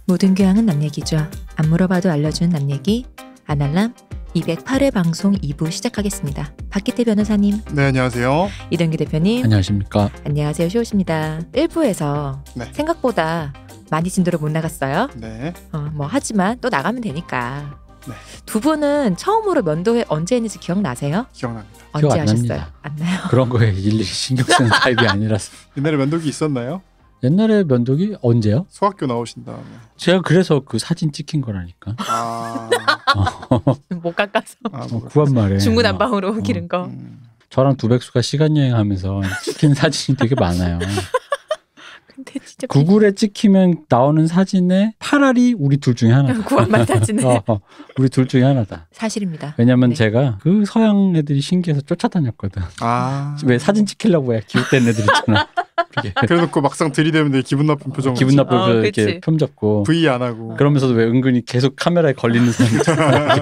모든 교양은 남 얘기죠. 안 물어봐도 알려주는 남 얘기 아날람 208회 방송 2부 시작하겠습니다. 박기태 변호사님. 네, 안녕하세요. 이동규 대표님. 안녕하십니까. 안녕하세요. 쇼우십니다. 1부에서 네. 생각보다 많이 진도를 못 나갔어요. 네. 하지만 또 나가면 되니까. 네. 두 분은 처음으로 면도회 언제 했는지 기억나세요? 기억납니다. 언제 기억 안 하셨어요? 납니다. 안 나요? 그런 거에 일일이 신경 쓰는 타입이 아니라서. 옛날에 면도기 있었나요? 옛날에 면도기 언제요? 소학교 나오신 다음에. 제가 그래서 그 사진 찍힌 거라니까. 못 깎아서 구한 말에. 중구난방으로 기른 거. 저랑 두백수가 시간 여행하면서 찍힌 사진이 되게 많아요. 근데 진짜 구글에 찍히면 나오는 사진에 파랄이 우리 둘 중에 하나다. 구한말 사진은 우리 둘 중에 하나다. 사실입니다. 왜냐면 네. 제가 그 서양 애들이 신기해서 쫓아다녔거든. 왜 사진 찍히려고 해 기웃된 애들 있잖아. 그래놓고 막상 들이대면 기분 나쁜 표정. 기분 나쁘고 그치. 이렇게 품 잡고 V 안 하고. 그러면서도 왜 은근히 계속 카메라에 걸리는 사람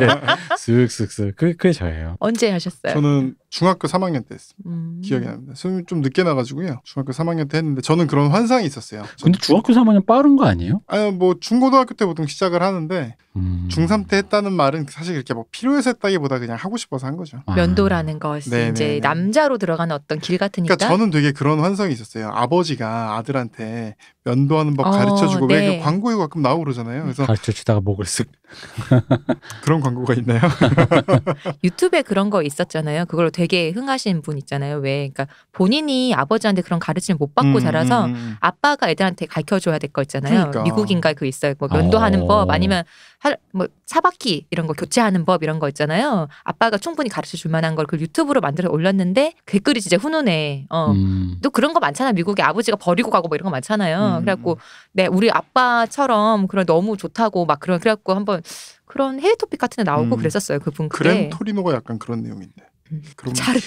쓱쓱쓱 그게 저예요. 언제 하셨어요? 저는 중학교 3학년 때 했습니다. 기억이 납니다. 수능이 좀 늦게 나가지고요. 중학교 3학년 때 했는데 저는 그런 환상이 있었어요. 근데 중학교 3학년 빠른 거 아니에요? 아니 뭐 중고등학교 때 보통 시작을 하는데 중3 때 했다는 말은 사실 그렇게 뭐 필요해서 했다기보다 그냥 하고 싶어서 한 거죠. 면도라는 것이 네네네. 이제 남자로 들어가는 어떤 길 같으니까. 그러니까 저는 되게 그런 환상이 있었어요. 아버지가 아들한테 면도하는 법 가르쳐주고 네. 왜 그 광고에 가끔 나오고 그러잖아요. 그래서 가르쳐주다가 목을 쓱. 그런 광고가 있나요? 유튜브에 그런 거 있었잖아요. 그걸로 되게 흥하신 분 있잖아요. 왜? 그러니까 본인이 아버지한테 그런 가르침을 못 받고 자라서 아빠가 애들한테 가르쳐줘야 될 거 있잖아요. 그러니까. 미국인가 그 있어요. 뭐 면도하는 법 아니면 뭐 사바키 이런 거 교체하는 법 이런 거 있잖아요. 아빠가 충분히 가르쳐 줄 만한 걸 그 유튜브로 만들어 올렸는데 댓글이 진짜 훈훈해. 또 그런 거 많잖아. 미국에 아버지가 버리고 가고 뭐 이런 거 많잖아요. 그래갖고 네 우리 아빠처럼 그런 너무 좋다고 막 그래갖고 한번 그런 해외 토픽 같은 데 나오고 그랬었어요. 그분 그램 토리노가 약간 그런 내용인데. 차를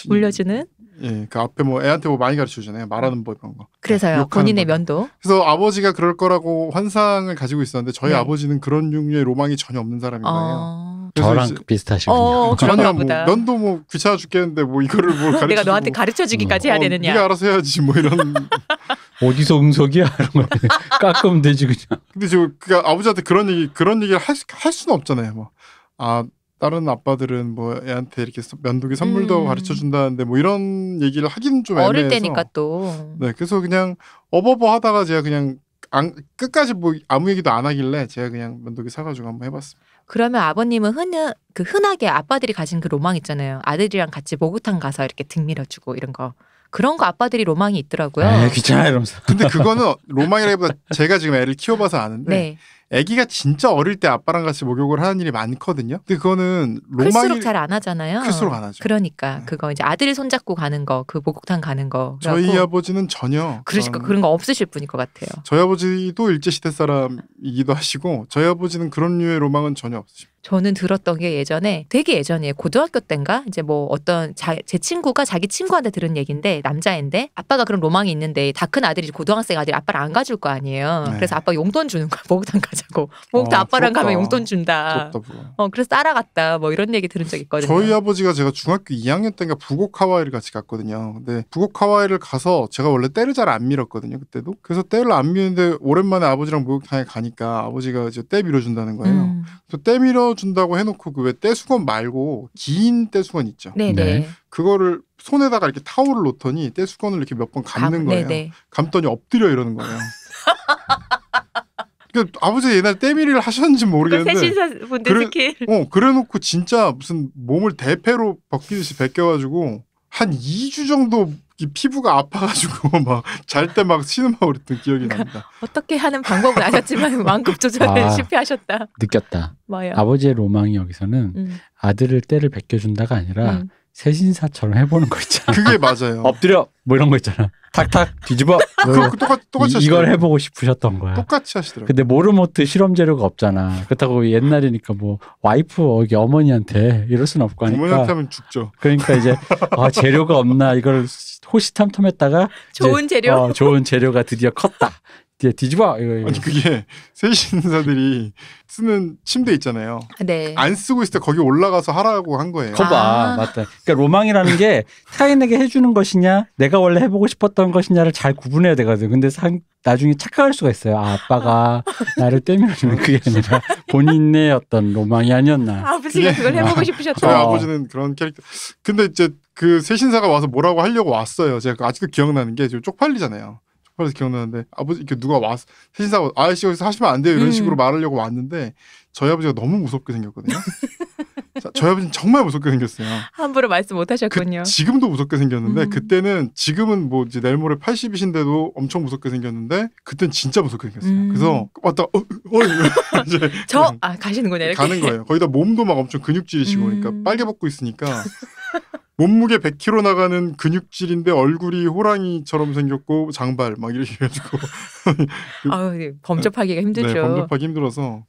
물려주는. 예, 그 앞에 뭐 애한테 뭐 많이 가르쳐주잖아요. 말하는 법 이런 거. 그래서요. 본인의 면도. 그래서 아버지가 그럴 거라고 환상을 가지고 있었는데 저희 네. 아버지는 그런 종류의 로망이 전혀 없는 사람인 거예요. 저랑 비슷하시군요. 전혀 뭐 면도 뭐 귀찮아 죽겠는데 뭐 이거를 뭘 가르쳐. 내가 너한테 가르쳐주기까지 해야 되느냐. 네가 알아서 해야지 뭐 이런. 어디서 응석이야 이런 거 깎으면 되지 그냥. 근데 저 그러니까 아버지한테 그런 얘기를 할 수는 없잖아요. 뭐 다른 아빠들은 뭐 애한테 이렇게 면도기 선물도 가르쳐 준다는데 뭐 이런 얘기를 하기는 좀 애매해서. 어릴 때니까 또. 네, 그래서 그냥 어버버 하다가 제가 그냥 끝까지 뭐 아무 얘기도 안 하길래 제가 그냥 면도기 사가지고 한번 해봤습니다. 그러면 아버님은 흔하게 아빠들이 가진 그 로망 있잖아요. 아들이랑 같이 목욕탕 가서 이렇게 등 밀어주고 이런 거. 그런 거 아빠들이 로망이 있더라고요. 귀찮아 이러면서. 근데 그거는 로망이라기보다 제가 지금 애를 키워봐서 아는데 네. 아기가 진짜 어릴 때 아빠랑 같이 목욕을 하는 일이 많거든요. 근데 그거는 로망이 클수록 잘 안 하잖아요. 클수록 안 하죠. 그러니까 그거 이제 아들 손잡고 가는 거, 그 목욕탕 가는 거. 저희 아버지는 전혀 그러니까 그런 거 없으실 분일 것 같아요. 저희 아버지도 일제시대 사람이기도 하시고 저희 아버지는 그런 류의 로망은 전혀 없으십니다. 저는 들었던 게 되게 예전에 고등학교 때인가 이제 뭐 어떤 제 친구가 자기 친구한테 들은 얘기인데 남자인데 아빠가 그런 로망이 있는데 다 큰 아들이 고등학생 아들이 아빠를 안 가줄 거 아니에요. 네. 그래서 아빠 용돈 주는 거야. 목욕탕 가자고. 목욕탕 아빠랑 부럽다. 가면 용돈 준다. 부럽다. 그래서 따라갔다. 뭐 이런 얘기 들은 적 있거든요. 저희 아버지가 제가 중학교 2학년 때인가 부곡 하와이를 같이 갔거든요. 근데 부곡 하와이를 가서 제가 원래 때를 잘 안 밀었거든요. 그때도. 그래서 때를 안 미는데 오랜만에 아버지랑 목욕탕에 가니까 아버지가 이제 때 밀어준다는 거예요. 그래서 때 밀어준다고 해놓고 그 왜 떼수건 말고 긴 떼수건 있죠. 네네. 네. 그거를 손에다가 이렇게 타올을 놓더니 떼수건을 이렇게 몇 번 감는 거예요. 네네. 감더니 엎드려 이러는 거예요. 그러니까 아버지 옛날에 때밀이를 하셨는지 모르겠는데 세신사분들 스킬. 그래놓고 진짜 무슨 몸을 대패로 벗기듯이 벗겨가지고 한 2주 정도 이 피부가 아파가지고 막 잘 때 막 신음하고 그랬던 기억이 납니다. 어떻게 하는 방법은 아셨지만 완급 조절을 실패하셨다. 느꼈다. 뭐요? 아버지의 로망이 여기서는 아들을 때를 벗겨준다가 아니라 세신사처럼 해보는 거 있잖아. 그게 맞아요. 엎드려 뭐 이런 거 있잖아. 탁탁 뒤집어. 똑같이 이걸 해보고 싶으셨던 거야. 똑같이 하시더라고요. 근데 모르모트 실험 재료가 없잖아. 그렇다고 옛날이니까 뭐 와이프 여기 어머니한테 이럴 수는 없고 하니까. 어머니한테 하면 죽죠. 그러니까 이제 재료가 없나 이걸 호시탐탐했다가 좋은 재료. 좋은 재료가 드디어 컸다. 뒤집어. 아니 그게 세신사들이 쓰는 침대 있잖아요. 네. 안 쓰고 있을 때 거기 올라가서 하라고 한 거예요. 거봐, 맞다. 그러니까 로망이라는 게 타인에게 해주는 것이냐, 내가 원래 해보고 싶었던 것이냐를 잘 구분해야 되거든. 근데 나중에 착각할 수가 있어요. 아, 아빠가 나를 떼밀어주는 그게 아니라 본인의 어떤 로망이 아니었나. 아버지가 그걸 해보고 저희 싶으셨다. 아버지는 그런 캐릭터. 근데 이제 그 세신사가 와서 뭐라고 하려고 왔어요. 제가 아직도 기억나는 게 지금 쪽팔리잖아요. 쪽팔려서 기억나는데 아버지 이렇게 누가 와서 세신사가 아저씨 여기서 하시면 안 돼요 이런 식으로 말하려고 왔는데 저희 아버지가 너무 무섭게 생겼거든요. 저희 아버지는 정말 무섭게 생겼어요. 함부로 말씀 못 하셨군요. 지금도 무섭게 생겼는데 그때는 지금은 뭐 이제 내일 모레 80이신데도 엄청 무섭게 생겼는데 그때는 진짜 무섭게 생겼어요. 그래서 왔다 이제 가시는구나 이렇게. 가는 거예요. 거기다 몸도 막 엄청 근육질이시고 그러니까 빨개 벗고 있으니까 몸무게 100kg 나가는 근육질인데 얼굴이 호랑이처럼 생겼고 장발 막 이렇게 해가지고 범접하기가 힘들죠. 네, 범접하기 힘들어서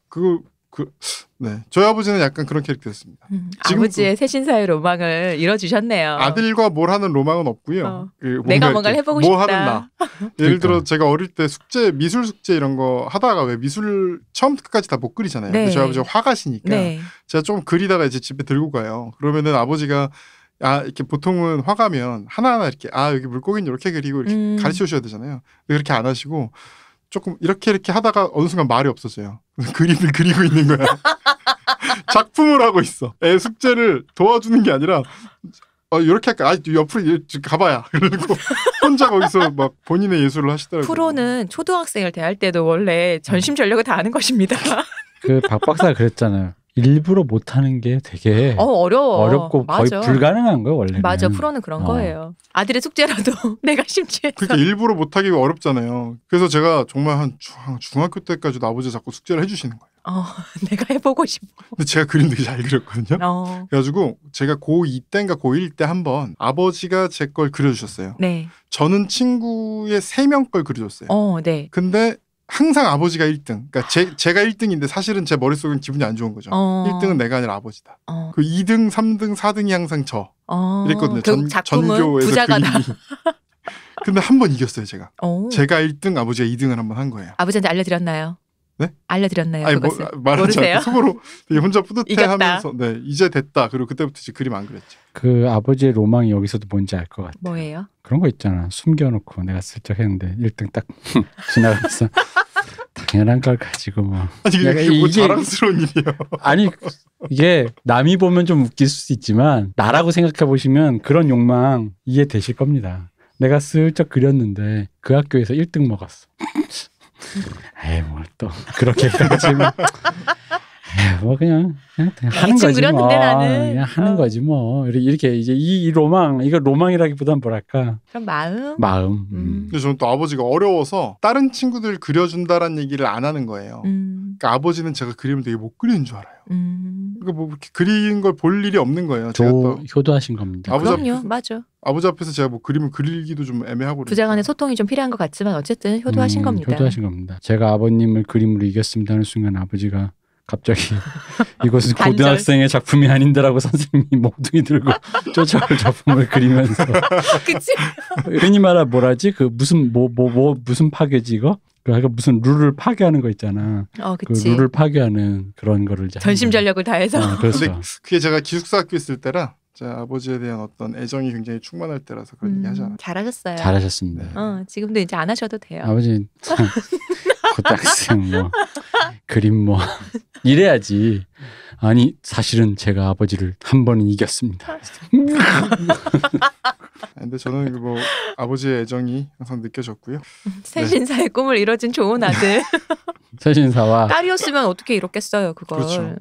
네. 저희 아버지는 약간 그런 캐릭터였습니다. 아버지의 세신사의 로망을 이뤄주셨네요. 아들과 뭘 하는 로망은 없고요. 내가 뭔가를 해보고 뭐 싶다. 하는 나. 예를 들어 제가 어릴 때 미술 숙제 이런 거 하다가 왜 미술 처음부터 끝까지 다 못 그리잖아요. 네. 저희 아버지가 화가시니까 네. 제가 좀 그리다가 이제 집에 들고 가요. 그러면은 아버지가 이렇게 보통은 화가면 하나하나 이렇게 여기 물고기는 이렇게 그리고 이렇게 가르쳐 주셔야 되잖아요. 근데 그렇게 안 하시고 조금 이렇게 하다가 어느 순간 말이 없어져요. 그림을 그리고 있는 거야. 작품을 하고 있어. 애 숙제를 도와주는 게 아니라 이렇게 할까? 옆으로 가봐야. 그러고 혼자 거기서 막 본인의 예술을 하시더라고요. 프로는 초등학생을 대할 때도 원래 전심전력을 다하는 것입니다. 그 박 박사가 그랬잖아요. 일부러 못하는 게 되게 어렵고 맞아. 거의 불가능한 거예요 원래는. 맞아. 프로는 그런 거예요. 아들의 숙제라도 내가 심취해서. 그러니까 일부러 못하기가 어렵잖아요. 그래서 제가 정말 한 중학교 때까지도 아버지가 자꾸 숙제를 해주시는 거예요. 내가 해보고 싶어. 근데 제가 그림 되게 잘 그렸거든요. 그래가지고 제가 고2 때인가 고1 때 한 번 아버지가 제 걸 그려주셨어요. 네. 저는 친구의 3명 걸 그려줬어요. 네. 근데 항상 아버지가 1등. 그러니까 제가 1등인데 사실은 제 머릿속은 기분이 안 좋은 거죠. 1등은 내가 아니라 아버지다. 그 2등, 3등, 4등이 항상 저. 이랬거든요. 전교에서 부자가다. 그림이. 근데 한 번 이겼어요, 제가. 제가 1등, 아버지가 2등을 한 번 한 거예요. 아버지한테 알려드렸나요? 네? 알려드렸나요? 그것을? 말하지 않고 속으로 되게 혼자 뿌듯해하면서 이제 됐다. 그리고 그때부터 이제 그림 안 그렸죠. 그 아버지의 로망이 여기서도 뭔지 알 것 같아요. 뭐예요? 그런 거 있잖아. 숨겨놓고 내가 슬쩍 했는데 1등 딱 지나가면서 당연한 걸 가지고 뭐. 아니 이게 뭐 자랑스러운 일이에요. 아니 이게 남이 보면 좀 웃길 수도 있지만 나라고 생각해 보시면 그런 욕망 이해되실 겁니다. 내가 슬쩍 그렸는데 그 학교에서 1등 먹었어. 에이 뭘 또 그렇게까지 뭐 그냥 하는 거지 뭐. 나는. 그냥 하는 거지 뭐. 이렇게 이제 이 로망 이거 로망이라기보단 뭐랄까. 그럼 마음. 근데 저는 또 아버지가 어려워서 다른 친구들 그려준다라는 얘기를 안 하는 거예요. 그러니까 아버지는 제가 그림을 되게 못 그리는 줄 알아요. 그러니까 뭐 이렇게 그린 걸 볼 일이 없는 거예요. 제가 또 효도하신 겁니다. 그럼요, 맞아. 아버지 앞에서 제가 뭐 그림을 그리기도 좀 애매하고 부자간의 소통이 좀 필요한 것 같지만 어쨌든 효도하신 겁니다. 효도하신 겁니다. 제가 아버님을 그림으로 이겼습니다 하는 순간 아버지가 갑자기 이것은 고등학생의 작품이 아닌데라고 선생님이 몽둥이 들고 쫓아올 작품을 그리면서 그치? 흔히 말하 뭐라지? 그 무슨 무슨 파괴지 이거? 그러니까 무슨 룰을 파괴하는 거 있잖아. 그치. 그 룰을 파괴하는 그런 거를 이제 전심전력을 다해서. 그렇죠. 근데 그게 제가 기숙사 학교 있을 때라 제 아버지에 대한 어떤 애정이 굉장히 충만할 때라서 그런 얘기 하잖아요. 잘하셨어요. 잘하셨습니다. 지금도 이제 안 하셔도 돼요. 아버지 고등학생 뭐 그림 뭐 이래야지. 아니 사실은 제가 아버지를 한 번은 이겼습니다. 근데 저는 뭐 아버지의 애정이 항상 느껴졌고요. 세신사의 꿈을 이뤄준 좋은 아들. 세신사와 딸이었으면 어떻게 이뤘겠어요, 그걸. 그렇죠.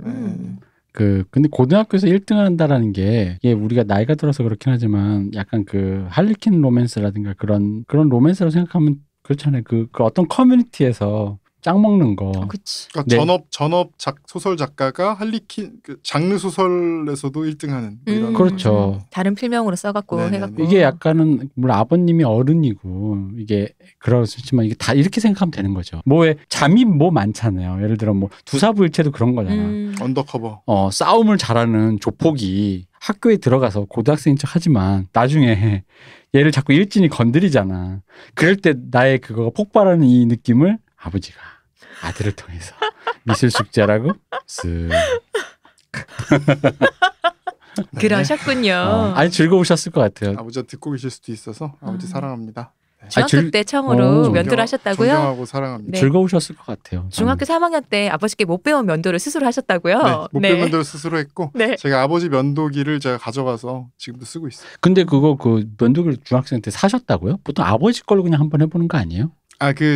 근데 고등학교에서 1등을 한다라는 게 이게 우리가 나이가 들어서 그렇긴 하지만 약간 그 할리퀸 로맨스라든가 그런 로맨스라고 생각하면 그렇잖아요. 그 어떤 커뮤니티에서 짱 먹는 거. 그치. 그러니까 전업 소설 작가가 할리퀸 장르 소설에서도 1등하는 이런. 그렇죠. 다른 필명으로 써갖고 해갖고. 이게 약간은 물론 아버님이 어른이고 이게 그렇지만 이게 다 이렇게 생각하면 되는 거죠. 뭐에 잠입 뭐 많잖아요. 예를 들어 뭐 두사부일체도 그런 거잖아. 언더커버. 싸움을 잘하는 조폭이 학교에 들어가서 고등학생인 척 하지만 나중에 얘를 자꾸 일진이 건드리잖아. 그럴 때 나의 그거가 폭발하는 이 느낌을 아버지가 아들을 통해서 미술 숙제라고 쓱. 그러셨군요. 아니 즐거우셨을 것 같아요. 아버지가 듣고 계실 수도 있어서 아버지 사랑합니다. 네. 중학교 때 처음으로 면도를 하셨다고요? 존경하고 사랑합니다. 네. 즐거우셨을 것 같아요. 중학교 3학년 때 아버지께 못 배운 면도를 스스로 하셨다고요? 네, 못 배운 면도를 스스로 했고 네. 제가 아버지 면도기를 제가 가져가서 지금도 쓰고 있어요. 근데 그거 그 면도기를 중학생 때 사셨다고요? 보통 아버지 걸로 그냥 한번 해보는 거 아니에요?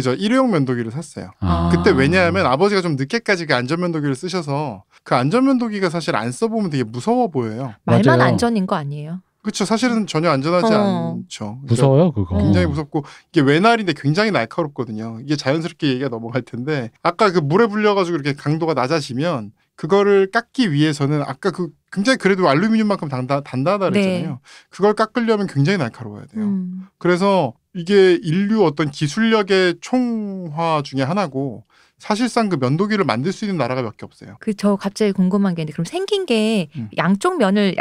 저 일회용 면도기를 샀어요. 그때 왜냐하면 아버지가 좀 늦게까지 그 안전면도기를 쓰셔서 그 안전면도기가 사실 안 써보면 되게 무서워 보여요. 말만 맞아요. 안전인 거 아니에요? 그렇죠. 사실은 전혀 안전하지 않죠. 무서워요 그거. 굉장히 무섭고 이게 외날인데 굉장히 날카롭거든요. 이게 자연스럽게 얘기가 넘어갈 텐데 아까 그 물에 불려가지고 이렇게 강도가 낮아지면 그거를 깎기 위해서는 아까 그 굉장히 그래도 알루미늄만큼 단단하다 그랬잖아요. 네. 그걸 깎으려면 굉장히 날카로워야 돼요. 그래서 이게 인류 어떤 기술력의 총화 중에 하나고 사실상 그 면도기를 만들 수 있는 나라가 몇 개 없어요. 저 갑자기 궁금한 게 있는데 그럼 생긴 게 양쪽 날을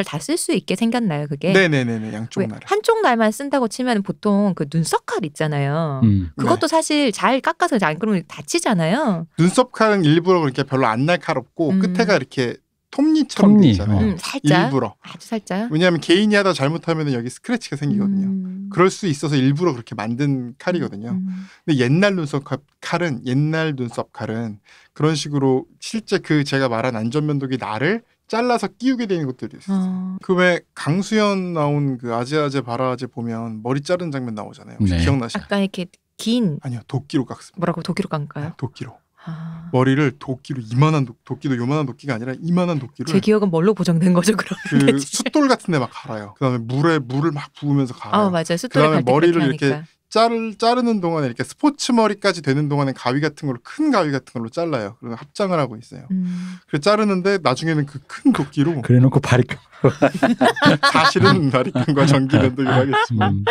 다 쓸 수 있게 생겼나요 그게? 네네네 양쪽 날. 한쪽 날만 쓴다고 치면 보통 그 눈썹 칼 있잖아요. 그것도 사실 잘 깎아서 안 그러면 다치잖아요. 눈썹 칼은 일부러 그렇게 별로 안 날카롭고 끝에가 이렇게 톱니처럼 돼 있잖아요. 살짝. 일부러. 아주 살짝. 왜냐하면 개인이 하다 잘못하면 여기 스크래치가 생기거든요. 그럴 수 있어서 일부러 그렇게 만든 칼이거든요. 근데 옛날 눈썹 칼은 그런 식으로 실제 그 제가 말한 안전면도기 날을 잘라서 끼우게 되는 것들이 있어요. 그 왜 강수연 나온 그 아재아재 바라아재 보면 머리 자른 장면 나오잖아요. 혹시 네. 기억나시나요? 약간 이렇게 긴. 아니요, 도끼로 깎습니다. 뭐라고 도끼로 깎을까요? 도끼로. 머리를 도끼로 이만한 도끼도 요만한 도끼가 아니라 이만한 도끼를 제 기억은 뭘로 보정된 거죠 그럼? 그 숫돌 같은 데 막 갈아요. 그다음에 물을 막 부으면서 갈아요. 맞아요. 숫돌에 그다음에 머리를 이렇게 자르는 동안에 이렇게 스포츠 머리까지 되는 동안에 가위 같은 걸로 큰 가위 같은 걸로 잘라요. 그리고 합장을 하고 있어요. 그래서 자르는데 나중에는 그 큰 도끼로 그래놓고 바리깡. 사실은 바리깡과 전기 면도기를 하겠지만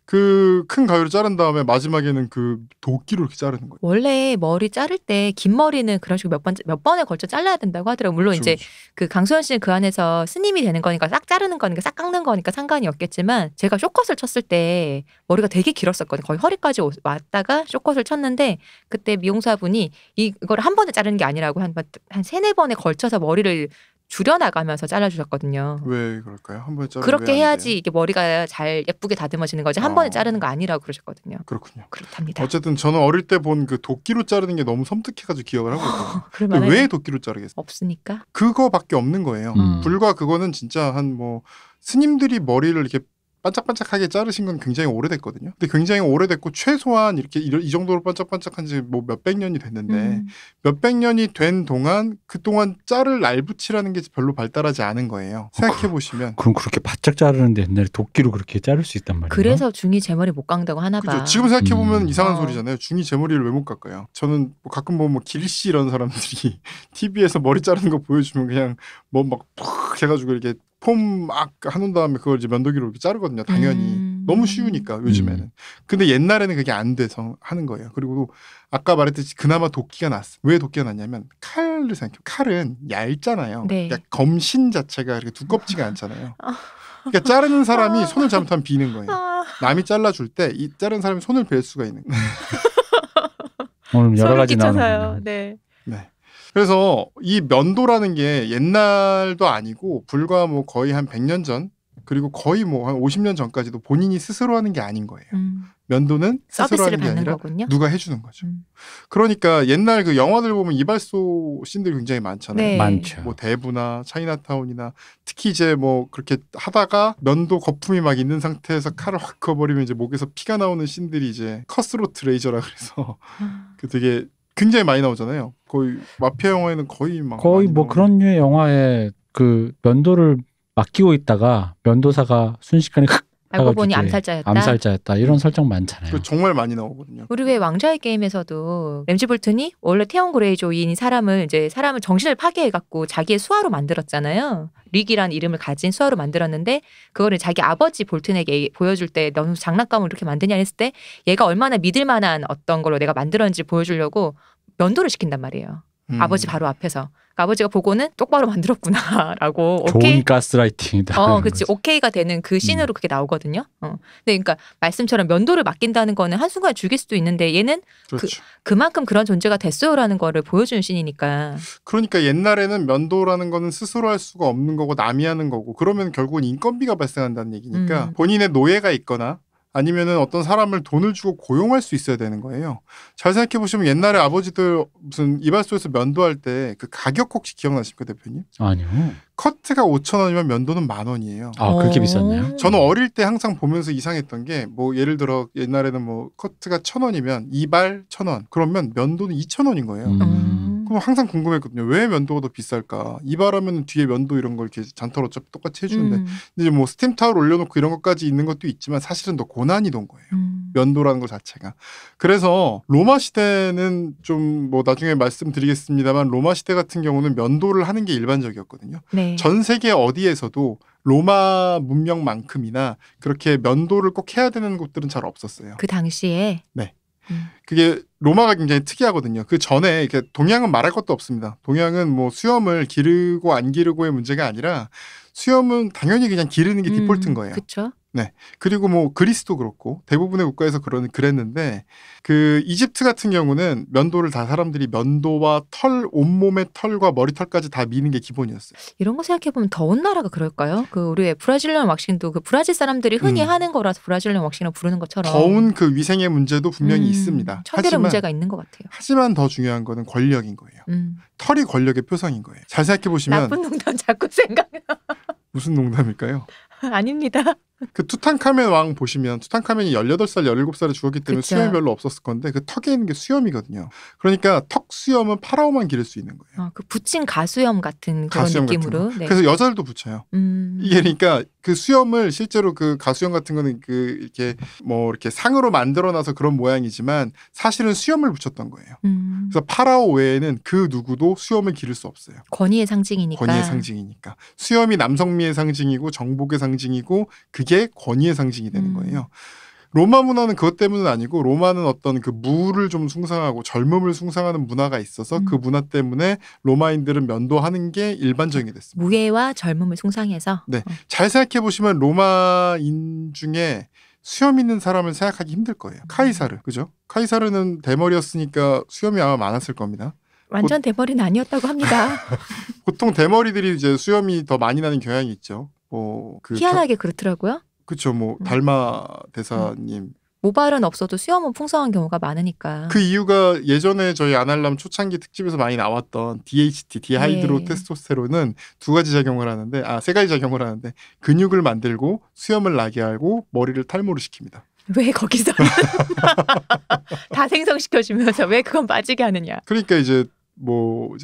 그 큰 가위로 자른 다음에 마지막에는 그 도끼로 이렇게 자르는 거예요. 원래 머리 자를 때 긴 머리는 그런 식으로 몇 번에 걸쳐 잘라야 된다고 하더라고요. 물론 그렇죠. 이제 그 강수연 씨는 그 안에서 스님이 되는 거니까 싹 자르는 거니까 싹 깎는 거니까 상관이 없겠지만 제가 쇼컷을 쳤을 때 머리가 되게 길었었거든요. 거의 허리까지 왔다가 쇼컷을 쳤는데 그때 미용사분이 이걸 한 번에 자르는 게 아니라고 한 3-4번에 걸쳐서 머리를 줄여나가면서 잘라주셨거든요. 왜 그럴까요? 한 번에 자르면 그렇게 왜 안 해야지 돼요? 이게 머리가 잘 예쁘게 다듬어지는 거지 한 번에 자르는 거 아니라고 그러셨거든요. 그렇군요. 그렇답니다. 어쨌든 저는 어릴 때 본 그 도끼로 자르는 게 너무 섬뜩해가지고 기억을 하고 있거든요. 그럴만해요. 왜 도끼로 자르겠어요? 없으니까. 그거밖에 없는 거예요. 불과 그거는 진짜 한 스님들이 머리를 이렇게 반짝반짝하게 자르신 건 굉장히 오래됐거든요. 근데 굉장히 오래됐고 최소한 이렇게 이 정도로 반짝반짝한 지 몇백 년이 됐는데 몇백 년이 된 동안 그동안 자를 날붙이라는 게 별로 발달하지 않은 거예요. 생각해 보시면. 그럼 그렇게 바짝 자르는데 옛날에 도끼로 그렇게 자를 수 있단 말이에요. 그래서 중이 제 머리 못 깎는다고 하나 봐. 그죠. 지금 생각해 보면 이상한 어. 소리잖아요. 중이 제 머리를 왜 못 깎아요? 저는 가끔 보면 길씨 이런 사람들이 TV에서 머리 자르는 거 보여주면 그냥 막 푹 해가지고 이렇게 폼 막 해놓은 다음에 그걸 이제 면도기로 이렇게 자르거든요. 당연히. 너무 쉬우니까 요즘에는. 근데 옛날에는 그게 안 돼서 하는 거예요. 그리고 아까 말했듯이 그나마 도끼가 났어. 왜 도끼가 났냐면 칼을 생각해요. 칼은 얇잖아요. 네. 그러니까 검신 자체가 이렇게 두껍지가 않잖아요. 그러니까 자르는 사람이 손을 잘못하면 비는 거예요. 남이 잘라줄 때 이 자르는 사람이 손을 벨 수가 있는 거예요. 오늘 여러 가지 나오네요. 나오는 네. 네. 그래서 이 면도라는 게 옛날도 아니고 불과 거의 한 100년 전 그리고 거의 한 50년 전까지도 본인이 스스로 하는 게 아닌 거예요. 면도는 스스로 서비스를 하는 게 받는 아니라 거군요. 누가 해주는 거죠. 그러니까 옛날 그 영화들 보면 이발소 씬들이 굉장히 많잖아요. 네. 많죠. 대부나 차이나타운이나 특히 이제 그렇게 하다가 면도 거품이 막 있는 상태에서 칼을 확 그어버리면 이제 목에서 피가 나오는 씬들이 이제 컷스로트 레이저라 그래서 그 되게 굉장히 많이 나오잖아요. 거의 마피아 영화에는 거의 거의 그런 류의 영화에 그 면도를 맡기고 있다가 면도사가 순식간에 알고 보니 암살자였다. 이런 설정 많잖아요. 정말 많이 나오거든요. 우리 왜 왕좌의 게임에서도 램지 볼튼이 원래 태온 그레이조이인 사람을 정신을 파괴해갖고 자기의 수하로 만들었잖아요. 릭이란 이름을 가진 수하로 만들었는데 그거를 자기 아버지 볼튼에게 보여줄 때 너무 장난감을 이렇게 만드냐 했을 때 얘가 얼마나 믿을 만한 어떤 걸로 내가 만들었는지 보여주려고 면도를 시킨단 말이에요. 아버지 바로 앞에서. 아버지가 보고는 똑바로 만들었구나라고 좋은 오케이. 가스라이팅이다. 그치. 오케이가 되는 그 씬으로 그게 나오거든요. 근데 그러니까 말씀처럼 면도를 맡긴다는 거는 한순간에 죽일 수도 있는데 얘는 그렇죠. 그만큼 그런 존재가 됐어요라는 거를 보여주는 씬이니까. 그러니까 옛날에는 면도라는 거는 스스로 할 수가 없는 거고 남이 하는 거고 그러면 결국은 인건비가 발생한다는 얘기니까 본인의 노예가 있거나 아니면은 어떤 사람을 돈을 주고 고용할 수 있어야 되는 거예요. 잘 생각해 보시면 옛날에 아버지들 무슨 이발소에서 면도할 때 그 가격 혹시 기억나십니까, 대표님? 아니요. 커트가 5,000원이면 면도는 10,000원이에요. 아 그렇게 비쌌나요? 저는 어릴 때 항상 보면서 이상했던 게 뭐 예를 들어 옛날에는 뭐 커트가 1,000원이면 이발 1,000원 그러면 면도는 2,000원인 거예요. 그럼 항상 궁금했거든요. 왜 면도가 더 비쌀까? 이발하면 뒤에 면도 이런 걸 이렇게 잔털 어차피 똑같이 해주는데 이제 뭐 스팀 타월 올려놓고 이런 것까지 있는 것도 있지만 사실은 더 고난이도인 거예요. 면도라는 것 자체가. 그래서 로마 시대는 좀 뭐 나중에 말씀드리겠습니다만 로마 시대 같은 경우는 면도를 하는 게 일반적이었거든요. 네. 전 세계 어디에서도 로마 문명만큼이나 그렇게 면도를 꼭 해야 되는 곳들은 잘 없었어요. 그 당시에. 네. 그게 로마가 굉장히 특이하거든요. 그 전에 이렇게 동양은 말할 것도 없습니다. 동양은 뭐 수염을 기르고 안 기르고의 문제가 아니라 수염은 당연히 그냥 기르는 게 디폴트인 거예요. 그렇죠. 네. 그리고 뭐 그리스도 그렇고 대부분의 국가에서 그랬는데 그 이집트 같은 경우는 면도를 다 사람들이 면도와 털, 온몸의 털과 머리털까지 다 미는 게 기본이었어요. 이런 거 생각해 보면 더운 나라가 그럴까요? 그 우리의 브라질리언 왁싱도 그 브라질 사람들이 흔히 하는 거라서 브라질리언 왁싱이라고 부르는 것처럼 더운 그 위생의 문제도 분명히 있습니다. 천별의 문제가 있는 것 같아요. 하지만 더 중요한 거는 권력인 거예요. 털이 권력의 표상인 거예요. 잘 생각해 보시면 나쁜 농담 자꾸 생각나. 무슨 농담일까요? 아닙니다. 그 투탕카멘 왕 보시면 투탕카멘이 18살, 17살에 죽었기 때문에 그쵸. 수염이 별로 없었을 건데 그 턱에 있는 게 수염이거든요. 그러니까 턱 수염은 파라오만 기를 수 있는 거예요. 그 붙인 가수염 같은 그런 가수염 느낌으로. 같은 거. 그래서 여자들도 붙여요. 이게 그러니까 그 수염을 실제로 그 가수염 같은 거는 그 이렇게 뭐 이렇게 상으로 만들어놔서 그런 모양이지만 사실은 수염을 붙였던 거예요. 그래서 파라오 외에는 그 누구도 수염을 기를 수 없어요. 권위의 상징이니까. 권위의 상징이니까. 수염이 남성미의 상징이고 정복의 상징이고 그게 권위의 상징이 되는 거예요. 로마 문화는 그것 때문은 아니고 로마는 어떤 그 무를 좀 숭상하고 젊음을 숭상하는 문화가 있어서 그 문화 때문에 로마인들은 면도하는 게 일반적인 게 됐습니다. 무예와 젊음을 숭상해서. 네, 잘 생각해 보시면 로마인 중에 수염 있는 사람을 생각하기 힘들 거예요. 카이사르, 그죠? 카이사르는 대머리였으니까 수염이 아마 많았을 겁니다. 완전 대머리는 아니었다고 합니다. 보통 대머리들이 이제 수염이 더 많이 나는 경향이 있죠. 희한하게 그렇더라고요. 그렇죠. 뭐 달마 대사님. 모발은 없어도 수염은 풍성한 경우가 많으니까. 그 이유가 예전에 저희 아날람 초창기 특집에서 많이 나왔던 DHT, 디하이드로 테스토스테론은 두 가지 작용을 하는데, 세 가지 작용을 하는데 근육을 만들고 수염을 나게 하고 머리를 탈모를 시킵니다. 왜 거기서 다 생성시켜주면서 왜 그건 빠지게 하느냐. 그러니까 이제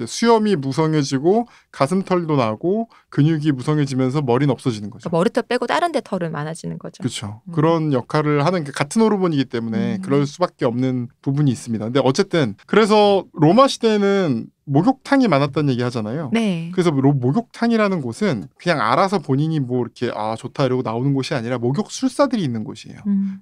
수염이 무성해지고 가슴털도 나고 근육이 무성해지면서 머리는 없어지는 거죠. 그러니까 머리털 빼고 다른 데 털은 많아지는 거죠. 그렇죠. 그런 역할을 하는 게 같은 호르몬이기 때문에 그럴 수밖에 없는 부분이 있습니다. 근데 어쨌든 그래서 로마 시대는 목욕탕이 많았다는 얘기 하잖아요. 네. 그래서 목욕탕이라는 곳은 그냥 알아서 본인이 뭐 이렇게 좋다 이러고 나오는 곳이 아니라 목욕술사들이 있는 곳이에요.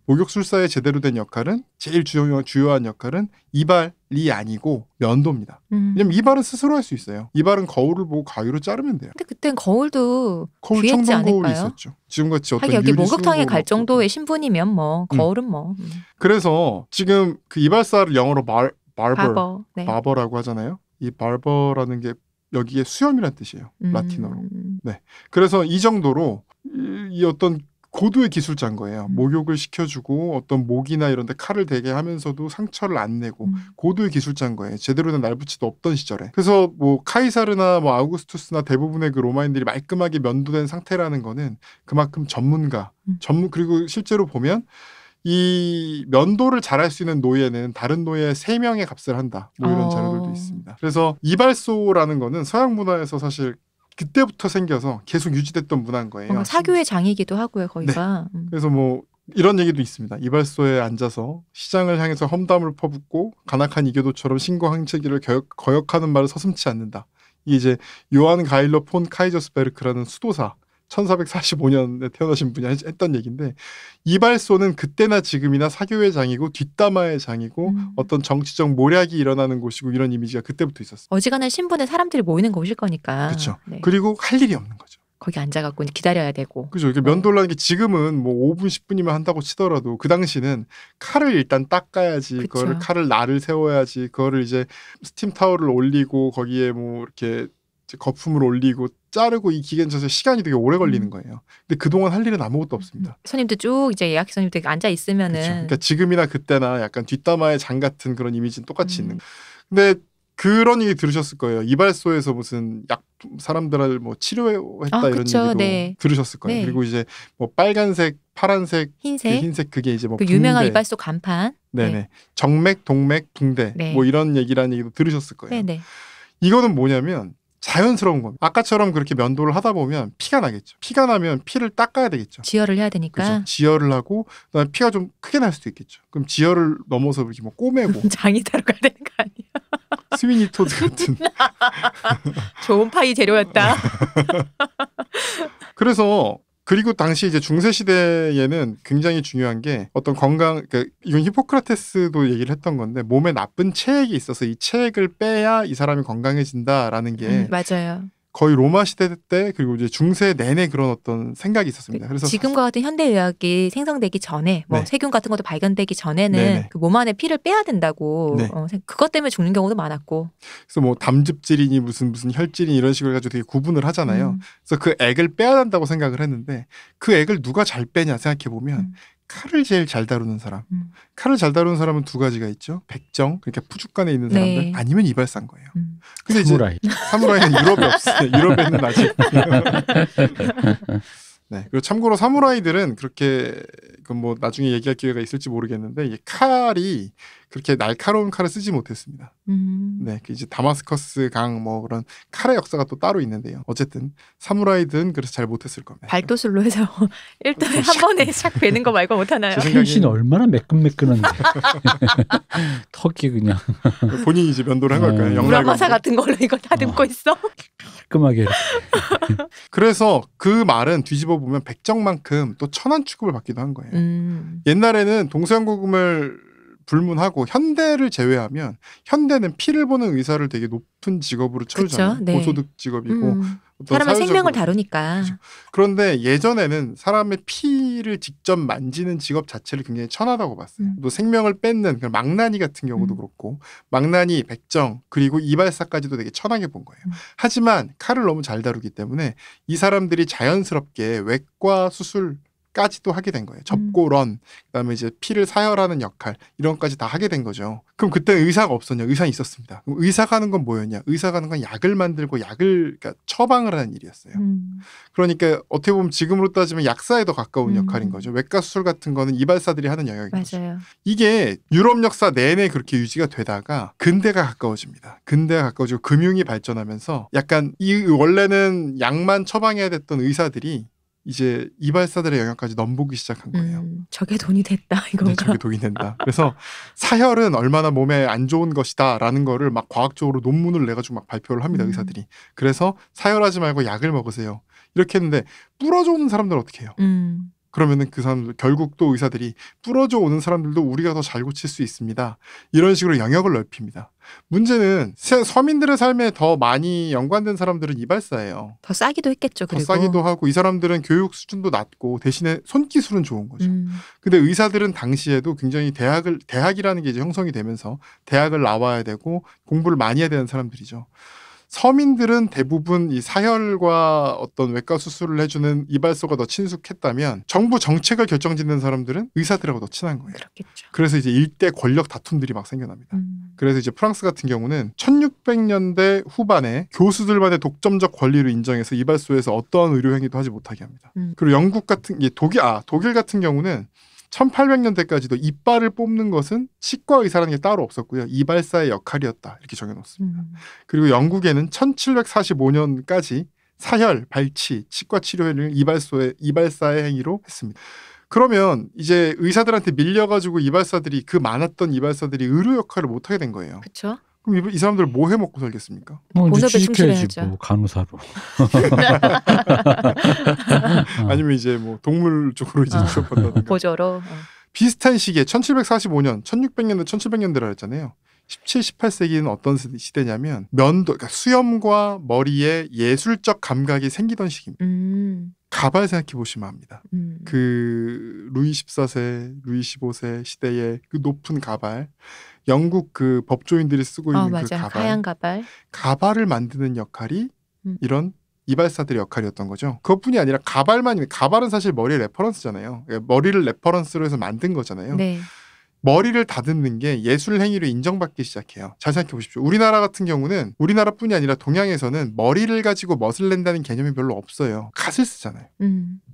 목욕술사의 제대로 된 역할은 제일 주요한 역할은 이발이 아니고 면도입니다. 왜냐면 이발은 스스로 할 수 있어요. 이발은 거울을 보고 가위로 자르면 돼요. 근데 그땐 거울도 거울 귀했지 청동 거울이 않을까요? 있었죠. 지금같이 어떤 여기 유리 목욕탕에 수건 갈 없고. 정도의 신분이면 뭐 거울은 뭐. 그래서 지금 그 이발사를 영어로 바버. 네. 바버라고 하잖아요. 이 바버라는 게 여기에 수염이라는 뜻이에요. 라틴어로. 네. 그래서 이 정도로 이 어떤 고도의 기술자인 거예요. 목욕을 시켜주고 어떤 목이나 이런 데 칼을 대게 하면서도 상처를 안 내고 고도의 기술자인 거예요. 제대로 된 날붙이도 없던 시절에. 그래서 뭐 카이사르나 뭐 아우구스투스나 대부분의 그 로마인들이 말끔하게 면도된 상태라는 거는 그만큼 전문가, 그리고 실제로 보면 이 면도를 잘할 수 있는 노예는 다른 노예 3명의 값을 한다. 뭐 이런 자료들도 있습니다. 그래서 이발소라는 거는 서양 문화에서 사실 그때부터 생겨서 계속 유지됐던 문화인 거예요. 사교의 장이기도 하고요, 거기가. 네. 그래서 뭐 이런 얘기도 있습니다. 이발소에 앉아서 시장을 향해서 험담을 퍼붓고 간악한 이교도처럼 신고항체기를 거역하는 말을 서슴지 않는다. 이게 이제 요한 가일러 폰 카이저스베르크라는 수도사, 1445년에 태어나신 분이 했던 얘기인데 이발소는 그때나 지금이나 사교의 장이고 뒷담화의 장이고 어떤 정치적 모략이 일어나는 곳이고 이런 이미지가 그때부터 있었어요. 어지간한 신분에 사람들이 모이는 곳일 거니까. 그렇죠. 네. 그리고 할 일이 없는 거죠. 거기 앉아갖고 기다려야 되고. 그죠. 이게 면도라는 게 지금은 뭐 5분 10분이면 한다고 치더라도 그 당시는 칼을 일단 닦아야지. 그쵸. 그거를 칼을 날을 세워야지. 그거를 이제 스팀 타월을 올리고 거기에 뭐 이렇게 거품을 올리고 자르고 이 기계는 저 시간이 되게 오래 걸리는 거예요. 근데 그동안 할 일은 아무것도 없습니다. 손님들 쭉 이제 예약 손님들 앉아 있으면은. 그렇죠. 그러니까 지금이나 그때나 약간 뒷담화의 장 같은 그런 이미지는 똑같이 있는. 근데 그런 얘기 들으셨을 거예요. 이발소에서 무슨 약 사람들을 뭐 치료했다 이런 그쵸, 얘기도 네. 들으셨을 거예요. 네. 그리고 이제 뭐 빨간색, 파란색, 흰색, 그게 이제 뭐 그 붕대. 유명한 이발소 간판. 네네. 네. 정맥, 동맥, 붕대. 네. 뭐 이런 얘기라는 얘기도 들으셨을 거예요. 네네. 이거는 뭐냐면 자연스러운 겁니다. 아까처럼 그렇게 면도를 하다 보면 피가 나겠죠. 피가 나면 피를 닦아야 되겠죠. 지혈을 해야 되니까. 그렇죠. 지혈을 하고 그다음에 피가 좀 크게 날 수도 있겠죠. 그럼 지혈을 넘어서 이렇게 뭐 꼬매고 장이 따로 가야 되는 거 아니야? 스위니 토드 같은. 좋은 파이 재료였다. 그래서 그리고 당시 이제 중세 시대에는 굉장히 중요한 게 어떤 건강, 그러니까 이건 히포크라테스도 얘기를 했던 건데 몸에 나쁜 체액이 있어서 이 체액을 빼야 이 사람이 건강해진다라는 게 맞아요. 거의 로마 시대 때 그리고 이제 중세 내내 그런 어떤 생각이 있었습니다. 그래서 지금과 같은 현대의학이 생성되기 전에 뭐 네. 세균 같은 것도 발견되기 전에는 네네. 그 몸 안에 피를 빼야 된다고 네. 그것 때문에 죽는 경우도 많았고. 그래서 뭐 담즙질이니 무슨 혈질이니 이런 식으로 해가지고 되게 구분을 하잖아요. 그래서 그 액을 빼야 한다고 생각을 했는데 그 액을 누가 잘 빼냐 생각해 보면 칼을 제일 잘 다루는 사람. 칼을 잘 다루는 사람은 두 가지가 있죠. 백정, 그러니까 푸주간에 있는 사람들, 네. 아니면 이발사인 거예요. 근데 사무라이. 이제 사무라이는 유럽에 없어요. 유럽에는 아직. 네. 그리고 참고로 사무라이들은 그렇게 그 뭐 나중에 얘기할 기회가 있을지 모르겠는데 이 칼이 그렇게 날카로운 칼을 쓰지 못했습니다. 네, 그 이제 다마스커스 강 뭐 그런 칼의 역사가 또 따로 있는데요. 어쨌든 사무라이든 그래서 잘 못했을 겁니다. 발도술로 해서 일단 한 번에 샥 베는 거 말고 못 하나요? 제 생각에 펜신 얼마나 매끈매끈한데. 턱이 그냥 본인이 이제 면도를 한 걸까요? 영날감으로. 우라마사 같은 걸로 이거 다듬고 있어? 깔끔하게. 그래서 그 말은 뒤집어 보면 백정만큼 또 천한 취급을 받기도 한 거예요. 옛날에는 동서양고금을 불문하고 현대를 제외하면 현대는 피를 보는 의사를 되게 높은 직업으로 쳐주잖아요. 그쵸, 네. 고소득 직업이고 어떤 사람의 생명을 사회적으로. 다루니까. 그렇죠. 그런데 예전에는 사람의 피를 직접 만지는 직업 자체를 굉장히 천하다고 봤어요. 또 생명을 뺏는 그런 망나니 같은 경우도 그렇고 망나니, 백정 그리고 이발사까지도 되게 천하게 본 거예요. 하지만 칼을 너무 잘 다루기 때문에 이 사람들이 자연스럽게 외과 수술 까지도 하게 된 거예요. 접고런, 그다음에 이제 피를 사혈하는 역할 이런 것까지 다 하게 된 거죠. 그럼 그때 의사가 없었냐? 의사는 있었습니다. 그럼 의사가 하는 건 뭐였냐? 의사가 하는 건 약을 만들고 약을 그러니까 처방을 하는 일이었어요. 그러니까 어떻게 보면 지금으로 따지면 약사에 더 가까운 역할인 거죠. 외과 수술 같은 거는 이발사들이 하는 영역인 거죠. 맞아요. 이게 유럽 역사 내내 그렇게 유지가 되다가 근대가 가까워집니다. 근대가 가까워지고 금융이 발전하면서 약간 이 원래는 약만 처방해야 됐던 의사들이 이제 이발사들의 영역까지 넘보기 시작한 거예요. 저게 돈이 됐다 이건가? 네, 저게 돈이 된다. 그래서 사혈은 얼마나 몸에 안 좋은 것이다라는 거를 막 과학적으로 논문을 내가지고 막 발표를 합니다. 의사들이. 그래서 사혈하지 말고 약을 먹으세요. 이렇게 했는데 부러져 오는 사람들은 어떻게 해요? 그러면은 그 사람들 결국 또 의사들이 부러져 오는 사람들도 우리가 더 잘 고칠 수 있습니다. 이런 식으로 영역을 넓힙니다. 문제는 서민들의 삶에 더 많이 연관된 사람들은 이발사예요. 더 싸기도 했겠죠. 더 그리고. 싸기도 하고 이 사람들은 교육 수준도 낮고 대신에 손기술은 좋은 거죠. 근데 의사들은 당시에도 굉장히 대학이라는 게 이제 형성이 되면서 대학을 나와야 되고 공부를 많이 해야 되는 사람들이죠. 서민들은 대부분 이 사혈과 어떤 외과 수술을 해주는 이발소가 더 친숙했다면 정부 정책을 결정짓는 사람들은 의사들하고 더 친한 거예요. 그렇겠죠. 그래서 이제 일대 권력 다툼들이 막 생겨납니다. 그래서 이제 프랑스 같은 경우는 1600년대 후반에 교수들만의 독점적 권리를 인정해서 이발소에서 어떠한 의료 행위도 하지 못하게 합니다. 그리고 영국 같은 독일 같은 경우는 1800년대까지도 이빨을 뽑는 것은 치과 의사라는 게 따로 없었고요. 이발사의 역할이었다. 이렇게 정해놓습니다. 그리고 영국에는 1745년까지 사혈, 발치, 치과 치료를 이발사의 행위로 했습니다. 그러면 이제 의사들한테 밀려가지고 그 많았던 이발사들이 의료 역할을 못하게 된 거예요. 그렇죠. 그럼 이 사람들 뭐 해 먹고 살겠습니까? 뭐 이제 본업에 취직해야지 충실해야죠. 뭐 간호사로. 아니면 이제 뭐 동물 쪽으로 이제 취업한다든가. 보조로. 비슷한 시기에 1745년, 1600년대, 1700년대라 했잖아요. 17, 18세기는 어떤 시대냐면 면도, 그러니까 수염과 머리에 예술적 감각이 생기던 시기입니다. 가발 생각해 보시면 압니다. 그 루이 14세, 루이 15세 시대의 그 높은 가발, 영국 그 법조인들이 쓰고 있는 그 맞아. 가발, 하얀 가발. 가발을 만드는 역할이 이런 이발사들의 역할이었던 거죠. 그것뿐이 아니라 가발은 사실 머리의 레퍼런스잖아요. 그러니까 머리를 레퍼런스로 해서 만든 거잖아요. 네. 머리를 다듬는 게 예술 행위로 인정받기 시작해요. 잘 생각해 보십시오. 우리나라 같은 경우는 우리나라뿐이 아니라 동양에서는 머리를 가지고 멋을 낸다는 개념이 별로 없어요. 갓을 쓰잖아요.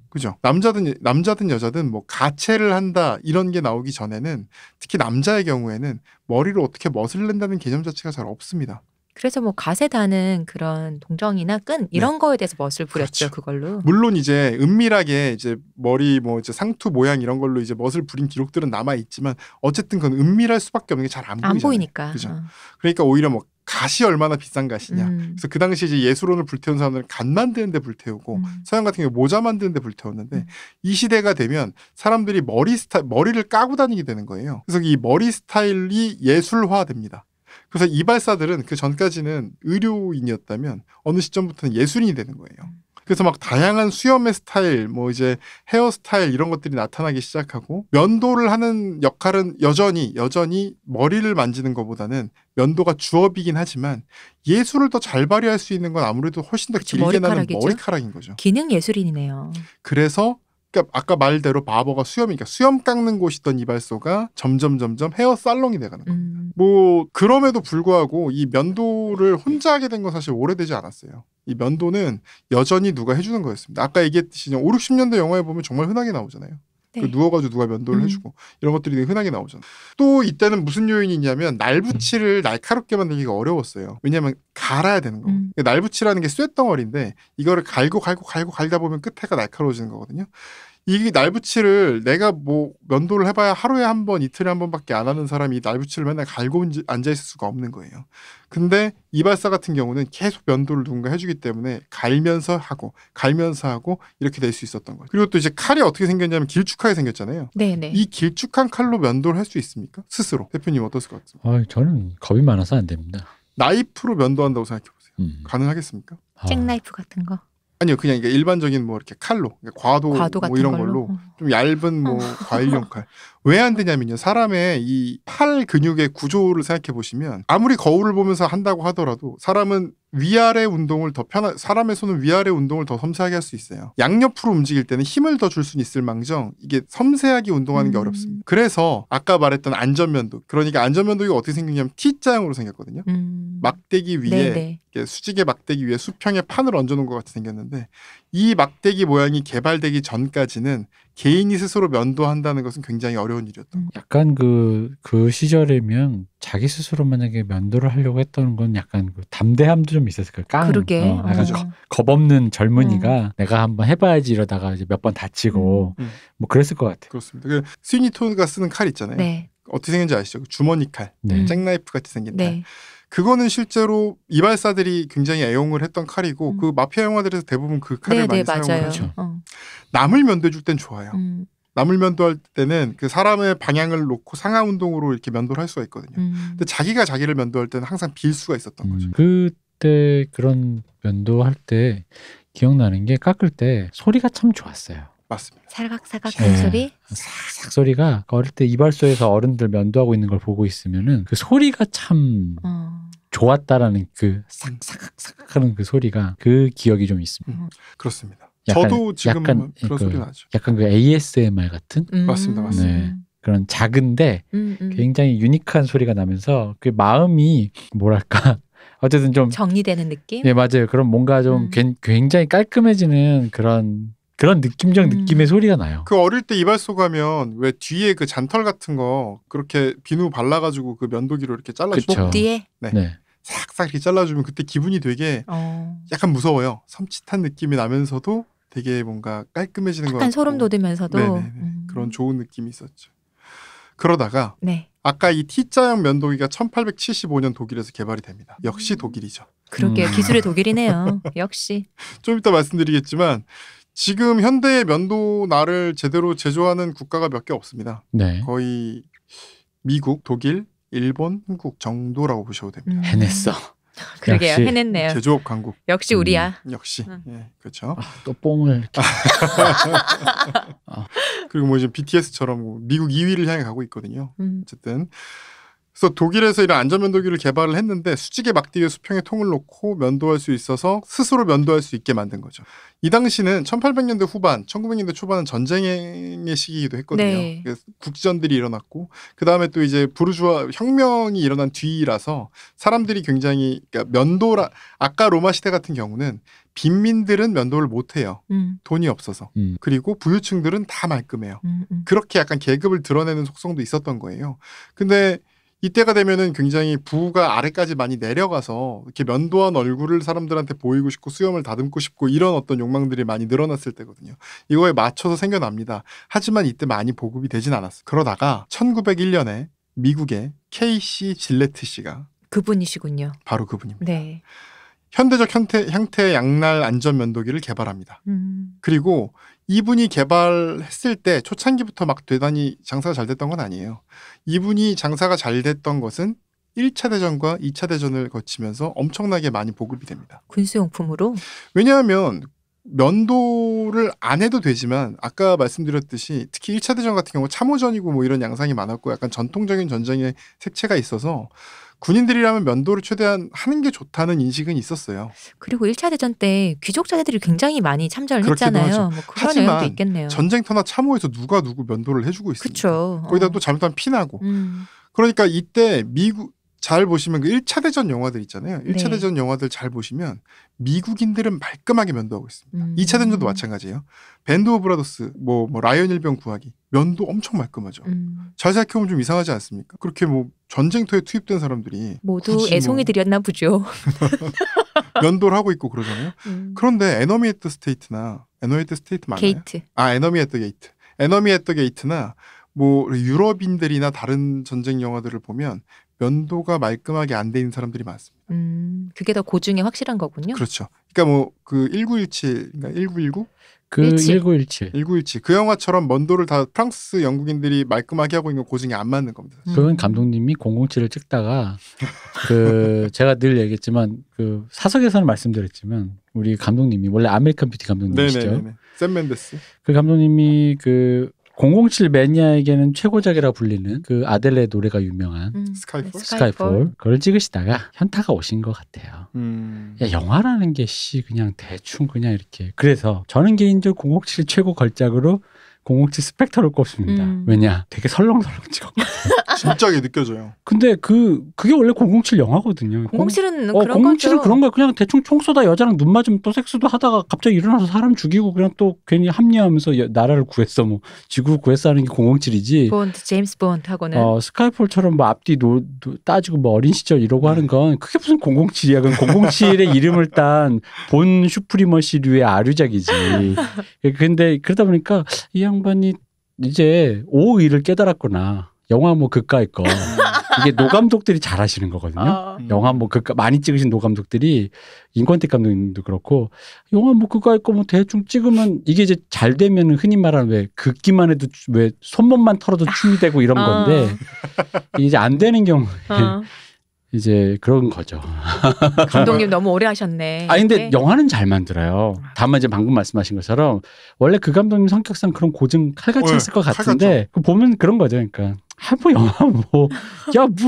그죠? 남자든 여자든 뭐 가채를 한다 이런 게 나오기 전에는 특히 남자의 경우에는 머리를 어떻게 멋을 낸다는 개념 자체가 잘 없습니다. 그래서 뭐 갓에 다는 그런 동정이나 끈 이런 거에 대해서 멋을 부렸죠. 그렇죠. 그걸로. 물론 이제 은밀하게 이제 머리 뭐 이제 상투 모양 이런 걸로 이제 멋을 부린 기록들은 남아 있지만 어쨌든 그건 은밀할 수밖에 없는 게 잘 안 보이잖아요. 안 보이니까. 그죠? 그러니까 오히려 뭐 갓이 얼마나 비싼 갓이냐. 그래서 그 당시 이제 예술원을 불태운 사람들은 갓 만드는 데 불태우고 서양 같은 경우 모자 만드는 데 불태웠는데 이 시대가 되면 사람들이 머리를 까고 다니게 되는 거예요. 그래서 이 머리 스타일이 예술화됩니다. 그래서 이발사들은 그 전까지는 의료인이었다면 어느 시점부터는 예술인이 되는 거예요. 그래서 막 다양한 수염의 스타일, 뭐 이제 헤어스타일 이런 것들이 나타나기 시작하고 면도를 하는 역할은 여전히 머리를 만지는 것보다는 면도가 주업이긴 하지만 예술을 더 잘 발휘할 수 있는 건 아무래도 훨씬 더 길게 나는 머리카락인 거죠. 기능 예술인이네요. 그래서 그러니까 아까 말대로 바버가 수염이니까 수염 깎는 곳이던 이발소가 점점 헤어 살롱이 돼가는 겁니다. 뭐 그럼에도 불구하고 이 면도를 혼자 하게 된 건 사실 오래되지 않았어요. 이 면도는 여전히 누가 해주는 거였습니다. 아까 얘기했듯이 5, 60년대 영화에 보면 정말 흔하게 나오잖아요. 네. 그 누워가지고 누가 면도를 해주고 이런 것들이 되게 흔하게 나오잖아요. 또 이때는 무슨 요인이 있냐면 날붙이를 날카롭게 만들기가 어려웠어요. 왜냐하면 갈아야 되는 거. 날붙이라는 게 쇳덩어리인데 이거를 갈다 보면 끝에가 날카로워지는 거거든요. 이 날붙이를 내가 뭐 면도를 해봐야 하루에 한 번, 이틀에 한 번밖에 안 하는 사람이 이 날붙이를 맨날 갈고 앉아있을 수가 없는 거예요. 근데 이발사 같은 경우는 계속 면도를 누군가 해주기 때문에 갈면서 하고 이렇게 될 수 있었던 거예요. 그리고 또 이제 칼이 어떻게 생겼냐면 길쭉하게 생겼잖아요. 네네. 이 길쭉한 칼로 면도를 할 수 있습니까? 스스로. 대표님 어떠실 것 같습니까? 저는 겁이 많아서 안 됩니다. 나이프로 면도한다고 생각해보세요. 가능하겠습니까? 잭나이프 같은 거. 아니요, 그냥 일반적인 뭐 이렇게 칼로, 그러니까 과도 같은 뭐 이런 걸로? 걸로 좀 얇은 뭐 과일용 칼. 왜 안 되냐면요, 사람의 이 팔 근육의 구조를 생각해 보시면 아무리 거울을 보면서 한다고 하더라도 사람은 위아래 운동을 사람의 손은 위아래 운동을 더 섬세하게 할 수 있어요. 양옆으로 움직일 때는 힘을 더 줄 수는 있을 망정 이게 섬세하게 운동하는 게 어렵습니다. 그래서 아까 말했던 안전면도, 그러니까 안전면도가 어떻게 생겼냐면 T자형으로 생겼거든요. 막대기 위에 수직의 막대기 위에 수평의 판을 얹어놓은 것 같이 생겼는데 이 막대기 모양이 개발되기 전까지는 개인이 스스로 면도한다는 것은 굉장히 어려운 일이었던 거예요. 약간 그 시절이면 자기 스스로 만약에 면도를 하려고 했던 건 약간 그 담대함도 좀 있었을 거예요. 그러게. 약간 겁 없는 젊은이가 내가 한번 해봐야지 이러다가 이제 몇 번 다치고 뭐 그랬을 것 같아요. 그렇습니다. 그 스위니 토드가 쓰는 칼 있잖아요. 네. 어떻게 생긴지 아시죠? 주머니 칼, 잭나이프 같이 생긴 칼. 네. 그거는 실제로 이발사들이 굉장히 애용을 했던 칼이고 그 마피아 영화들에서 대부분 그 칼을 많이 사용을 하죠. 남을 면도해줄 땐 좋아요. 남을 면도할 때는 그 사람의 방향을 놓고 상하 운동으로 이렇게 면도를 할 수가 있거든요. 근데 자기가 자기를 면도할 때는 항상 빌 수가 있었던 거죠. 그때 그런 면도할 때 기억나는 게 깎을 때 소리가 참 좋았어요. 맞습니다. 사각사각 하는 소리? 삭삭 소리가 어릴 때 이발소에서 어른들 면도하고 있는 걸 보고 있으면은 그 소리가 참 좋았다라는 그 삭삭삭 하는 그 소리가 그 기억이 좀 있습니다. 그렇습니다. 약간, 저도 지금 약간 그런 소리 나죠. 약간 그 ASMR 같은? 맞습니다. 네. 그런 작은데 굉장히 유니크한 소리가 나면서 그 마음이 뭐랄까 어쨌든 좀 정리되는 느낌? 네, 맞아요. 그런 뭔가 좀 굉장히 깔끔해지는 그런 느낌적 느낌의 소리가 나요. 그 어릴 때 이발소 가면 왜 뒤에 그 잔털 같은 거 그렇게 비누 발라가지고 그 면도기로 이렇게 잘라주죠. 목 뒤에? 네. 싹싹 이렇게 잘라주면 그때 기분이 되게 약간 무서워요. 섬찟한 느낌이 나면서도 되게 뭔가 깔끔해지는 것 같고 약간 소름 돋으면서도 그런 좋은 느낌이 있었죠. 그러다가 네. 아까 이 T자형 면도기가 1875년 독일에서 개발이 됩니다. 역시 독일이죠. 그러게요. 기술의 독일이네요. 역시. 좀 이따 말씀드리겠지만 지금 현대의 면도날을 제대로 제조하는 국가가 몇 개 없습니다. 네. 거의 미국, 독일, 일본, 한국 정도라고 보셔도 됩니다. 해냈어. 그러게요. 역시. 해냈네요. 제조업 강국. 역시 우리야. 역시. 예, 그렇죠. 또 뽕을 이렇게. 그리고 뭐 이제 BTS처럼 뭐 미국 2위를 향해 가고 있거든요. 어쨌든 그래서 독일에서 이런 안전면도기를 개발을 했는데 수직의 막대 위에 수평의 통을 놓고 면도할 수 있어서 스스로 면도할 수 있게 만든 거죠. 이 당시는 1800년대 후반, 1900년대 초반은 전쟁의 시기이기도 했거든요. 네. 그래서 국지전들이 일어났고 그 다음에 또 이제 부르주아 혁명이 일어난 뒤라서 사람들이 굉장히 그러니까 면도라 아까 로마 시대 같은 경우는 빈민들은 면도를 못해요. 돈이 없어서. 그리고 부유층들은 다 말끔해요. 그렇게 약간 계급을 드러내는 속성도 있었던 거예요. 근데 이때가 되면은 굉장히 부가 아래까지 많이 내려가서 이렇게 면도한 얼굴을 사람들한테 보이고 싶고 수염을 다듬고 싶고 이런 어떤 욕망들이 많이 늘어났을 때거든요. 이거에 맞춰서 생겨납니다. 하지만 이때 많이 보급이 되진 않았어요. 그러다가 1901년에 미국의 KC 질레트 씨가 그분이시군요. 바로 그분입니다. 네. 현대적 형태의 양날 안전 면도기를 개발합니다. 그리고 이분이 개발했을 때 초창기부터 막 대단히 장사가 잘 됐던 건 아니에요. 이분이 장사가 잘 됐던 것은 1차 대전과 2차 대전을 거치면서 엄청나게 많이 보급이 됩니다. 군수용품으로? 왜냐하면 면도를 안 해도 되지만 아까 말씀드렸듯이 특히 1차 대전 같은 경우 참호전이고 뭐 이런 양상이 많았고 약간 전통적인 전쟁의 색채가 있어서 군인들이라면 면도를 최대한 하는 게 좋다는 인식은 있었어요. 그리고 1차 대전 때 귀족자들이 굉장히 많이 참전을 그렇기도 했잖아요. 하죠. 뭐 그런 하지만 영향도 있겠네요. 전쟁터나 참호에서 누가 누구 면도를 해주고 있습니까? 그렇죠. 거기다 또 잘못하면 피나고. 그러니까 이때 미국 잘 보시면 그 1차 대전 영화들 있잖아요. 1차 네. 대전 영화들 잘 보시면 미국인들은 말끔하게 면도하고 있습니다. 2차 대전도 마찬가지예요. 밴드 오브 브라더스, 뭐 라이언 일병 구하기 면도 엄청 말끔하죠. 잘 생각해보면 좀 이상하지 않습니까? 그렇게 뭐 전쟁터에 투입된 사람들이 모두 굳이 애송이 들였나 보죠. 면도를 하고 있고 그러잖아요. 그런데 에너미 앳 더 스테이트나 에너미 앳 더 스테이트 맞나요? 게이트. 에너미 앳 더 게이트. 에너미 앳 더 게이트나 뭐 유럽인들이나 다른 전쟁 영화들을 보면 면도가 말끔하게 안 돼 있는 사람들이 많습니다. 그게 더 고증이 확실한 거군요. 그렇죠. 그러니까 뭐 그 1917인가 1919? 그 1917. 1917. 그 영화처럼 면도를 다 프랑스 영국인들이 말끔하게 하고 있는 고증이 안 맞는 겁니다. 그건 감독님이 007을 찍다가 그 제가 늘 얘기했지만 그 사석에서는 말씀드렸지만 우리 감독님이 원래 아메리칸 뷰티 감독님이시죠. 네네네. 샘 맨데스. 그 감독님이 그 007 매니아에게는 최고작이라 불리는 그 아델의 노래가 유명한 스카이폴. 스카이폴 그걸 찍으시다가 현타가 오신 것 같아요. 야, 영화라는 게 그냥 대충 그냥 이렇게. 그래서 저는 개인적으로 007 최고 걸작으로 007 스펙터를 꼽습니다. 왜냐? 되게 설렁설렁 찍었거든요. 진짜게 느껴져요. 근데 그게 원래 007 영화거든요. 007은 그런 거죠. 007은 그런 거야. 그냥 대충 총 쏘다 여자랑 눈 맞으면 또 섹스도 하다가 갑자기 일어나서 사람 죽이고 그냥 또 괜히 합리화하면서 나라를 구했어 뭐 지구를 구했어 하는 게 007이지. 본드, 제임스 본드하고는. 스카이폴처럼 뭐 앞뒤 따지고 뭐 어린 시절 이러고 하는 건 그게 무슨 007이야. 그건 007의 이름을 딴 본 슈프리머시류의 아류작이지. 근데 그러다 보니까 이 양반이 이제 오의를 깨달았구나. 영화 뭐 그까이 거. 이게 노감독들이 잘하시는 거거든요. 영화 뭐 그까 많이 찍으신 노감독들이 인권택 감독님도 그렇고 영화 뭐 그까이 거 뭐 대충 찍으면 이게 이제 잘 되면 흔히 말하는 왜 긋기만 해도 왜 손목만 털어도 춤이 되고 이런 건데 이제 안 되는 경우에 이제 그런 거죠. 감독님 너무 오래 하셨네. 근데 영화는 잘 만들어요. 다만 이제 방금 말씀하신 것처럼 원래 그 감독님 성격상 그런 고증 칼같이 했을 것 같은데 그 보면 그런 거죠. 그러니까 뭐 영화 뭐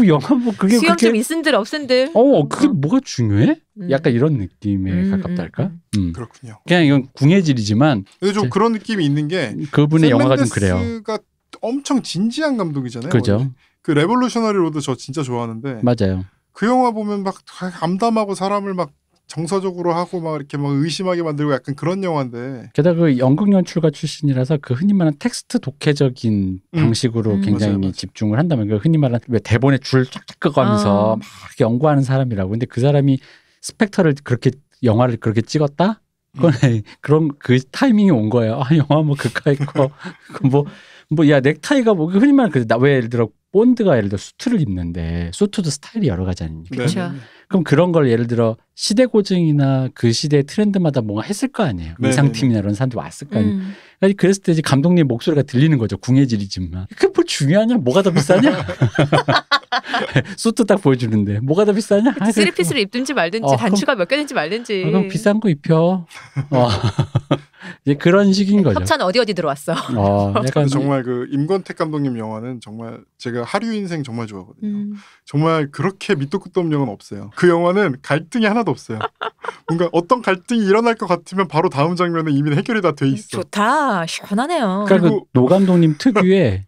영화 뭐 그게 수염 그렇게 좀 있은들 없은들. 그게 뭐가 중요해? 약간 이런 느낌에 가깝달까? 그렇군요. 그냥 이건 궁예질이지만 근데 좀 그런 느낌이 있는 게 그분의 영화가 좀 그래요. 가 엄청 진지한 감독이잖아요. 그죠. 원래. 그 레볼루셔너리 로드 저 진짜 좋아하는데 맞아요. 그 영화 보면 막 암담하고 사람을 막 정서적으로 하고 막 이렇게 막 의심하게 만들고 약간 그런 영화인데 게다가 그 연극 연출가 출신이라서 그 흔히 말하는 텍스트 독해적인 방식으로 굉장히 맞아요. 집중을 한다면 그 흔히 말하는 왜 대본에 줄 쫙쫙 끄가면서 막 연구하는 사람이라고. 근데 그 사람이 스펙터를 그렇게 영화를 그렇게 찍었다? 그건 그런 그 타이밍이 온 거예요. 영화 뭐 그까 있고 뭐 야 넥타이가 뭐 흔히 말하는 왜 예를 들어 본드가 예를 들어 수트를 입는데 수트도 스타일이 여러 가지 아닙니까? 그렇죠. 그럼 그런 걸 예를 들어 시대 고증이나 그 시대 트렌드마다 뭔가 했을 거 아니에요. 의상팀이나 이런 사람들이 왔을 거 아니에요. 그랬을 때 이제 감독님 목소리가 들리는 거죠. 궁예질이지만. 그게 뭐 중요하냐? 뭐가 더 비싸냐? 수트 딱 보여주는데 뭐가 더 비싸냐? 쓰리피스를 입든지 말든지 단추가 몇 개든지 말든지. 그럼 비싼 거 입혀. 이제 그런 식인 거죠. 협찬 어디 들어왔어. 약간 정말 그 임권택 감독님 영화는 정말 제가 하류 인생 정말 좋아하거든요. 정말 그렇게 밑도 끝도 없는 영화는 없어요. 그 영화는 갈등이 하나도 없어요. 뭔가 어떤 갈등이 일어날 것 같으면 바로 다음 장면에 이미 해결이 다 돼 있어. 좋다. 시원하네요. 그러니까 그 노 감독님 특유의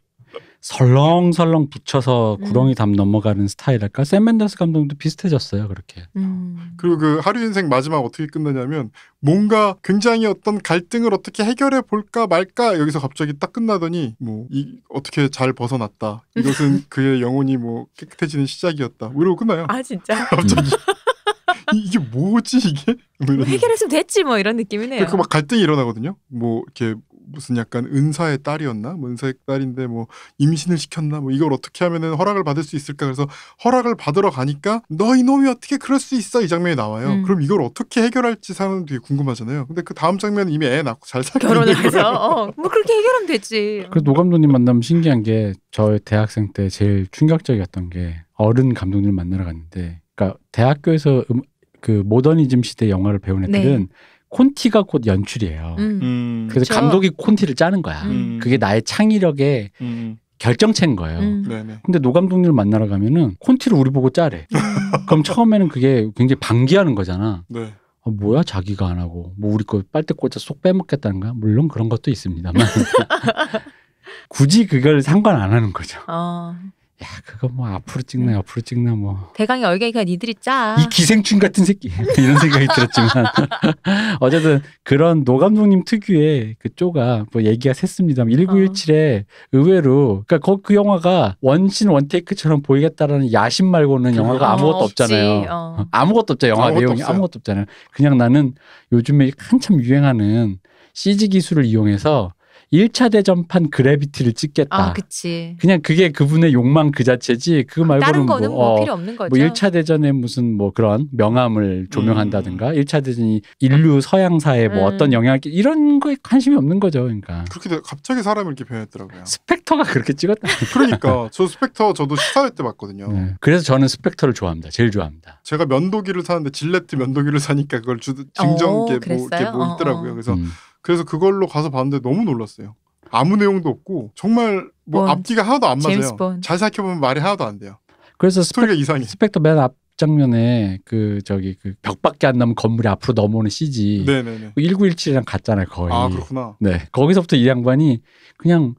설렁설렁 붙여서 구렁이 담 넘어가는 스타일일까? 샘 맨더스 감독도 비슷해졌어요. 그렇게. 그리고 그 하류 인생 마지막 어떻게 끝나냐면 뭔가 굉장히 어떤 갈등을 어떻게 해결해 볼까 말까 여기서 갑자기 딱 끝나더니 뭐 어떻게 잘 벗어났다. 이것은 그의 영혼이 뭐 깨끗해지는 시작이었다. 이러고 끝나요. 아 진짜? 갑자기. 이게 뭐지 이게? 뭐 해결했으면 됐지 뭐 이런 느낌이네요. 그 막 갈등이 일어나거든요. 뭐 이렇게 무슨 약간 은사의 딸이었나? 뭐 은사의 딸인데 뭐 임신을 시켰나? 뭐 이걸 어떻게 하면은 허락을 받을 수 있을까? 그래서 허락을 받으러 가니까 너 이놈이 어떻게 그럴 수 있어? 이 장면이 나와요. 그럼 이걸 어떻게 해결할지 사람은 되게 궁금하잖아요. 근데 그 다음 장면은 이미 애 낳고 잘 살고 결혼을 해서 뭐 그렇게 해결하면 되지. 그 노 감독님 만나면 신기한 게 저희 대학생 때 제일 충격적이었던 게 어른 감독님을 만나러 갔는데 그러니까 대학교에서 그 모더니즘 시대 영화를 배운 애들은 콘티가 곧 연출이에요. 그래서 그쵸. 감독이 콘티를 짜는 거야. 그게 나의 창의력의 결정체인 거예요. 근데 노 감독님을 만나러 가면은 콘티를 우리 보고 짜래. 그럼 처음에는 그게 굉장히 반기하는 거잖아. 네. 뭐야 자기가 안 하고 뭐 우리 거 빨대 꽂아 쏙 빼먹겠다는 거야. 물론 그런 것도 있습니다만 굳이 그걸 상관 안 하는 거죠. 야 그거 뭐 앞으로 찍나 옆으로 찍나 뭐 대강의 얼갱이가 니들이 짜. 이 기생충 같은 새끼 이런 생각이 들었지만 어쨌든 그런 노 감독님 특유의 그쪽아 뭐 얘기가 샜습니다만 1917에 의외로 그러니까 그 영화가 원신 원테이크처럼 보이겠다라는 야심 말고는 영화가 아무것도 없잖아요. 아무것도 없죠. 영화 내용이 아무것도 없잖아요. 그냥 나는 요즘에 한참 유행하는 CG 기술을 이용해서 1차 대전판 그래비티를 찍겠다. 그치. 그냥 그게 그분의 욕망 그 자체지. 그거 말고는 다른 거는 뭐 필요 없는 거죠. 뭐 1차 대전에 무슨 뭐 그런 명암을 조명한다든가 1차 대전이 인류 서양사에 뭐 어떤 영향을 이런 거에 관심이 없는 거죠. 그러니까. 그렇게 갑자기 사람을 이렇게 변했더라고요. 스펙터가 그렇게 찍었다. 그러니까 저 스펙터 저도 시사회 때 봤거든요. 네. 그래서 저는 스펙터를 좋아합니다. 제일 좋아합니다. 제가 면도기를 사는데 질레트 면도기를 사니까 그걸 증정 게 뭐 있더라고요. 그래서 그걸로 가서 봤는데 너무 놀랐어요. 아무 내용도 없고 정말 뭐 앞뒤가 하나도 안 맞아요. 잘 생각해보면 말이 하나도 안 돼요. 그래서 스토리가 이상해. 스펙터 맨 앞 장면에 그 벽밖에 안 남은 건물이 앞으로 넘어오는 CG. 네네네. 1917이랑 같잖아요 거의. 아 그렇구나. 네 거기서부터 이 양반이 그냥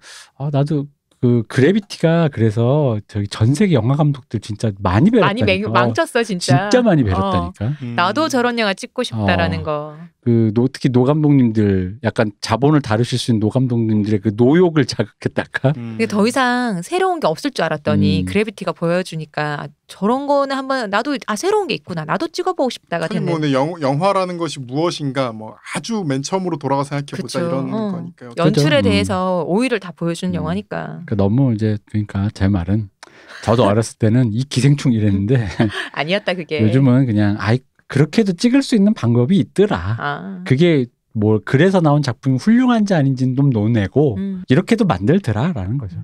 나도 그 그래비티가 그래서 전 세계 영화 감독들 진짜 많이 배웠다니까. 많이 망쳤어 진짜. 진짜 많이 배웠다니까. 나도 저런 영화 찍고 싶다라는 거. 특히 노 감독님들 약간 자본을 다루실 수 있는 노 감독님들의 그 노욕을 자극했달까. 근데 더 이상 새로운 게 없을 줄 알았더니 그래비티가 보여주니까 저런 거는 한번 나도 새로운 게 있구나. 나도 찍어보고 싶다가 되는. 뭐 영화라는 것이 무엇인가 뭐 아주 맨 처음으로 돌아가 생각해보자 이런 거니까요. 연출에 대해서 오일을 다 보여주는 영화니까. 너무 이제 그러니까 제 말은 저도 어렸을 때는 이 기생충 이랬는데 아니었다 그게. 요즘은 그냥 그렇게도 찍을 수 있는 방법이 있더라. 그게 뭐 그래서 나온 작품이 훌륭한지 아닌지는 좀 논외고 이렇게도 만들더라라는 거죠.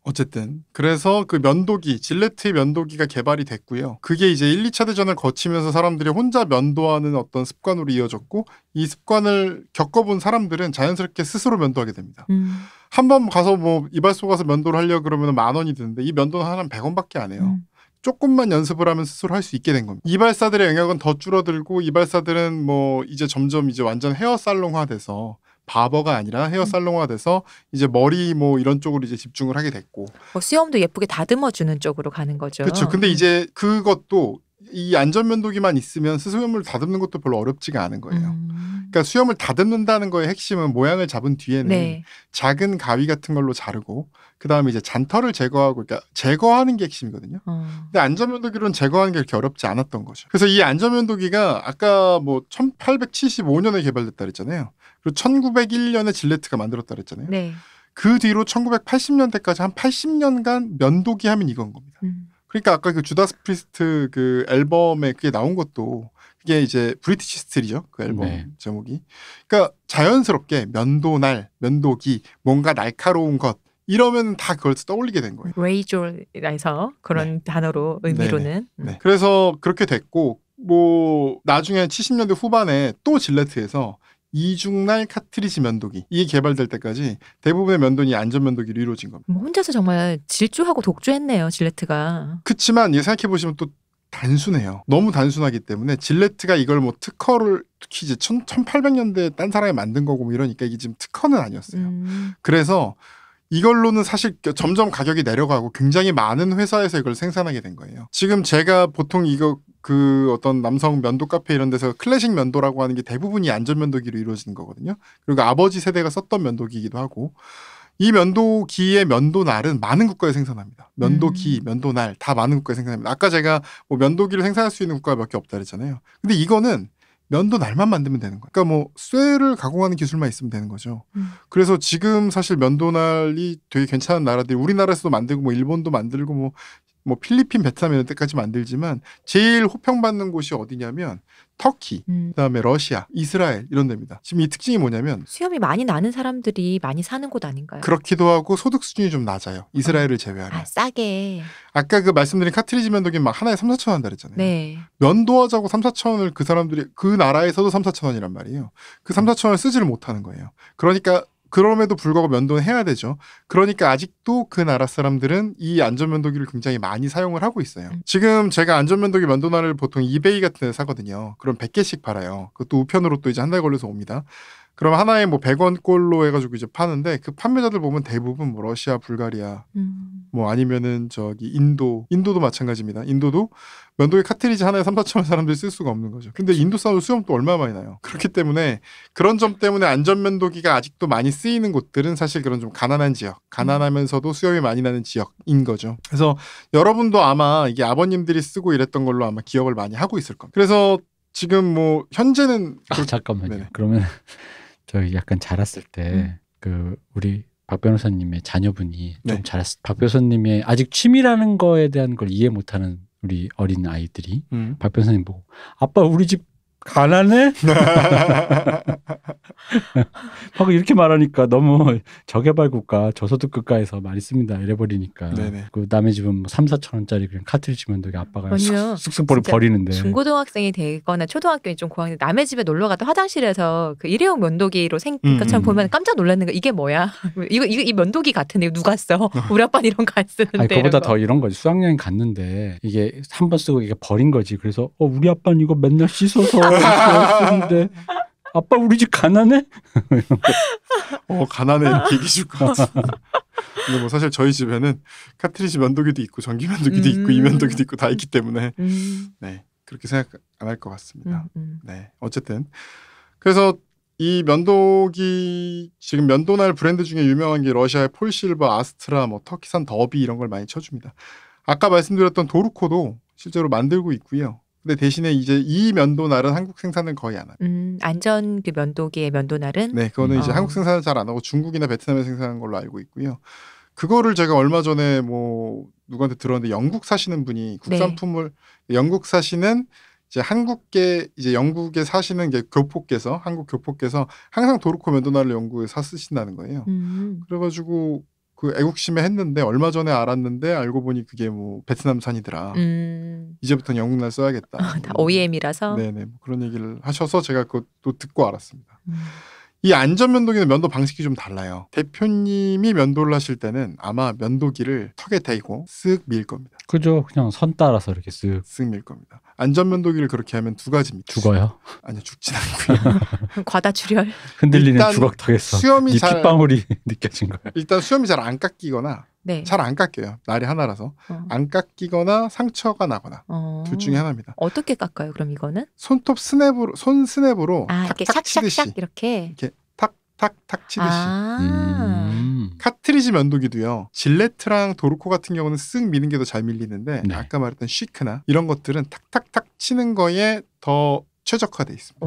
어쨌든 그래서 그 면도기 질레트의 면도기가 개발이 됐고요. 그게 이제 1, 2차 대전을 거치면서 사람들이 혼자 면도하는 어떤 습관으로 이어졌고 이 습관을 겪어본 사람들은 자연스럽게 스스로 면도하게 됩니다. 한 번 가서 뭐 이발소 가서 면도를 하려고 그러면 10,000원이 드는데 이 면도는 한 100원밖에 안 해요. 조금만 연습을 하면 스스로 할 수 있게 된 겁니다. 이발사들의 영역은 더 줄어들고 이발사들은 뭐 이제 점점 이제 완전 헤어살롱화 돼서 바버가 아니라 헤어살롱화 돼서 이제 머리 뭐 이런 쪽으로 이제 집중을 하게 됐고 수염도 예쁘게 다듬어주는 쪽으로 가는 거죠. 그렇죠. 근데 이제 그것도 이 안전면도기만 있으면 수염을 다듬는 것도 별로 어렵지가 않은 거예요. 그러니까 수염을 다듬는다는 거의 핵심은 모양을 잡은 뒤에는 작은 가위 같은 걸로 자르고 그다음에 이제 잔털을 제거하고 그러니까 제거하는 게 핵심이거든요. 근데 안전면도기로는 제거하는 게 그렇게 어렵지 않았던 거죠. 그래서 이 안전면도기가 아까 뭐 1875년에 개발됐다 그랬잖아요. 그리고 1901년에 질레트가 만들었다 그랬잖아요. 그 뒤로 1980년대까지 한 80년간 면도기 하면 이건 겁니다. 그러니까 아까 그 주다스 프리스트 그 앨범에 그게 나온 것도 그게 이제 브리티시 스틸이죠. 그 앨범 네. 제목이. 그러니까 자연스럽게 면도날, 면도기, 뭔가 날카로운 것 이러면 다 그걸 떠올리게 된 거예요. 레이저에서 그런 단어로 의미로는. 네. 그래서 그렇게 됐고 뭐 나중에 70년대 후반에 또 질레트에서 이중날 카트리지 면도기 이게 개발될 때까지 대부분의 면도는 안전 면도기로 이루어진 겁니다. 뭐 혼자서 정말 질주하고 독주했네요, 질레트가. 그렇지만 생각해보시면 또 단순해요. 너무 단순하기 때문에 질레트가 이걸 뭐 특허를 특히 이제 1800년대에 딴 사람이 만든 거고 뭐 이러니까 이게 지금 특허는 아니었어요. 그래서 이걸로는 사실 점점 가격이 내려가고 굉장히 많은 회사에서 이걸 생산하게 된 거예요. 지금 제가 보통 이거 그 어떤 남성 면도 카페 이런 데서 클래식 면도라고 하는 게 대부분이 안전면도기로 이루어지는 거거든요. 그리고 아버지 세대가 썼던 면도기이기도 하고 이 면도기의 면도날은 많은 국가에 생산합니다. 면도기, 면도날 다 많은 국가에 생산합니다. 아까 제가 뭐 면도기를 생산할 수 있는 국가가 몇 개 없다 그랬잖아요. 근데 이거는 면도날만 만들면 되는 거예요. 그러니까 뭐 쇠를 가공하는 기술만 있으면 되는 거죠. 그래서 지금 사실 면도날이 되게 괜찮은 나라들이 우리나라에서도 만들고 뭐 일본도 만들고 뭐 필리핀, 베트남 이런 데까지 만들지만 제일 호평받는 곳이 어디냐면 터키, 그다음에 러시아, 이스라엘 이런 데입니다. 지금 이 특징이 뭐냐면 수염이 많이 나는 사람들이 많이 사는 곳 아닌가요? 그렇기도 하고 소득 수준이 좀 낮아요. 이스라엘을 제외하면. 아, 싸게. 아까 그 말씀드린 카트리지 면도기 막 하나에 3, 4천 원 한다 그랬잖아요. 네. 면도하자고 3, 4천 원을 그 사람들이 그 나라에서도 3, 4천 원이란 말이에요. 그 3, 4천 원을 쓰지를 못하는 거예요. 그러니까 그럼에도 불구하고 면도는 해야 되죠. 그러니까 아직도 그 나라 사람들은 이 안전면도기를 굉장히 많이 사용을 하고 있어요. 지금 제가 안전면도기 면도날을 보통 이베이 같은 데 사거든요. 그럼 100개씩 팔아요. 그것도 우편으로 또 이제 한 달 걸려서 옵니다. 그럼 하나에 뭐 100원꼴로 해가지고 이제 파는데 그 판매자들 보면 대부분 뭐 러시아, 불가리아 뭐 아니면은 저기 인도도 마찬가지입니다. 인도도 면도기 카트리지 하나에 3, 4천 원 사람들이 쓸 수가 없는 거죠. 근데 인도 사람들 수염도 얼마나 많이 나요. 그렇기 때문에 그런 점 때문에 안전면도기가 아직도 많이 쓰이는 곳들은 사실 그런 좀 가난한 지역, 가난하면서도 수염이 많이 나는 지역인 거죠. 그래서 여러분도 아마 이게 아버님들이 쓰고 이랬던 걸로 아마 기억을 많이 하고 있을 겁니다. 그래서 지금 뭐 현재는 잠깐만요. 네네. 그러면 저희 약간 자랐을 때 그 우리 박 변호사님의 자녀분이 좀 네. 자랐을 박 변호사님의 아직 취미라는 거에 대한 걸 이해 못하는 우리 어린 아이들이 박 변호사님 보고 아빠 우리 집 가난해? 하고 이렇게 말하니까 너무 저개발 국가 저소득 국가에서 많이 씁니다 이래버리니까 네네. 그 남의 집은 뭐 3, 4천 원짜리 그냥 카트리지 면도기 아빠가 아니요. 쑥쑥 진짜 버리는데 중고등학생이 되거나 초등학교에 좀 고학년 남의 집에 놀러 가다 화장실에서 그 일회용 면도기로 생긴 것처럼 보면 깜짝 놀랐는 거 이게 뭐야? 이 면도기 같은데 이거 누가 써? 우리 아빠는 이런 거 안 쓰는데. 아니 그보다 이런 거. 더 이런 거지. 수학여행 갔는데 이게 한 번 쓰고 이게 버린 거지. 그래서 우리 아빠는 이거 맨날 씻어서 쓰는데 아빠 우리 집 가난해? 가난해 이렇게 얘기해 줄 것 같습니다. 근데 뭐 사실 저희 집에는 카트리지 면도기도 있고 전기 면도기도 있고 이 면도기도 있고 다 있기 때문에 네 그렇게 생각 안 할 것 같습니다. 네 어쨌든 그래서 이 면도기 지금 면도날 브랜드 중에 유명한 게 러시아의 폴실버, 아스트라, 뭐 터키산 더비 이런 걸 많이 쳐줍니다. 아까 말씀드렸던 도르코도 실제로 만들고 있고요. 근데 대신에 이제 이 면도날은 한국 생산은 거의 안 합니다. 안전 그 면도기의 면도날은 네, 그거는 이제 한국 생산을 잘 안 하고 중국이나 베트남에 생산하는 걸로 알고 있고요. 그거를 제가 얼마 전에 뭐 누구한테 들었는데 영국 사시는 분이 국산품을 영국 사시는 이제 한국계 이제 영국에 사시는 게 교포께서 한국 교포께서 항상 도르코 면도날을 영국에서 쓰신다는 거예요. 그래가지고 그 애국심에 했는데 얼마 전에 알았는데 알고 보니 그게 뭐 베트남산이더라. 이제부터는 영국날 써야겠다. 다 OEM이라서. 네네 뭐 그런 얘기를 하셔서 제가 그것도 듣고 알았습니다. 이 안전면도기는 면도 방식이 좀 달라요. 대표님이 면도를 하실 때는 아마 면도기를 턱에 대고 쓱 밀 겁니다. 그죠. 그냥 선 따라서 이렇게 쓱 밀 겁니다. 안전면도기를 그렇게 하면 두 가지입니다. 죽어요? 아니요 죽진 않고요. 과다출혈. 흔들리는 주걱턱에서 수염이 잘 핏방울이 느껴진 거예요. 일단 수염이 잘 안 깎이거나 네. 잘 안 깎여요. 날이 하나라서 안 깎이거나 상처가 나거나 둘 중에 하나입니다. 어떻게 깎아요? 그럼 이거는? 손톱 스냅으로 손 스냅으로 이렇게 탁탁 치듯이 샥샥샥 이렇게 탁탁탁 치듯이. 카트리지 면도기도요. 질레트랑 도르코 같은 경우는 쓱 미는 게 더 잘 밀리는데 네. 아까 말했던 쉬크나 이런 것들은 탁탁탁 치는 거에 더 최적화돼 있습니다.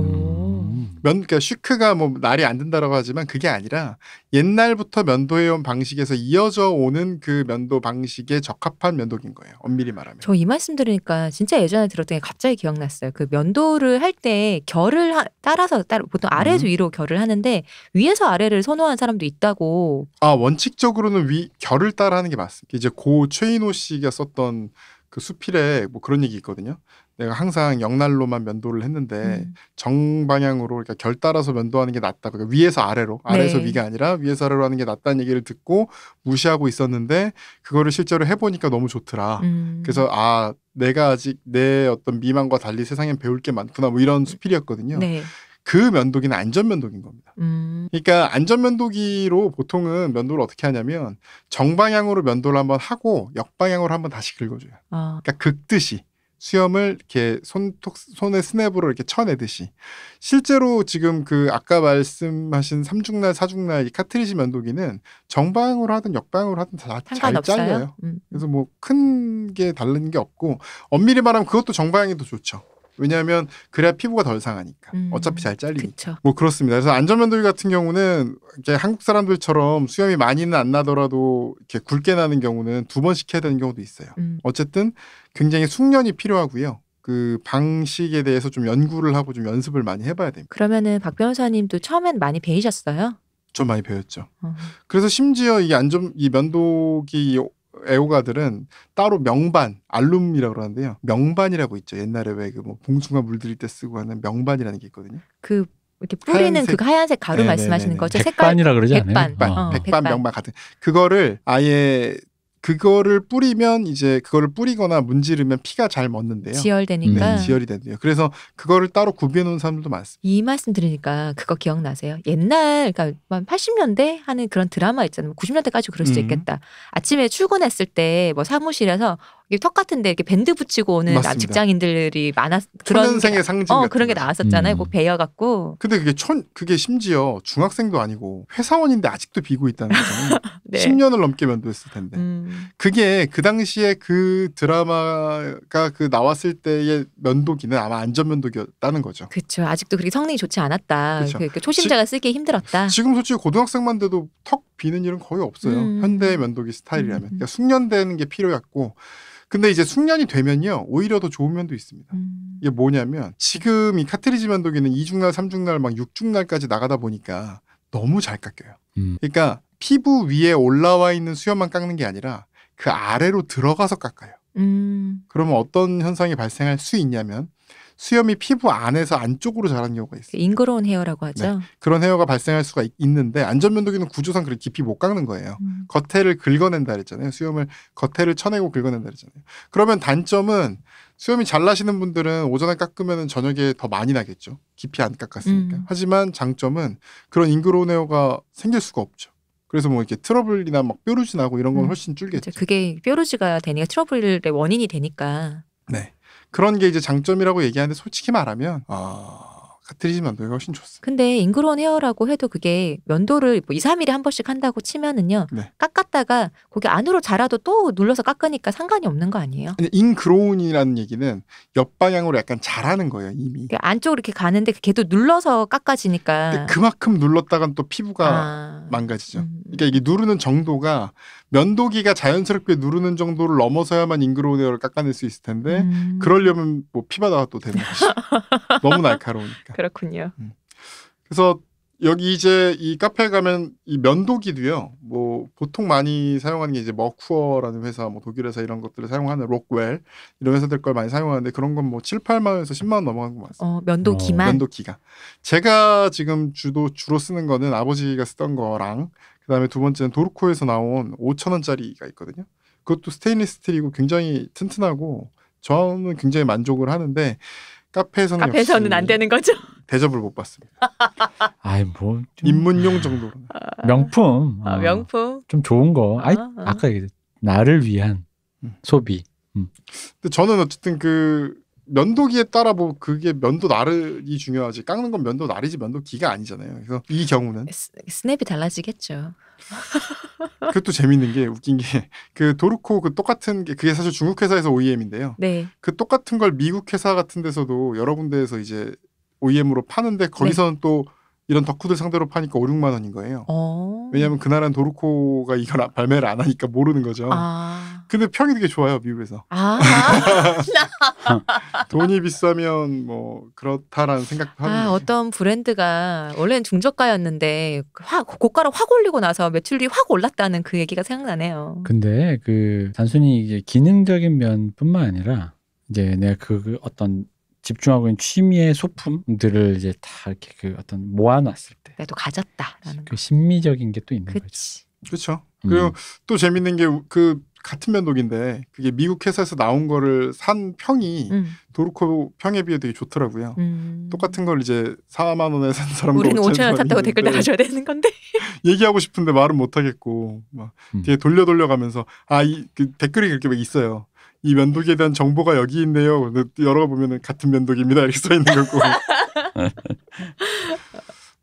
그러니까 슈크가 뭐 날이 안 든다라고 하지만 그게 아니라 옛날부터 면도해온 방식에서 이어져 오는 그 면도 방식에 적합한 면도기인 거예요. 엄밀히 말하면. 저 이 말씀 들으니까 진짜 예전에 들었던 게 갑자기 기억났어요. 그 면도를 할 때 결을 따라서 보통 아래에서 위로 결을 하는데 위에서 아래를 선호하는 사람도 있다고. 원칙적으로는 결을 따라 하는 게 맞습니다. 이제 고 최인호 씨가 썼던 그 수필에 뭐 그런 얘기 있거든요. 내가 항상 역날로만 면도를 했는데 정방향으로 그러니까 결 따라서 면도하는 게 낫다. 그러니까 위에서 아래로, 아래에서 네. 위가 아니라 위에서 아래로 하는 게 낫다는 얘기를 듣고 무시하고 있었는데 그거를 실제로 해보니까 너무 좋더라. 그래서 내가 아직 내 어떤 미망과 달리 세상엔 배울 게 많구나 뭐 이런 수필이었거든요. 네. 그 면도기는 안전면도기인 겁니다. 그러니까 안전면도기로 보통은 면도를 어떻게 하냐면 정방향으로 면도를 한번 하고 역방향으로 한번 다시 긁어줘요. 그러니까 긁듯이 수염을 이렇게 손의 스냅으로 이렇게 쳐내듯이. 실제로 지금 그 아까 말씀하신 삼중날, 사중날 이 카트리지 면도기는 정방향으로 하든 역방향으로 하든 다 잘 잘려요. 그래서 뭐 큰 게 다른 게 없고 엄밀히 말하면 그것도 정방향이 더 좋죠. 왜냐하면 그래야 피부가 덜 상하니까. 어차피 잘 잘리니까. 그쵸. 뭐 그렇습니다. 그래서 안전면도기 같은 경우는 이렇게 한국 사람들처럼 수염이 많이는 안 나더라도 이렇게 굵게 나는 경우는 2번씩 해야 되는 경우도 있어요. 어쨌든 굉장히 숙련이 필요하고요. 그 방식에 대해서 좀 연구를 하고 좀 연습을 많이 해봐야 됩니다. 그러면은 박 변호사님도 처음엔 많이 배우셨어요? 좀 많이 배웠죠. 그래서 심지어 이 면도기 애호가들은 따로 명반, 알룸이라고 그러는데요. 명반이라고 있죠. 옛날에 왜 그 뭐 봉숭아 물들일 때 쓰고 하는 명반이라는 게 있거든요. 그 이렇게 뿌리는 하얀색. 그 하얀색 가루 네네네네. 말씀하시는 거죠? 백반이라 그러지 않아요? 백반. 백반, 명반 같은 그거를 아예 그거를 뿌리면 이제 그거를 뿌리거나 문지르면 피가 잘 멎는데요. 지혈되니까. 네, 지혈이 된대요. 그래서 그거를 따로 구비해 놓은 사람들도 많습니다. 이 말씀 들으니까 그거 기억나세요? 옛날 그러니까 80년대 하는 그런 드라마 있잖아요. 90년대까지 그럴 수도 있겠다. 아침에 출근했을 때 뭐 사무실에서 턱 같은데 이렇게 밴드 붙이고 오는 맞습니다. 직장인들이 많았 그런 초년생의 상징 같은 그런 게 거죠. 나왔었잖아요. 꼭 베어 갖고. 근데 그게 심지어 중학생도 아니고 회사원인데 아직도 비고 있다는 거잖아요. 네. 10년을 넘게 면도했을 텐데. 그게 그 당시에 그 드라마가 그 나왔을 때의 면도기는 아마 안전면도기였다는 거죠. 그렇죠. 아직도 그렇게 성능이 좋지 않았다. 그쵸. 그 초심자가 쓰기 힘들었다. 지금 솔직히 고등학생만 돼도 턱 비는 일은 거의 없어요. 현대 면도기 스타일이라면. 그러니까 숙련되는 게 필요했고 근데 이제 숙련이 되면요. 오히려 더 좋은 면도 있습니다. 이게 뭐냐면 지금 이 카트리지 면도기는 2중날, 3중날, 막 6중날까지 나가다 보니까 너무 잘 깎여요. 그러니까 피부 위에 올라와 있는 수염만 깎는 게 아니라 그 아래로 들어가서 깎아요. 그러면 어떤 현상이 발생할 수 있냐면 수염이 피부 안에서 안쪽으로 자라는 경우가 있어요. 잉그로운 헤어라고 하죠. 네. 그런 헤어가 발생할 수가 있는데 안전면도기는 구조상 그렇게 깊이 못 깎는 거예요. 겉에를 긁어낸다 그랬잖아요. 수염을 겉에를 쳐내고 긁어낸다 그랬잖아요. 그러면 단점은 수염이 잘 나시는 분들은 오전에 깎으면 저녁에 더 많이 나겠죠. 깊이 안 깎았으니까. 하지만 장점은 그런 잉그로운 헤어가 생길 수가 없죠. 그래서 뭐 이렇게 트러블이나 막 뾰루지 나고 이런 건 훨씬 줄겠죠. 그게 뾰루지가 되니까 트러블의 원인이 되니까. 네. 그런 게 이제 장점이라고 얘기하는데 솔직히 말하면 카트리지 면도기가 훨씬 좋습니다. 근데 잉그로운 헤어라고 해도 그게 면도를 뭐 2, 3일에 한 번씩 한다고 치면은요. 네. 깎았다가 거기 안으로 자라도 또 눌러서 깎으니까 상관이 없는 거 아니에요? 근데 잉그로운이라는 얘기는 옆방향으로 약간 자라는 거예요, 이미. 그러니까 안쪽으로 이렇게 가는데 걔도 눌러서 깎아지니까. 근데 그만큼 눌렀다간 또 피부가 망가지죠. 그러니까 이게 누르는 정도가 면도기가 자연스럽게 누르는 정도를 넘어서야만 잉그로운 헤어를 깎아낼 수 있을 텐데 그러려면 뭐 피바다가 또 되는 거죠. 너무 날카로우니까. 그렇군요. 그래서 여기 이제 이 카페에 가면 이 면도기도요. 뭐 보통 많이 사용하는 게 이제 머쿠어라는 회사, 뭐 독일 회사 이런 것들을 사용하는 록웰 이런 회사들 걸 많이 사용하는데 그런 건 뭐 7, 8만 원에서 10만 원 넘어가는 거 맞습니다. 면도기만. 면도기가. 제가 지금 주로 쓰는 거는 아버지가 쓰던 거랑 그다음에 두 번째는 도르코에서 나온 5,000원짜리가 있거든요. 그것도 스테인리스 스틸이고 굉장히 튼튼하고 저는 굉장히 만족을 하는데 카페에서는 안 되는 거죠? 대접을 못 받습니다. 아이 뭐 입문용 정도로. 명품. 명품. 좀 좋은 거. 아까 얘기했 나를 위한 소비. 근데 저는 어쨌든 그 면도기에 따라 뭐 그게 면도 날이 중요하지 깎는 건 면도 날이지 면도기가 아니잖아요. 그래서 이 경우는 스냅이 달라지겠죠. 그것도 재밌는 게 웃긴 게 그 도르코 그 똑같은 게 그게 사실 중국 회사에서 OEM인데요. 네. 그 똑같은 걸 미국 회사 같은 데서도 여러 군데에서 이제 OEM으로 파는데 거기서는 또 이런 덕후들 상대로 파니까 5, 6만 원인 거예요. 왜냐하면 그날은 도르코가 이걸 발매를 안 하니까 모르는 거죠. 근데 평이 되게 좋아요, 미국에서. 돈이 비싸면 뭐 그렇다라는 생각도 하는 거죠. 어떤 브랜드가 원래는 중저가였는데 고가로 확 올리고 나서 매출이 확 올랐다는 그 얘기가 생각나네요. 근데 그 단순히 이제 기능적인 면뿐만 아니라 이제 내가 그 어떤 집중하고 있는 취미의 소품들을 이제 다 이렇게 그 어떤 모아놨을 때 내가 또 가졌다라는 그 심미적인 게 또 있는 거죠. 그렇죠. 그리고 또 재밌는 게 그 같은 면도기인데 그게 미국 회사에서 나온 거를 산 평이 도르코 평에 비해 되게 좋더라고요. 똑같은 걸 이제 4만 원에 산 사람도 우리는 5천 원 샀다고 댓글 달아줘야 되는 건데 얘기하고 싶은데 말은 못 하겠고 막 뒤에 돌려가면서 그 댓글이 그렇게 막 있어요. 이 면도기에 대한 정보가 여기 있네요. 열어가 보면은 같은 면도기입니다 이렇게 써 있는 거고.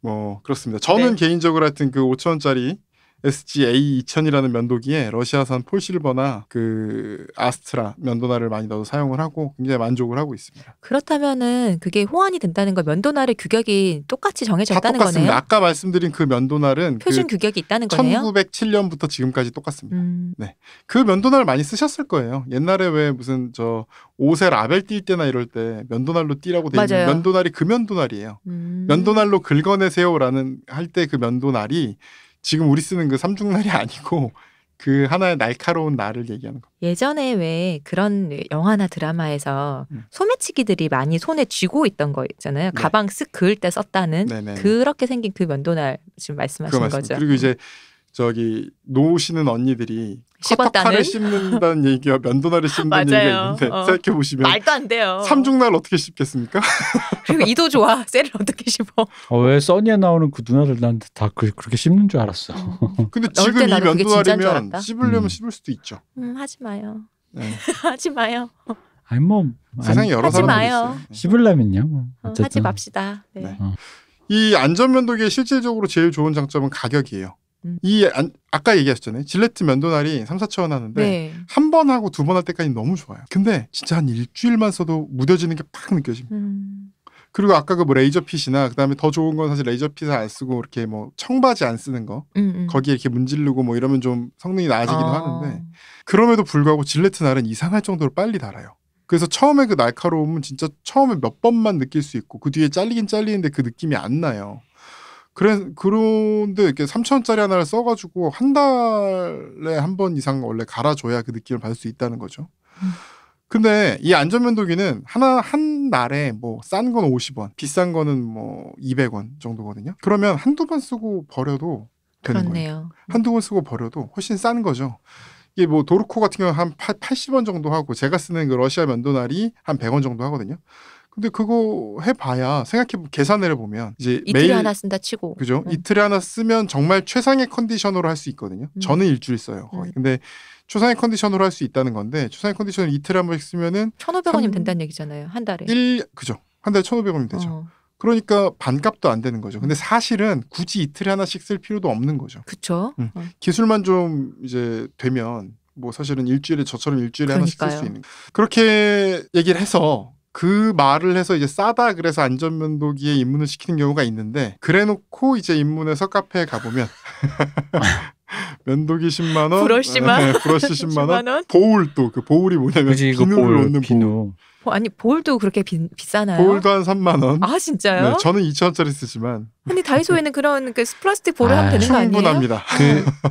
뭐 그렇습니다. 저는 개인적으로 하여튼 그 5,000원짜리 SGA2000이라는 면도기에 러시아산 폴실버나 그 아스트라 면도날을 많이 넣어서 사용을 하고 굉장히 만족을 하고 있습니다. 그렇다면은 그게 호환이 된다는 건 면도날의 규격이 똑같이 정해져 있다는 똑같습니다. 거네요. 아까 말씀드린 그 면도날은 표준 규격이 있다는 거네요. 1907년부터 지금까지 똑같습니다. 네, 그 면도날 많이 쓰셨을 거예요. 옛날에 왜 무슨 저 옷에 라벨 띌 때나 이럴 때 면도날로 띠라고 돼 있는 면도날이 그 면도날이에요. 면도날로 긁어내세요라는 할 때 그 면도날이 지금 우리 쓰는 그 삼중날이 아니고 그 하나의 날카로운 날을 얘기하는 거. 예전에 왜 그런 영화나 드라마에서 소매치기들이 많이 손에 쥐고 있던 거 있잖아요. 네. 가방 쓱 그을 때 썼다는 네네네. 그렇게 생긴 그 면도날 지금 말씀하시는 거죠. 그리고 이제 저기 놓으시는 언니들이 씹었다는? 커터칼을 씹는다는 얘기와 면도날을 씹는다는 얘기가 있는데 생각해 보시면 말도 안 돼요. 삼중날 어떻게 씹겠습니까? 그리고 이도 좋아. 쇠를 어떻게 씹어? 왜 써니에 나오는 그 누나들 난 다 그렇게 씹는 줄 알았어. 근데 넣을 지금 때 이 나는 그게 진짜인 줄 면도날이면 알았다. 씹으려면 씹을 수도 있죠. 하지 마요. 네. 하지 마요. 아니 뭐 세상에 여러 하지 사람들이 마요. 있어요. 네. 씹으려면요. 뭐 어쨌든. 하지 맙시다. 네. 이 안전면도기의 실질적으로 제일 좋은 장점은 가격이에요. 아까 얘기하셨잖아요. 질레트 면도날이 3, 4천 원 하는데 네. 한 번 하고 두 번 할 때까지 너무 좋아요. 근데 진짜 한 일주일만 써도 무뎌지는 게 팍 느껴집니다. 그리고 아까 그 뭐 레이저핏이나 그다음에 더 좋은 건 사실 레이저핏을 안 쓰고 이렇게 뭐 청바지 안 쓰는 거 거기에 이렇게 문지르고 뭐 이러면 좀 성능이 나아지기도 하는데 그럼에도 불구하고 질레트 날은 이상할 정도로 빨리 닳아요. 그래서 처음에 그 날카로움은 진짜 처음에 몇 번만 느낄 수 있고 그 뒤에 잘리긴 잘리는데 그 느낌이 안 나요. 그런데 이렇게 3,000원짜리 하나를 써가지고 한 달에 한 번 이상 원래 갈아줘야 그 느낌을 받을 수 있다는 거죠. 근데 이 안전면도기는 한 날에 뭐 싼 건 50원, 비싼 거는 뭐 200원 정도거든요. 그러면 한두 번 쓰고 버려도 되는 그렇네요. 거예요. 한두 번 쓰고 버려도 훨씬 싼 거죠. 이게 뭐 도르코 같은 경우는 한 80원 정도 하고 제가 쓰는 그 러시아 면도날이 한 100원 정도 하거든요. 근데 그거 해봐야 계산을 해보면 이제 이틀에 매일 하나 쓴다 치고 그죠? 이틀에 하나 쓰면 정말 최상의 컨디션으로 할 수 있거든요. 저는 일주일 써요 거의. 근데 최상의 컨디션으로 할 수 있다는 건데 최상의 컨디션을 이틀에 한 번씩 쓰면은 1,500원이면 된다는 얘기잖아요. 한 달에. 그죠? 한 달에 1,500원이면 되죠. 그러니까 반값도 안 되는 거죠. 근데 사실은 굳이 이틀에 하나씩 쓸 필요도 없는 거죠. 그렇죠. 기술만 좀 이제 되면 뭐 사실은 저처럼 일주일에 하나씩 쓸 수 있는. 그렇게 얘기를 해서 그 말을 해서 이제 싸다 그래서 안전면도기에 입문을 시키는 경우가 있는데 그래놓고 이제 입문해서 카페에 가보면 면도기 10만 원, 브러쉬만 브러쉬 10만 10만 원? 보울도 그 보울이 뭐냐면 비누를 놓는 보울. 아니 보울도 그렇게 비싸나요? 보울도 한 3만 원. 아 진짜요? 네, 저는 2,000원짜리 쓰지만. 아니 다이소에는 그런 그 플라스틱 볼을 하면 되는 거 아니에요? 충분합니다.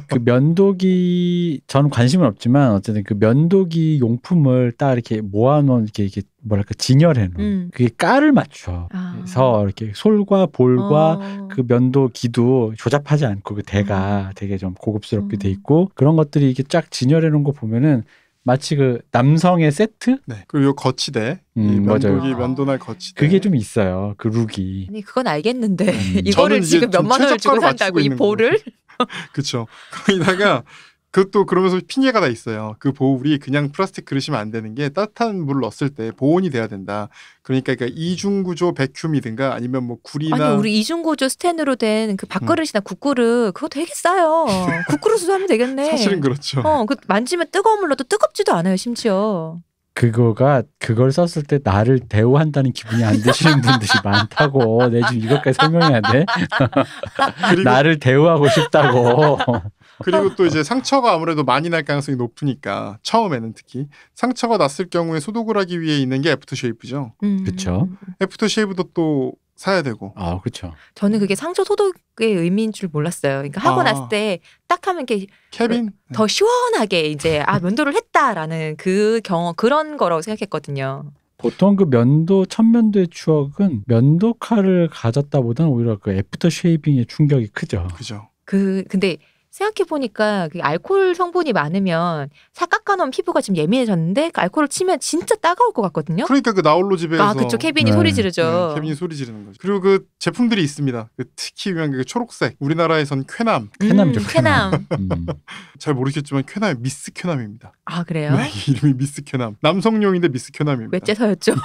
그 면도기 저는 관심은 없지만 어쨌든 그 면도기 용품을 딱 이렇게 모아놓은 이렇게 뭐랄까 진열해놓은 그게 깔을 맞춰. 그래서 이렇게 솔과 볼과 그 면도기도 조잡하지 않고 그 대가 되게 좀 고급스럽게 돼 있고 그런 것들이 이렇게 쫙 진열해놓은 거 보면은. 마치 그 남성의 세트? 네. 그리고 요 거치대. 면도기 면도날 거치대. 그게 좀 있어요. 그 룩이. 아니 그건 알겠는데 이거를 지금 몇만 원을 주고 산다고 이 볼을? 그렇죠. 거기다가 그것도 그러면서 핑계가 다 있어요. 그 보울이 그냥 플라스틱 그릇이면 안 되는 게 따뜻한 물을 넣었을 때 보온이 돼야 된다. 그러니까 이중구조 백큐이든가 아니면 뭐 구리나 아니 우리 이중구조 스텐으로 된 그 밥그릇이나 국그릇 그거 되게 싸요. 국그릇으로 하면 되겠네. 사실은 그렇죠. 그 만지면 뜨거운 물 넣어도 뜨겁지도 않아요 심지어. 그걸 썼을 때 나를 대우한다는 기분이 안 드시는 분들이 많다고. 내 지금 이것까지 설명해야 돼? 나를 대우하고 싶다고. 그리고 또 이제 상처가 아무래도 많이 날 가능성이 높으니까 처음에는 특히 상처가 났을 경우에 소독을 하기 위해 있는 게 애프터쉐이브죠. 그렇죠. 애프터쉐이브도 또 사야 되고. 아, 그렇죠. 저는 그게 상처 소독의 의미인 줄 몰랐어요. 그러니까 하고 났을 때 딱 하면 이렇게 케빈 더 시원하게 이제 면도를 했다라는 그 경험 그런 거라고 생각했거든요. 보통 그 천면도의 추억은 면도 칼을 가졌다보다는 오히려 그 애프터 쉐이빙의 충격이 크죠. 그죠. 근데 생각해보니까 그 알코올 성분이 많으면 깎아놓은 피부가 지금 예민해졌는데 그 알코올을 치면 진짜 따가울 것 같거든요. 그러니까 그 나홀로 집에서 그쵸. 케빈이 소리 지르죠. 케빈이 소리 지르는 거죠. 그리고 그 제품들이 있습니다. 그 특히 유명한 그 초록색. 우리나라에선 쾌남. 쾌남이죠. 쾌남. 잘 모르겠지만 쾌남이 미스 쾌남입니다. 아 그래요? 네, 이름이 미스 쾌남. 남성용인데 미스 쾌남입니다. 외제서였죠.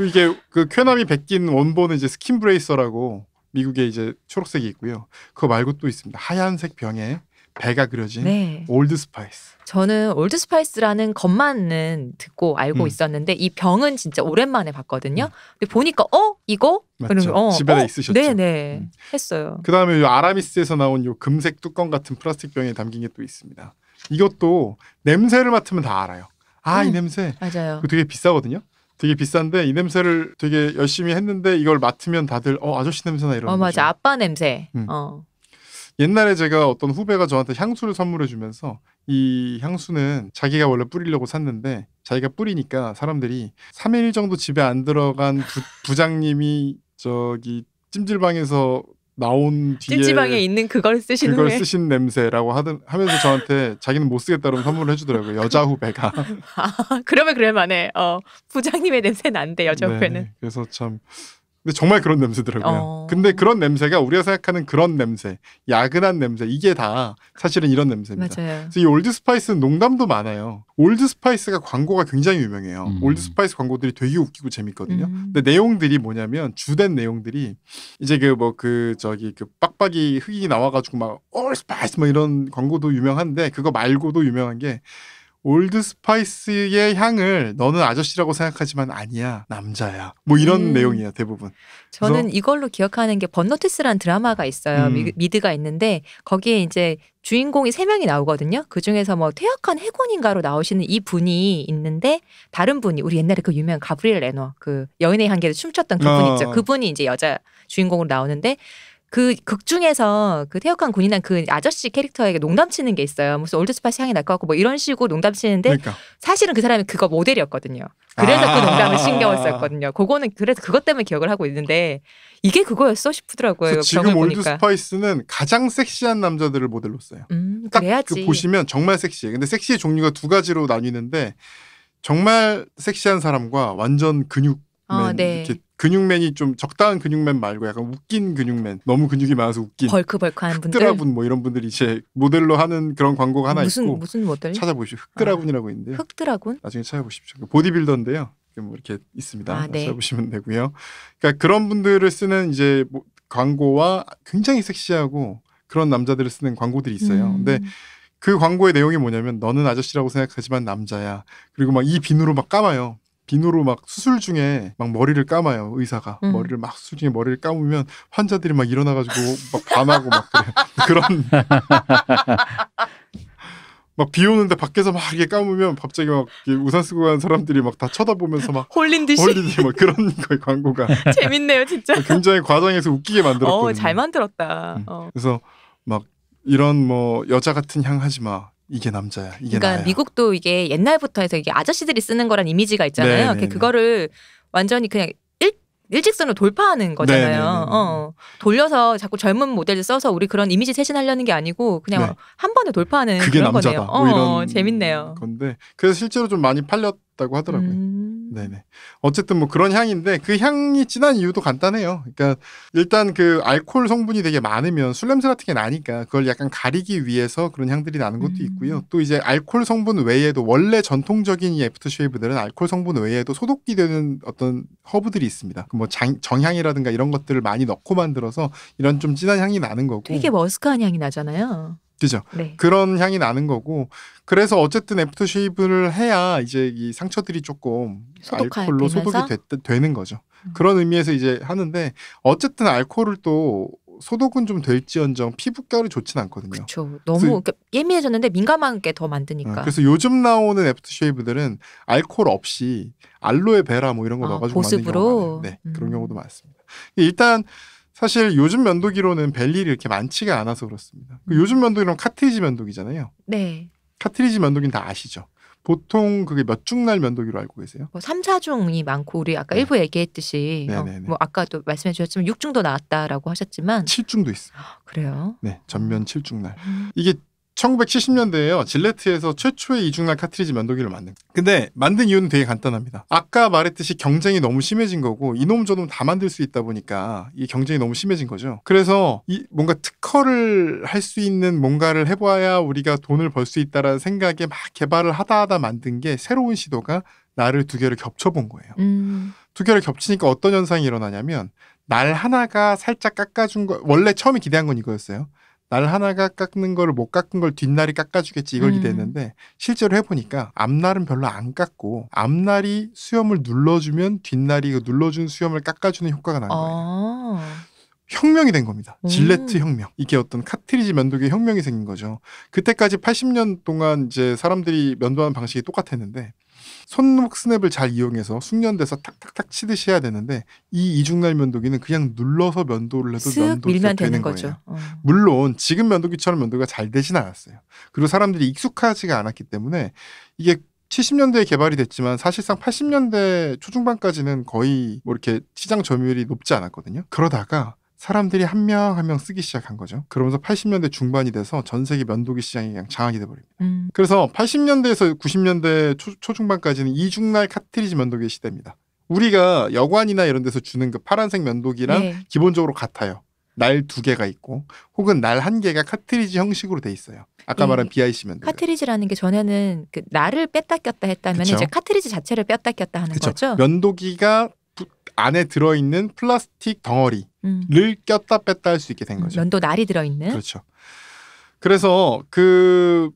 이게 그 쾌남이 베낀 원본은 이제 스킨 브레이서라고 미국에 이제 초록색이 있고요. 그거 말고 또 있습니다. 하얀색 병에 배가 그려진 네. 올드 스파이스. 저는 올드 스파이스라는 것만은 듣고 알고 있었는데 이 병은 진짜 오랜만에 봤거든요. 근데 보니까 이거? 맞죠. 집에다 있으셨죠. 네네. 했어요. 그다음에 요 아라미스에서 나온 요 금색 뚜껑 같은 플라스틱 병에 담긴 게 또 있습니다. 이것도 냄새를 맡으면 다 알아요. 이 냄새. 맞아요. 그거 되게 비싸거든요. 되게 비싼데 이 냄새를 되게 열심히 했는데 이걸 맡으면 다들 아저씨 냄새나 이러는 거죠. 맞아. 아빠 냄새. 옛날에 제가 어떤 후배가 저한테 향수를 선물해 주면서 이 향수는 자기가 원래 뿌리려고 샀는데 자기가 뿌리니까 사람들이 3일 정도 집에 안 들어간 부장님이 저기 찜질방에서 나온 뒤에 찜질방에 있는 그걸 쓰신 후에 쓰신 냄새라고 하면서 저한테 자기는 못 쓰겠다 그러면 선물을 해주더라고요. 여자 후배가. 그러면 그럴만해. 부장님의 냄새 난데 여자 후배는. 네, 그래서 참 근데 정말 그런 냄새더라고요. 근데 그런 냄새가 우리가 생각하는 그런 냄새, 야근한 냄새 이게 다 사실은 이런 냄새입니다. 맞아요. 그래서 이 올드 스파이스는 농담도 많아요. 올드 스파이스가 광고가 굉장히 유명해요. 올드 스파이스 광고들이 되게 웃기고 재밌거든요. 근데 내용들이 뭐냐면 주된 내용들이 이제 그 빡빡이 흙이 나와가지고 막 올드 스파이스 뭐 이런 광고도 유명한데 그거 말고도 유명한 게 올드 스파이스의 향을 너는 아저씨라고 생각하지만 아니야 남자야 뭐 이런 내용이에요 대부분. 저는 이걸로 기억하는 게 번너티스라는 드라마가 있어요. 미드가 있는데 거기에 이제 주인공이 3명이 나오거든요. 그중에서 뭐 퇴역한 해군인가로 나오시는 이 분이 있는데 다른 분이 우리 옛날에 그 유명한 가브리엘 레너 그 여인의 향기를 춤췄던 그분 있죠. 그분이 이제 여자 주인공으로 나오는데 그 극 중에서 그 태역한 군인한 그 아저씨 캐릭터에게 농담치는 게 있어요. 무슨 올드스파이스 향이 날 것 같고 뭐 이런 식으로 농담치는데 그러니까. 사실은 그 사람이 그거 모델이었거든요. 그래서 그 농담을 신경을 썼거든요. 그거는 그래서 그것 때문에 기억을 하고 있는데 이게 그거였어 싶더라고요. 지금 올드 스파이스는 가장 섹시한 남자들을 모델로 써요. 딱 그래야지. 그 보시면 정말 섹시해. 근데 섹시의 종류가 2가지로 나뉘는데 정말 섹시한 사람과 완전 근육맨 네. 이렇게 근육맨이 좀 적당한 근육맨 말고 약간 웃긴 근육맨 너무 근육이 많아서 웃긴 벌크벌크한 분들 흑드라군 뭐 이런 분들이 이제 모델로 하는 그런 광고가 하나 있고 무슨 모델? 찾아보십시오. 흑드라군이라고 있는데요. 흑드라군? 나중에 찾아보십시오. 보디빌더인데요. 뭐 이렇게 있습니다. 네. 찾아보시면 되고요. 그러니까 그런 분들을 쓰는 이제 광고와 굉장히 섹시하고 그런 남자들을 쓰는 광고들이 있어요. 근데 그 광고의 내용이 뭐냐면 너는 아저씨라고 생각하지만 남자야. 그리고 막 이 비누로 막 감아요. 비누로 막 수술 중에 막 머리를 감아요. 의사가 머리를 막 수술 중에 머리를 감으면 환자들이 막 일어나가지고 막 반하고 막 그래요. 그런 막 비 오는데 밖에서 막 이렇게 감으면 갑자기 막 우산 쓰고 가는 사람들이 막 다 쳐다보면서 막 홀린 듯이 막 그런 거의 광고가 재밌네요 진짜. 굉장히 과장해서 웃기게 만들었거든요. 잘 만들었다. 그래서 막 이런 뭐 여자 같은 향 하지 마. 이게 남자야. 이게 그러니까 나야. 미국도 이게 옛날부터 해서 이게 아저씨들이 쓰는 거란 이미지가 있잖아요. 그거를 완전히 그냥 일직선으로 돌파하는 거잖아요. 돌려서 자꾸 젊은 모델을 써서 우리 그런 이미지 쇄신하려는 게 아니고 그냥 한 번에 돌파하는 그게 그런 남자다. 거네요. 뭐 이런 재밌네요. 건데 그래서 실제로 좀 많이 팔렸다고 하더라고요. 네네. 어쨌든 뭐 그런 향인데 그 향이 진한 이유도 간단해요. 그러니까 일단 그 알코올 성분이 되게 많으면 술 냄새 같은 게 나니까 그걸 약간 가리기 위해서 그런 향들이 나는 것도 있고요. 또 이제 알코올 성분 외에도 원래 전통적인 이 애프터쉐이브들은 알코올 성분 외에도 소독이 되는 어떤 허브들이 있습니다. 뭐 정향이라든가 이런 것들을 많이 넣고 만들어서 이런 좀 진한 향이 나는 거고. 되게 머스크한 향이 나잖아요. 그죠? 네. 그런 향이 나는 거고 그래서 어쨌든 애프터쉐이브를 해야 이제 이 상처들이 조금 알코올로 소독이 되는 거죠. 그런 의미에서 이제 하는데 어쨌든 알코올을 또 소독은 좀 될지언정 피부결이 좋진 않거든요. 그렇죠. 너무 예민해졌는데 민감한 게 더 만드니까. 그래서 요즘 나오는 애프터쉐이브들은 알코올 없이 알로에 베라 뭐 이런 거 넣어가지고 보습으로? 만든 경우가 많아요. 네, 그런 경우도 많습니다. 일단 사실 요즘 면도기로는 벨일이 이렇게 많지가 않아서 그렇습니다. 요즘 면도기로는 카트리지 면도기잖아요. 네. 카트리지 면도기는 다 아시죠? 보통 그게 몇 중날 면도기로 알고 계세요? 뭐 3, 4중이 많고 우리 아까 일부 얘기했듯이 뭐 아까도 말씀해 주셨지만 6중도 나왔다라고 하셨지만 7중도 있어요. 그래요? 네, 전면 7중날. 이게 1970년대에요. 질레트에서 최초의 이중날 카트리지 면도기를 만든. 근데 만든 이유는 되게 간단합니다. 아까 말했듯이 경쟁이 너무 심해진 거고 이놈 저놈 다 만들 수 있다 보니까 이 경쟁이 너무 심해진 거죠. 그래서 뭔가 특허를 할 수 있는 뭔가를 해봐야 우리가 돈을 벌 수 있다라는 생각에 막 개발을 하다 만든 게 새로운 시도가 날을 두 개를 겹쳐본 거예요. 두 개를 겹치니까 어떤 현상이 일어나냐면 날 하나가 살짝 깎아준 거 원래 처음에 기대한 건 이거였어요. 날 하나가 깎는 거를 못 깎은 걸 뒷날이 깎아주겠지 이걸 기대했는데 실제로 해보니까 앞날은 별로 안 깎고 앞날이 수염을 눌러주면 뒷날이 그 눌러준 수염을 깎아주는 효과가 나는 거예요. 혁명이 된 겁니다. 질레트 혁명. 이게 어떤 카트리지 면도기의 혁명이 생긴 거죠. 그때까지 80년 동안 이제 사람들이 면도하는 방식이 똑같았는데 손목 스냅을 잘 이용해서 숙련돼서 탁탁탁 치듯이 해야 되는데 이 이중날 면도기는 그냥 눌러서 면도를 해도 면도가 되는 거죠. 물론 지금 면도기처럼 면도가 잘 되진 않았어요. 그리고 사람들이 익숙하지가 않았기 때문에 이게 70년대에 개발이 됐지만 사실상 80년대 초중반까지는 거의 뭐 이렇게 시장 점유율이 높지 않았거든요. 그러다가 사람들이 한 명 한 명 쓰기 시작한 거죠. 그러면서 80년대 중반이 돼서 전 세계 면도기 시장이 그냥 장악이 돼버립니다. 그래서 80년대에서 90년대 초중반까지는 이중날 카트리지 면도기의 시대입니다. 우리가 여관이나 이런 데서 주는 그 파란색 면도기랑 기본적으로 같아요. 날 2개가 있고 혹은 날 1개가 카트리지 형식으로 돼 있어요. 아까 말한 BIC 면도기. 카트리지라는 게 전에는 그 날을 뺐다 꼈다 했다면 이제 카트리지 자체를 뺐다 꼈다 하는 거죠. 면도기가 안에 들어있는 플라스틱 덩어리를 꼈다 뺐다 할 수 있게 된 거죠. 면도 날이 들어있는. 그렇죠. 그래서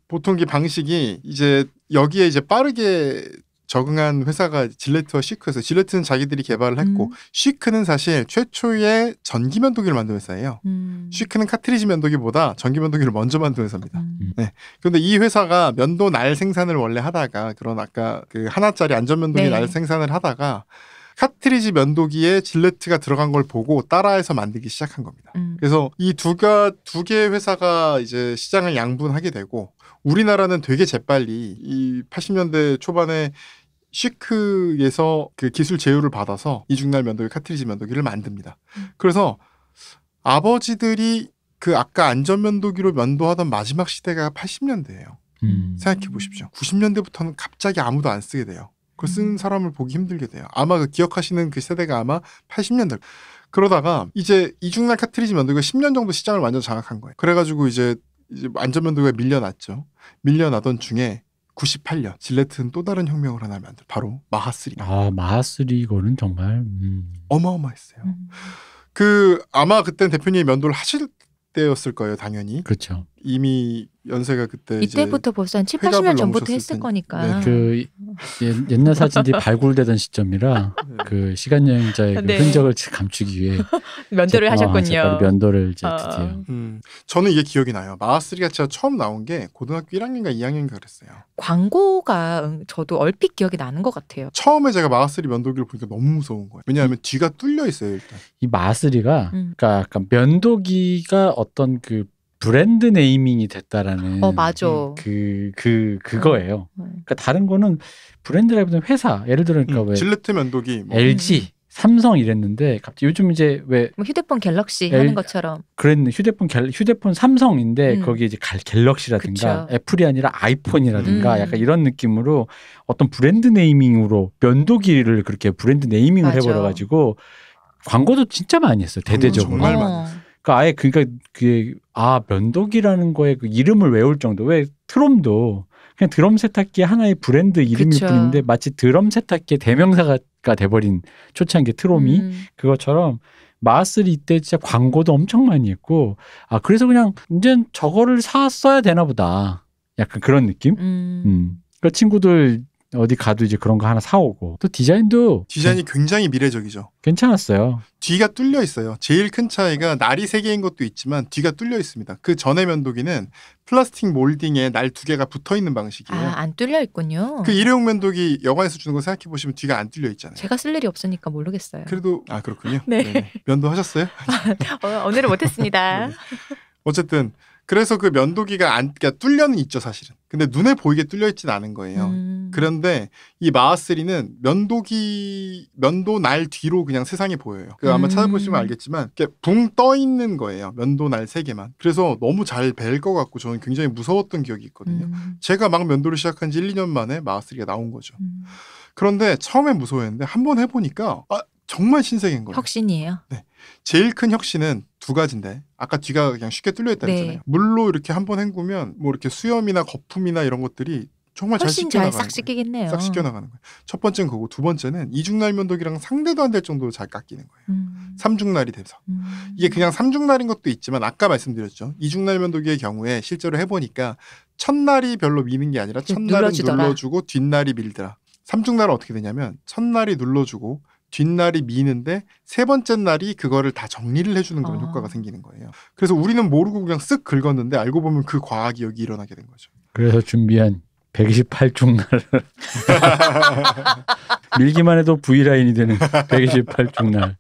보통 이 방식이 이제 여기에 이제 빠르게 적응한 회사가 질레트와 시크에서 질레트는 자기들이 개발을 했고 시크는 사실 최초의 전기 면도기를 만든 회사예요. 시크는 카트리지 면도기보다 전기 면도기를 먼저 만든 회사입니다. 네. 그런데 이 회사가 면도 날 생산을 원래 하다가 그런 아까 그 하나짜리 안전 면도기 날 생산을 하다가 카트리지 면도기에 질레트가 들어간 걸 보고 따라해서 만들기 시작한 겁니다. 그래서 이 두 개의 회사가 이제 시장을 양분하게 되고 우리나라는 되게 재빨리 이 80년대 초반에 시크에서 그 기술 제휴를 받아서 이중날 면도기 카트리지 면도기를 만듭니다. 그래서 아버지들이 그 아까 안전 면도기로 면도하던 마지막 시대가 80년대예요. 생각해 보십시오. 90년대부터는 갑자기 아무도 안 쓰게 돼요. 그걸 쓰는 사람을 보기 힘들게 돼요. 아마 그 기억하시는 그 세대가 아마 80년대. 그러다가 이제 이중날 카트리지 면도기가 10년 정도 시장을 완전 장악한 거예요. 그래가지고 이제 안전 면도기가 밀려났죠. 밀려나던 중에 98년 질레트는 또 다른 혁명을 하나 만들. 바로 마하3. 마하3 이거는 정말 어마어마했어요. 아마 그땐 대표님이 면도를 하실 때였을 거예요, 당연히. 그렇죠. 이미 연세가 그때 이때부터 벌써 한 7, 80년 전부터 했을 거니까. 그 옛날 사진들이 발굴되던 시점이라 그 시간 여행자의 그 흔적을 감추기 위해 면도를 하셨군요. 면도를 이제 드디어. 저는 이게 기억이 나요. 마하3가 제가 처음 나온 게 고등학교 1학년인가 2학년인가 그랬어요. 광고가 저도 얼핏 기억이 나는 것 같아요. 처음에 제가 마하3 면도기를 보니까 너무 무서운 거예요. 왜냐하면 뒤가 뚫려 있어요, 일단. 이 마하3가 그러니까 약간 면도기가 어떤 그 브랜드 네이밍이 됐다라는 맞아. 그거예요. 그러니까 다른 거는 브랜드라기보다는 회사. 예를 들어 그러니까 왜 질레트 면도기 LG, 삼성 이랬는데 갑자기 요즘 이제 왜 뭐 휴대폰 갤럭시 하는 것처럼 그랬는 휴대폰 삼성인데 거기에 이제 갤럭시라든가 그쵸. 애플이 아니라 아이폰이라든가 약간 이런 느낌으로 어떤 브랜드 네이밍으로 면도기를 그렇게 브랜드 네이밍을 해버려 가지고 광고도 진짜 많이 했어요. 대대적으로. 정말 많이. 그러니까 아예 그게 면도기라는 거에 그 이름을 외울 정도. 왜 트롬도 그냥 드럼 세탁기 하나의 브랜드 이름일 뿐인데 마치 드럼 세탁기의 대명사가 돼버린 초창기 트롬이 그것처럼 마쓰리 이때 진짜 광고도 엄청 많이 했고 그래서 그냥 이제 저거를 샀어야 되나 보다. 약간 그런 느낌? 그러니까 친구들 어디 가도 이제 그런 거 하나 사오고 또 디자인이 굉장히 미래적이죠. 괜찮았어요. 뒤가 뚫려 있어요. 제일 큰 차이가 날이 3개인 것도 있지만 뒤가 뚫려 있습니다. 그 전에 면도기는 플라스틱 몰딩에 날 2개가 붙어 있는 방식이에요. 안 뚫려 있군요. 그 일회용 면도기 여관에서 주는 거 생각해 보시면 뒤가 안 뚫려 있잖아요. 제가 쓸 일이 없으니까 모르겠어요. 그래도 그렇군요. 네. 네네. 면도 하셨어요? 오늘은 못했습니다. 네. 어쨌든 그래서 그 면도기가 그러니까 뚫려는 있죠 사실은. 근데 눈에 보이게 뚫려 있지는 않은 거예요. 그런데 이 마쓰리는 면도 날 뒤로 그냥 세상이 보여요. 그 아마 찾아보시면 알겠지만 이렇게 붕 떠 있는 거예요. 면도 날 3개만. 그래서 너무 잘 벨 것 같고 저는 굉장히 무서웠던 기억이 있거든요. 제가 막 면도를 시작한 지 1, 2년 만에 마쓰리가 나온 거죠. 그런데 처음에 무서워했는데 한번 해보니까 정말 신세계인 거예요. 혁신이에요. 네. 제일 큰 혁신은 2가지인데 아까 뒤가 그냥 쉽게 뚫려 있다 했잖아요. 물로 이렇게 한번 헹구면 뭐 이렇게 수염이나 거품이나 이런 것들이 정말 잘 씻겨 나가는 거예요. 싹 씻기겠네요. 싹 씻겨 나가는 거예요. 첫 번째는 그거고 두 번째는 이중날 면도기랑 상대도 안 될 정도로 잘 깎이는 거예요. 삼중날이 돼서. 이게 그냥 삼중날인 것도 있지만 아까 말씀드렸죠. 이중날 면도기의 경우에 실제로 해보니까 첫날이 별로 미는 게 아니라 첫날은 눌러주고 뒷날이 밀더라. 삼중날은 어떻게 되냐면 첫날이 눌러주고 뒷날이 미는데 3번째 날이 그거를 다 정리를 해주는 그런 효과가 생기는 거예요. 그래서 우리는 모르고 그냥 쓱 긁었는데 알고 보면 그 과학이 여기 일어나게 된 거죠. 그래서 준비한 128중날을 밀기만 해도 V라인이 되는 128중날.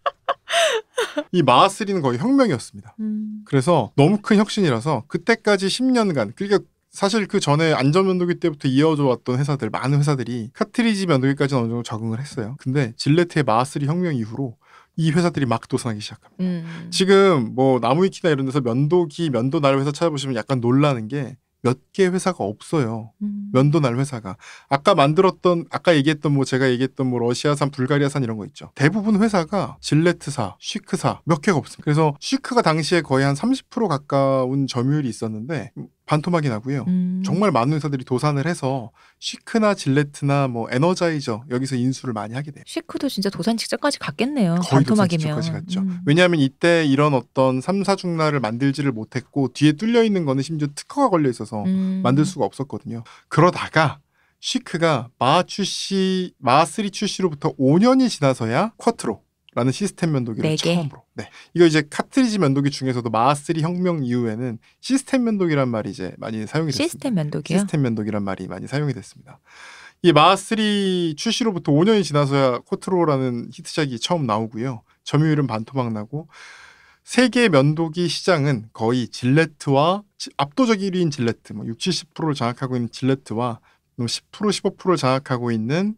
이 마쓰리는 거의 혁명이었습니다. 그래서 너무 큰 혁신이라서 그때까지 10년간 그러니까 사실 그 전에 안전면도기 때부터 이어져 왔던 회사들, 많은 회사들이 카트리지 면도기까지는 어느 정도 적응을 했어요. 근데 질레트의 마쓰리 혁명 이후로 이 회사들이 막 도산하기 시작합니다. 지금 뭐 나무위키나 이런 데서 면도기, 면도날 회사 찾아보시면 약간 놀라는 게 몇 개 회사가 없어요. 면도날 회사가. 아까 얘기했던 제가 얘기했던 러시아산, 불가리아산 이런 거 있죠. 대부분 회사가 질레트사, 쉬크사 몇 개가 없습니다. 그래서 쉬크가 당시에 거의 한 30% 가까운 점유율이 있었는데 반토막이 나고요. 정말 많은 회사들이 도산을 해서 쉬크나 질레트나 에너자이저 여기서 인수를 많이 하게 돼요. 쉬크도 진짜 도산 직전까지 갔겠네요. 거의 도산 직전까지 갔죠. 왜냐하면 이때 이런 어떤 3, 4중날을 만들지를 못했고 뒤에 뚫려 있는 거는 심지어 특허가 걸려 있어서 만들 수가 없었거든요. 그러다가 쉬크가 마쓰리 출시로부터 5년이 지나서야 쿼트로라는 시스템 면도기를 처음으로. 네. 이거 이제 카트리지 면도기 중에서도 마쓰리 혁명 이후에는 시스템 면도기란 말이 이제 많이 사용이 됐습니다. 시스템 면도기요? 시스템 면도기란 말이 많이 사용이 됐습니다. 이 마쓰리 출시로부터 5년이 지나서야 쿼트로라는 히트작이 처음 나오고요. 점유율은 반토막 나고 세계 면도기 시장은 거의 질레트와 압도적 1위인 질레트, 60-70%를 장악하고 있는 질레트와 10% 15%를 장악하고 있는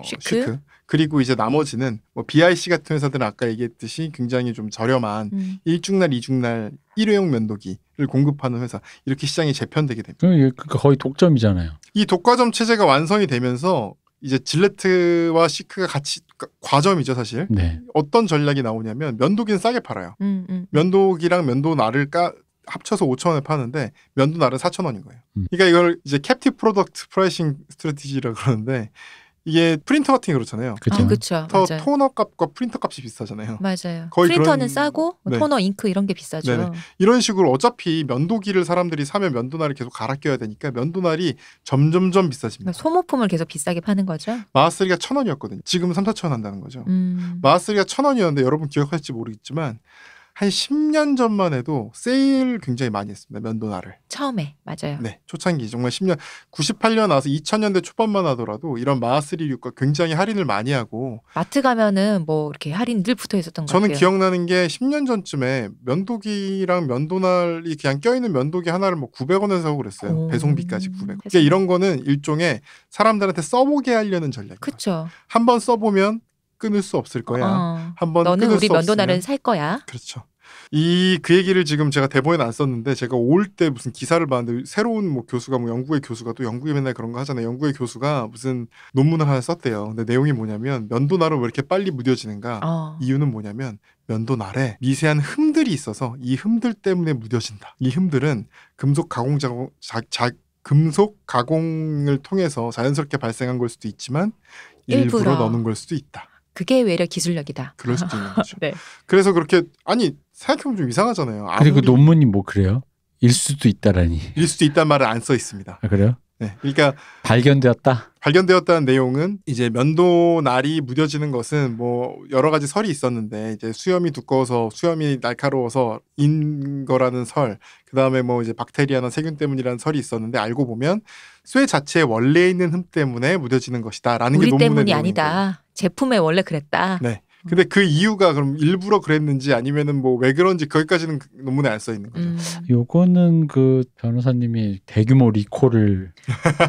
쉬크 그리고 이제 나머지는 BIC 같은 회사들은 아까 얘기했듯이 굉장히 좀 저렴한 1중날, 2중날 일회용 면도기를 공급하는 회사 이렇게 시장이 재편되게 됩니다. 그러니까 거의 독점이잖아요. 이 독과점 체제가 완성이 되면서 이제 질레트와 쉬크가 같이 과점이죠 사실. 네. 어떤 전략이 나오냐면 면도기는 싸게 팔아요. 면도기랑 면도날을 합쳐서 5,000원에 파는데 면도날은 4,000원인 거예요. 그러니까 이걸 이제 캡티브 프로덕트 프라이싱 스트래티지라고 그러는데 이게 프린터 같은 게 그렇잖아요. 그렇죠. 토너 값과 프린터 값이 비싸잖아요. 맞아요. 프린터는 싸고 토너, 잉크 이런 게 비싸죠. 네네. 이런 식으로 어차피 면도기를 사람들이 사면 면도날을 계속 갈아 껴야 되니까 면도날이 점점점 비싸집니다. 소모품을 계속 비싸게 파는 거죠. 마쓰리가 1,000원이었거든요. 지금은 3,000-4,000원 한다는 거죠. 마쓰리가 1,000원이었는데 여러분 기억하실지 모르겠지만 한 10년 전만 해도 세일 굉장히 많이 했습니다. 면도날을. 처음에. 맞아요. 네. 초창기 정말 10년 98년 나서 2000년대 초반만 하더라도 이런 마쓰리류가 굉장히 할인을 많이 하고 마트 가면은 이렇게 할인 늘 붙어 있었던 것 같아요. 저는 기억나는 게 10년 전쯤에 면도기랑 면도날이 그냥 껴있는 면도기 하나를 900원에 사고 그랬어요. 배송비까지 900원. 그러니까 이런 거는 일종의 사람들한테 써보게 하려는 전략이에요. 그렇죠. 한번 써보면 끊을 수 없을 거야. 한번 너는 우리 면도날은 살 거야. 그렇죠. 그 얘기를 지금 제가 대본에 안 썼는데 제가 올 때 무슨 기사를 봤는데 새로운 교수가 영국의 교수가 또 영국에 맨날 그런 거 하잖아요. 영국의 교수가 무슨 논문을 하나 썼대요. 근데 내용이 뭐냐면 면도날은 왜 이렇게 빨리 무뎌지는가? 이유는 뭐냐면 면도날에 미세한 흠들이 있어서 이 흠들 때문에 무뎌진다. 이 흠들은 금속 가공을 통해서 자연스럽게 발생한 걸 수도 있지만 일부러 넣는 걸 수도 있다. 그게 외려 기술력이다. 그럴 수도 있는 거죠. 네. 그래서 그렇게 아니 생각해보면 좀 이상하잖아요. 근데 그 논문이 뭐 그래요? 일 수도 있다라니. 일 수도 있다는 말은 안 써 있습니다. 아, 그래요? 네, 그러니까 발견되었다는 내용은 이제 면도날이 무뎌지는 것은 뭐 여러 가지 설이 있었는데 이제 수염이 두꺼워서 수염이 날카로워서 인 거라는 설, 그 다음에 뭐 이제 박테리아나 세균 때문이라는 설이 있었는데 알고 보면 쇠 자체에 원래 있는 흠 때문에 무뎌지는 것이다라는 게 우리 논문의 때문이 내용인 거예요. 아니다. 제품에 원래 그랬다. 네. 근데 그 이유가 그럼 일부러 그랬는지 아니면은 뭐 왜 그런지 거기까지는 논문에 안 써 있는 거죠. 요거는 그 변호사님이 대규모 리콜을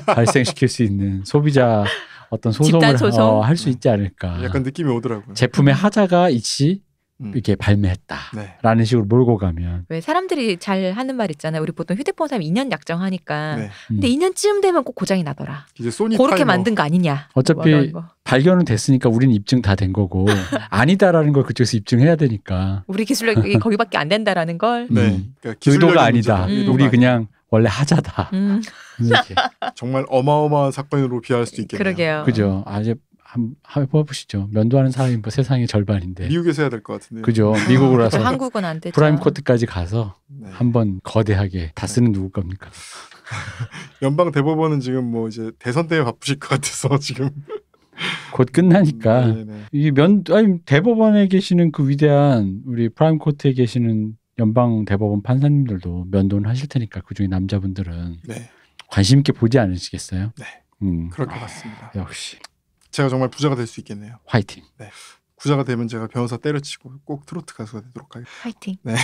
발생시킬 수 있는 소비자 어떤 소송을 할 수 있지 않을까. 약간 느낌이 오더라고요. 제품의 하자가 이치 이렇게 발매했다라는 네. 식으로 몰고 가면. 왜 사람들이 잘 하는 말 있잖아요. 우리 보통 휴대폰 사면 2년 약정하니까. 네. 근데 2년쯤 되면 꼭 고장이 나더라. 이제 소니 그렇게 타이머. 만든 거 아니냐. 어차피 발견은 됐으니까 우리는 입증 다 된 거고 아니다라는 걸 그쪽에서 입증해야 되니까. 우리 기술력이 거기밖에 안 된다라는 걸. 네. 그러니까 의도가 아니다. 의도가 우리 아니다. 그냥 원래 하자다. 이렇게. 정말 어마어마한 사건으로 비할 수 있겠네요. 그러게요. 그죠. 아주 한번 해보시죠. 면도하는 사람이 뭐 세상의 절반인데. 미국에서 해야 될 것 같은데. 그죠. 미국으로 와서 한국은 안 되죠. 프라임 코트까지 가서 네. 한번 거대하게 다 쓰는 누구 겁니까? 연방 대법원은 지금 뭐 이제 대선 때문에 바쁘실 것 같아서 지금 곧 끝나니까 네네. 이 대법원에 계시는 그 위대한 우리 프라임 코트에 계시는 연방 대법원 판사님들도 면도는 하실 테니까 그중에 남자분들은 네. 관심 있게 보지 않으시겠어요? 네. 음. 그럴 것 같습니다. 역시 제가 정말 부자가 될 수 있겠네요. 화이팅. 네. 부자가 되면 제가 변호사 때려치고 꼭 트로트 가수가 되도록 하겠습니다. 화이팅. 네.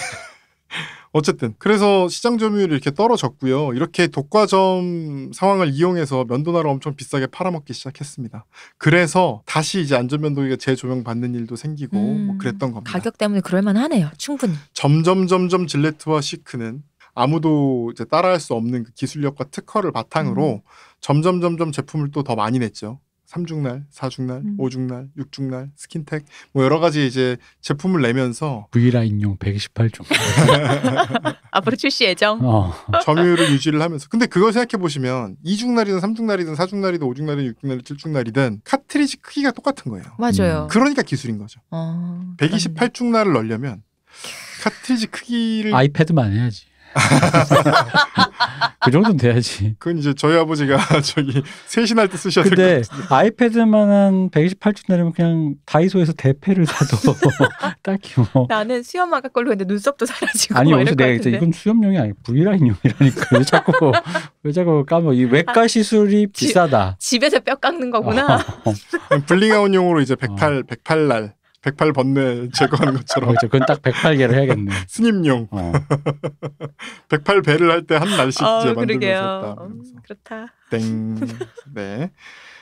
어쨌든 그래서 시장 점유율이 이렇게 떨어졌고요. 이렇게 독과점 상황을 이용해서 면도날을 엄청 비싸게 팔아먹기 시작했습니다. 그래서 다시 이제 안전면도기가 재조명 받는 일도 생기고 뭐 그랬던 겁니다. 가격 때문에 그럴만하네요. 충분히. 점점 질레트와 시크는 아무도 이제 따라할 수 없는 그 기술력과 특허를 바탕으로 점점 제품을 또 더 많이 냈죠. 3중날, 4중날, 5중날, 6중날, 스킨텍 뭐 여러 가지 이제 제품을 내면서 V라인용 128종 앞으로 출시 예정. 점유율을 유지를 하면서 근데 그걸 생각해 보시면 2중날이든 3중날이든 4중날이든 5중날이든 6중날이든 7중날이든 카트리지 크기가 똑같은 거예요. 맞아요. 그러니까 기술인 거죠. 128중날을 넣으려면 카트리지 크기를 아이패드만 해야지. 그 정도는 돼야지. 그건 이제 저희 아버지가 저기 세신할 때 쓰셔야 될 것 근데 같은데. 아이패드만한 128주짜리면 그냥 다이소에서 대패를 사도 딱히 뭐. 나는 수염마가 걸로 했는데 눈썹도 사라지고. 아니 막 여기서 이럴 것 내가 같은데. 이건 수염용이 아니고 V라인용이라니까 왜 자꾸 까먹어. 이 외과 시술이 비싸다. 집에서 뼈 깎는 거구나. 블링아웃용으로 이제 108날 108 번뇌 제거하는 것처럼. 그렇죠. 그건 딱 108개를 해야겠네. 스님용. 108배를 할 때 한 날씩 이제 만들면서 했다. 그렇다. 땡. 네.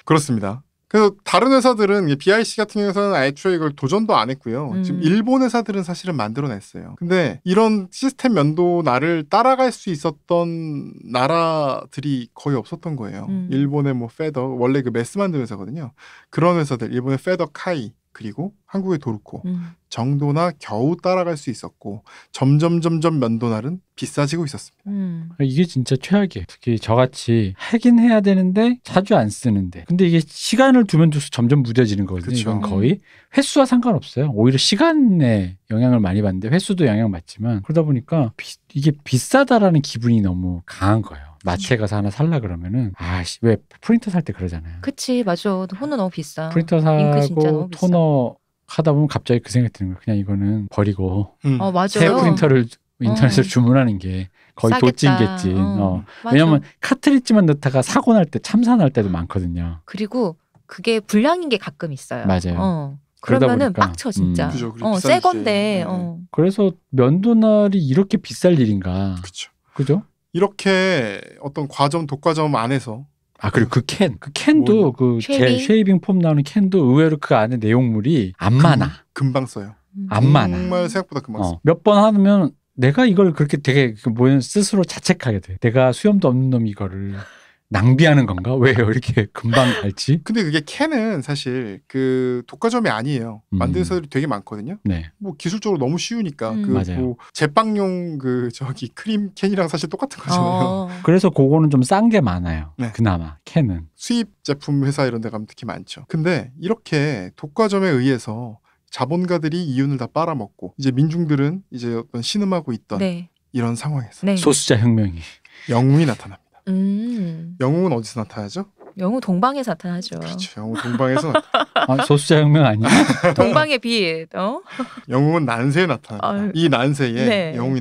그렇습니다. 그래서 다른 회사들은 BIC 같은 경우에는 애초에 이걸 도전도 안 했고요. 지금 일본 회사들은 사실은 만들어냈어요. 근데 이런 시스템 면도날을 따라갈 수 있었던 나라들이 거의 없었던 거예요. 일본의 뭐 페더, 원래 그 메스 만드는 회사거든요. 그런 회사들, 일본의 페더 카이, 그리고 한국의 도르코 정도나 겨우 따라갈 수 있었고 점점 면도날은 비싸지고 있었습니다. 이게 진짜 최악이에요. 특히 저같이 하긴 해야 되는데 자주 안 쓰는데 근데 이게 시간을 두면 둘수록 점점 무뎌지는 거거든요. 그쵸. 이건 거의 횟수와 상관없어요. 오히려 시간에 영향을 많이 받는데 횟수도 영향을 받지만 그러다 보니까 이게 비싸다라는 기분이 너무 강한 거예요. 마트에 가서 하나 살라 그러면은 아씨 왜 프린터 살 때 그러잖아요. 그치 맞아. 호는 너무 비싸. 프린터 잉크 진짜 사고 너무 비싸. 토너 하다 보면 갑자기 그 생각이 드는 거예요. 그냥 이거는 버리고 맞아요. 새 프린터를 인터넷으로 주문하는 게 거의 싸겠다. 도찐겠지. 맞아. 왜냐면 카트리지만 넣다가 사고 날 때 참사날 때도 많거든요. 그리고 그게 불량인 게 가끔 있어요. 맞아요. 그러면은 빡쳐 진짜. 그죠. 새 건데. 그래서 면도날이 이렇게 비쌀 일인가. 그렇죠. 그죠? 이렇게 어떤 과점 독과점 안에서 그리고 그 캔도 그 쉐이빙 폼 나오는 캔도 의외로 그 안에 내용물이 안 많아. 금방 써요. 안 많아. 정말 생각보다 금방 써. 몇 번 하면 내가 이걸 그렇게 되게 스스로 자책하게 돼. 내가 수염도 없는 놈이 이거를 낭비하는 건가? 왜요? 이렇게 금방 갈지? 근데 그게 캔은 사실 그 독과점이 아니에요. 만드는 회사들이 되게 많거든요. 네. 뭐 기술적으로 너무 쉬우니까 그 맞아요. 뭐 제빵용 그 저기 크림 캔이랑 사실 똑같은 거잖아요. 그래서 그거는 좀 싼 게 많아요. 네. 그나마 캔은. 수입 제품 회사 이런 데 가면 특히 많죠. 근데 이렇게 독과점에 의해서 자본가들이 이윤을 다 빨아먹고 이제 민중들은 이제 어떤 신음하고 있던 네. 이런 상황에서 네. 소수자 혁명이. 영웅이 나타납니다. 영웅은 어디서 나타나죠? 영웅 동방에서 나타나죠. 그렇죠. 영웅 동방에서 나타나. 소수자 혁명 아니야? 동방의 빛. 영웅은 난세에 나타납니다. 아유. 이 난세에 네. 영웅이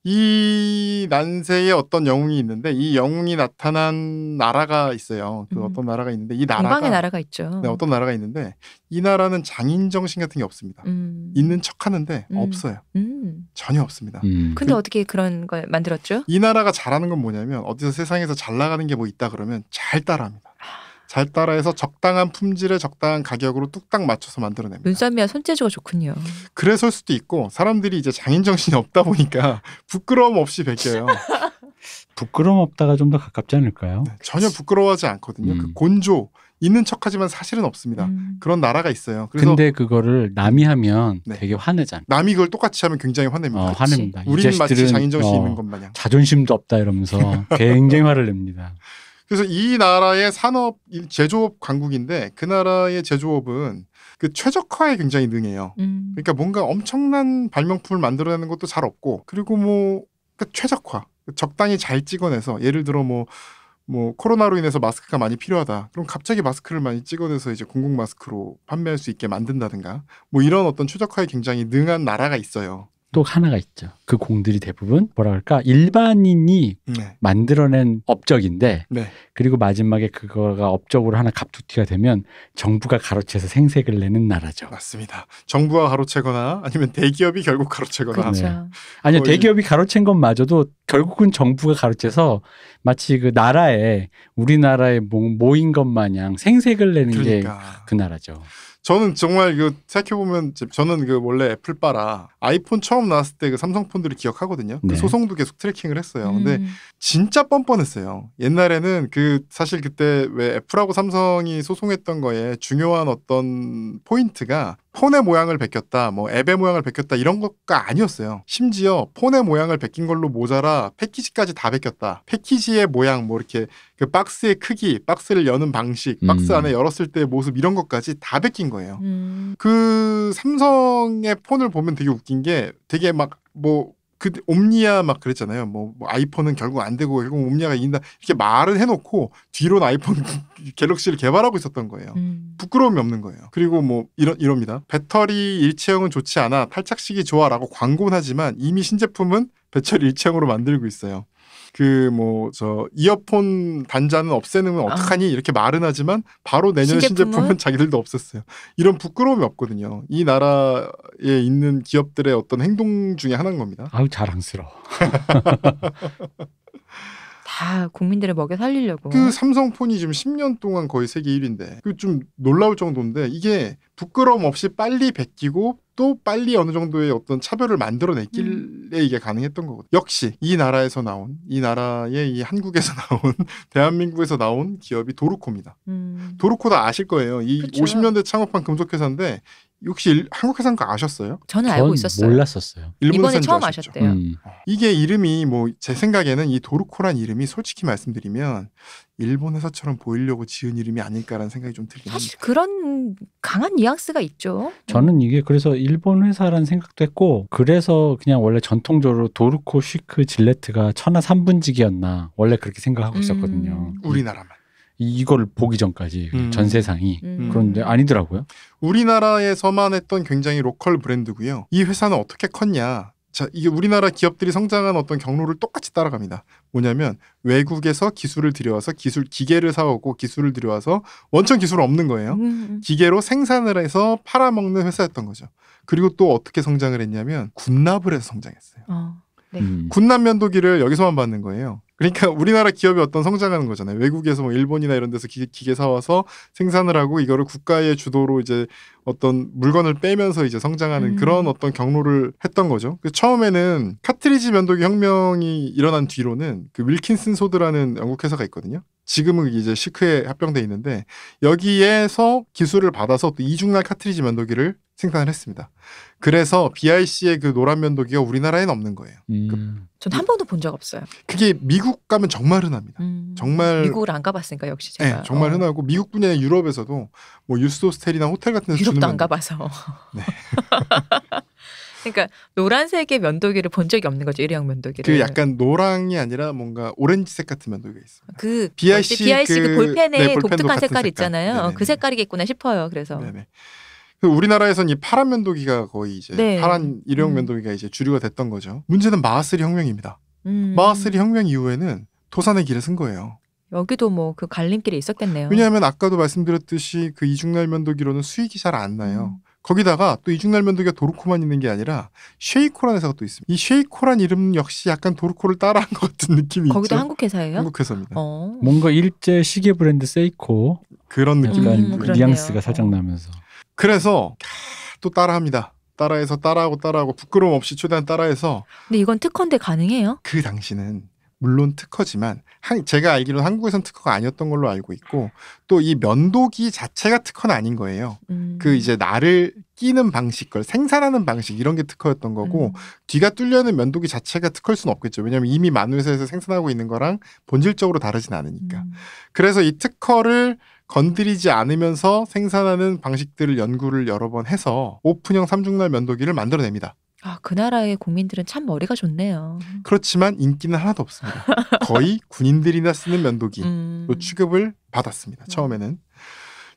이 난세에 어떤 영웅이 있는데 이 영웅이 나타난 나라가 있어요. 그 어떤 나라가 있는데 이 나라가 동방의 나라가 있죠. 네, 어떤 나라가 있는데 이 나라는 장인 정신 같은 게 없습니다. 있는 척하는데 없어요. 전혀 없습니다. 근데 어떻게 그런 걸 만들었죠? 이 나라가 잘하는 건 뭐냐면 어디서 세상에서 잘 나가는 게 뭐 있다 그러면 잘 따라합니다. 잘 따라해서 적당한 품질에 적당한 가격으로 뚝딱 맞춰서 만들어냅니다. 눈썰미와 손재주가 좋군요. 그래서일 수도 있고 사람들이 이제 장인 정신이 없다 보니까 부끄러움 없이 베껴요. 부끄러움 없다가 좀 더 가깝지 않을까요? 네, 전혀 부끄러워하지 않거든요. 그 곤조 있는 척하지만 사실은 없습니다. 그런 나라가 있어요. 그래서 근데 그거를 남이 하면 네. 되게 화내잖아. 남이 그걸 똑같이 하면 굉장히 화냅니다. 화냅니다. 이 우리는 마치 자식들은, 장인 정신이 있는 것 마냥. 자존심도 없다 이러면서 굉장히 화를 냅니다. 그래서 이 나라의 산업 제조업 강국인데 그 나라의 제조업은 그 최적화에 굉장히 능해요. 그러니까 뭔가 엄청난 발명품을 만들어내는 것도 잘 없고 그리고 뭐 그러니까 최적화 적당히 잘 찍어내서 예를 들어 뭐 코로나로 인해서 마스크가 많이 필요하다. 그럼 갑자기 마스크를 많이 찍어내서 이제 공공 마스크로 판매할 수 있게 만든다든가 뭐 이런 어떤 최적화에 굉장히 능한 나라가 있어요. 또 하나가 있죠. 그 공들이 대부분 뭐라 그럴까 일반인이 네. 만들어낸 업적인데 네. 그리고 마지막에 그거가 업적으로 하나 갑툭튀가 되면 정부가 가로채서 생색을 내는 나라죠. 맞습니다. 정부가 가로채거나 아니면 대기업이 결국 가로채거나. 그렇죠. 네. 아니요 거의- 대기업이 가로챈 것마저도 결국은 정부가 가로채서 마치 그 나라에 우리나라에 모인 것 마냥 생색을 내는 그러니까. 게 그 나라죠. 저는 정말 그 생각해보면 저는 그 원래 애플바라 아이폰 처음 나왔을 때 그 삼성폰들을 기억하거든요. 네. 그 소송도 계속 트래킹을 했어요. 근데 진짜 뻔뻔했어요. 옛날에는 그 사실 그때 왜 애플하고 삼성이 소송했던 거에 중요한 어떤 포인트가 폰의 모양을 베꼈다, 뭐 앱의 모양을 베꼈다 이런 것가 아니었어요. 심지어 폰의 모양을 베낀 걸로 모자라 패키지까지 다 베꼈다. 패키지의 모양, 뭐 이렇게 그 박스의 크기, 박스를 여는 방식, 박스 안에 열었을 때의 모습 이런 것까지 다 베낀 거예요. 그 삼성의 폰을 보면 되게 웃긴 게 되게 막 뭐 그 옴니아 막 그랬잖아요. 뭐 아이폰은 결국 안 되고 결국 옴니아가 이긴다 이렇게 말을 해놓고 뒤로는 아이폰 갤럭시를 개발하고 있었던 거예요. 부끄러움이 없는 거예요. 그리고 뭐 이럽니다. 배터리 일체형은 좋지 않아 탈착식이 좋아라고 광고는 하지만 이미 신제품은 배터리 일체형으로 만들고 있어요. 그 뭐 저 이어폰 단자는 없애는 건 어떡하니 이렇게 말은 하지만 바로 내년에 신제품은 자기들도 없앴어요. 이런 부끄러움이 없거든요. 이 나라에 있는 기업들의 어떤 행동 중에 하나인 겁니다. 아우 자랑스러워. 다 국민들을 먹여 살리려고. 그 삼성폰이 지금 10년 동안 거의 세계 1위인데 그 좀 놀라울 정도인데 이게 부끄러움 없이 빨리 베끼고 또 빨리 어느 정도의 어떤 차별을 만들어냈길래 이게 가능했던 거거든요. 역시 이 나라에서 나온 이 나라의 이 한국에서 나온 대한민국에서 나온 기업이 도르코입니다. 도르코 다 아실 거예요. 이 그쵸. 50년대 창업한 금속회사인데 혹시 한국 회사인 거 아셨어요? 저는 알고 있었어요. 몰랐었어요. 일본 이번에 회사인 줄 처음 아셨죠? 아셨대요. 이게 이름이 뭐 제 생각에는 이 도르코란 이름이 솔직히 말씀드리면 일본 회사처럼 보이려고 지은 이름이 아닐까라는 생각이 좀 들긴 사실 합니다. 그런 강한 뉘앙스가 있죠. 저는 이게 그래서 일본 회사라는 생각도 했고 그래서 그냥 원래 전통적으로 도르코, 쉬크, 질레트가 천하 3분지기였나 원래 그렇게 생각하고 있었거든요. 우리나라만. 이걸 보기 전까지 전 세상이 그런데 아니더라고요. 우리나라에서만 했던 굉장히 로컬 브랜드고요. 이 회사는 어떻게 컸냐? 자, 이게 우리나라 기업들이 성장한 어떤 경로를 똑같이 따라갑니다. 뭐냐면 외국에서 기술을 들여와서 기계를 사오고 기술을 들여와서 원천 기술 없는 거예요. 기계로 생산을 해서 팔아먹는 회사였던 거죠. 그리고 또 어떻게 성장을 했냐면 군납을 해서 성장했어요. 네. 군납 면도기를 여기서만 받는 거예요. 그러니까 우리나라 기업이 어떤 성장하는 거잖아요. 외국에서 뭐 일본이나 이런 데서 기계 사와서 생산을 하고 이거를 국가의 주도로 이제 어떤 물건을 빼면서 이제 성장하는 그런 어떤 경로를 했던 거죠. 그 처음에는 카트리지 면도기 혁명이 일어난 뒤로는 그 윌킨슨 소드라는 영국 회사가 있거든요. 지금은 이제 시크에 합병돼 있는데 여기에서 기술을 받아서 또 이중날 카트리지 면도기를 생산을 했습니다. 그래서 BIC의 그 노란 면도기가 우리나라에는 없는 거예요. 전 한 번도 본 적 없어요. 그게 미국 가면 정말 흔합니다. 정말 미국을 안 가봤으니까 역시 제가. 네, 정말 흔하고 미국뿐이 아니라 유럽에서도 뭐 유스호스텔이나 호텔 같은 데서 유럽도 안 가봐서. 네. 그러니까 노란색의 면도기를 본 적이 없는 거죠. 일회용 면도기를. 그 약간 노랑이 아니라 뭔가 오렌지색 같은 면도기가 있어요. 그 BIC 그 볼펜에 네, 볼펜도 독특한 같은 색깔 있잖아요. 네네네. 그 색깔이겠구나 싶어요. 그래서. 네네. 우리나라에선 이 파란 면도기가 거의 이제 네. 파란 일회용 면도기가 이제 주류가 됐던 거죠. 문제는 마하스리 혁명입니다. 마하스리 혁명 이후에는 토산의 길을 쓴 거예요. 여기도 뭐 그 갈림길이 있었겠네요. 왜냐하면 아까도 말씀드렸듯이 그 이중날 면도기로는 수익이 잘 안 나요. 거기다가 또 이중날 면도기가 도르코만 있는 게 아니라 쉐이코라는 회사가 또 있습니다. 이 쉐이코란 이름 역시 약간 도르코를 따라한 것 같은 느낌이 있죠. 거기도 한국 회사예요? 한국 회사입니다. 뭔가 일제 시계 브랜드 세이코 그런 느낌이 약간 그렇네요. 뉘앙스가 살짝 나면서. 그래서 또 따라합니다. 따라해서 따라하고 부끄러움 없이 최대한 따라해서 근데 이건 특허인데 가능해요? 그 당시는 물론 특허지만 제가 알기로는 한국에선 특허가 아니었던 걸로 알고 있고 또 이 면도기 자체가 특허는 아닌 거예요. 그 이제 날을 끼는 방식, 걸 생산하는 방식 이런 게 특허였던 거고 뒤가 뚫려있는 면도기 자체가 특허일 수는 없겠죠. 왜냐하면 이미 많은 회사에서 생산하고 있는 거랑 본질적으로 다르진 않으니까. 그래서 이 특허를 건드리지 않으면서 생산하는 방식들을 연구를 여러 번 해서 오픈형 삼중날 면도기를 만들어냅니다. 아, 그 나라의 국민들은 참 머리가 좋네요. 그렇지만 인기는 하나도 없습니다. 거의 군인들이나 쓰는 면도기로 취급을 받았습니다. 처음에는.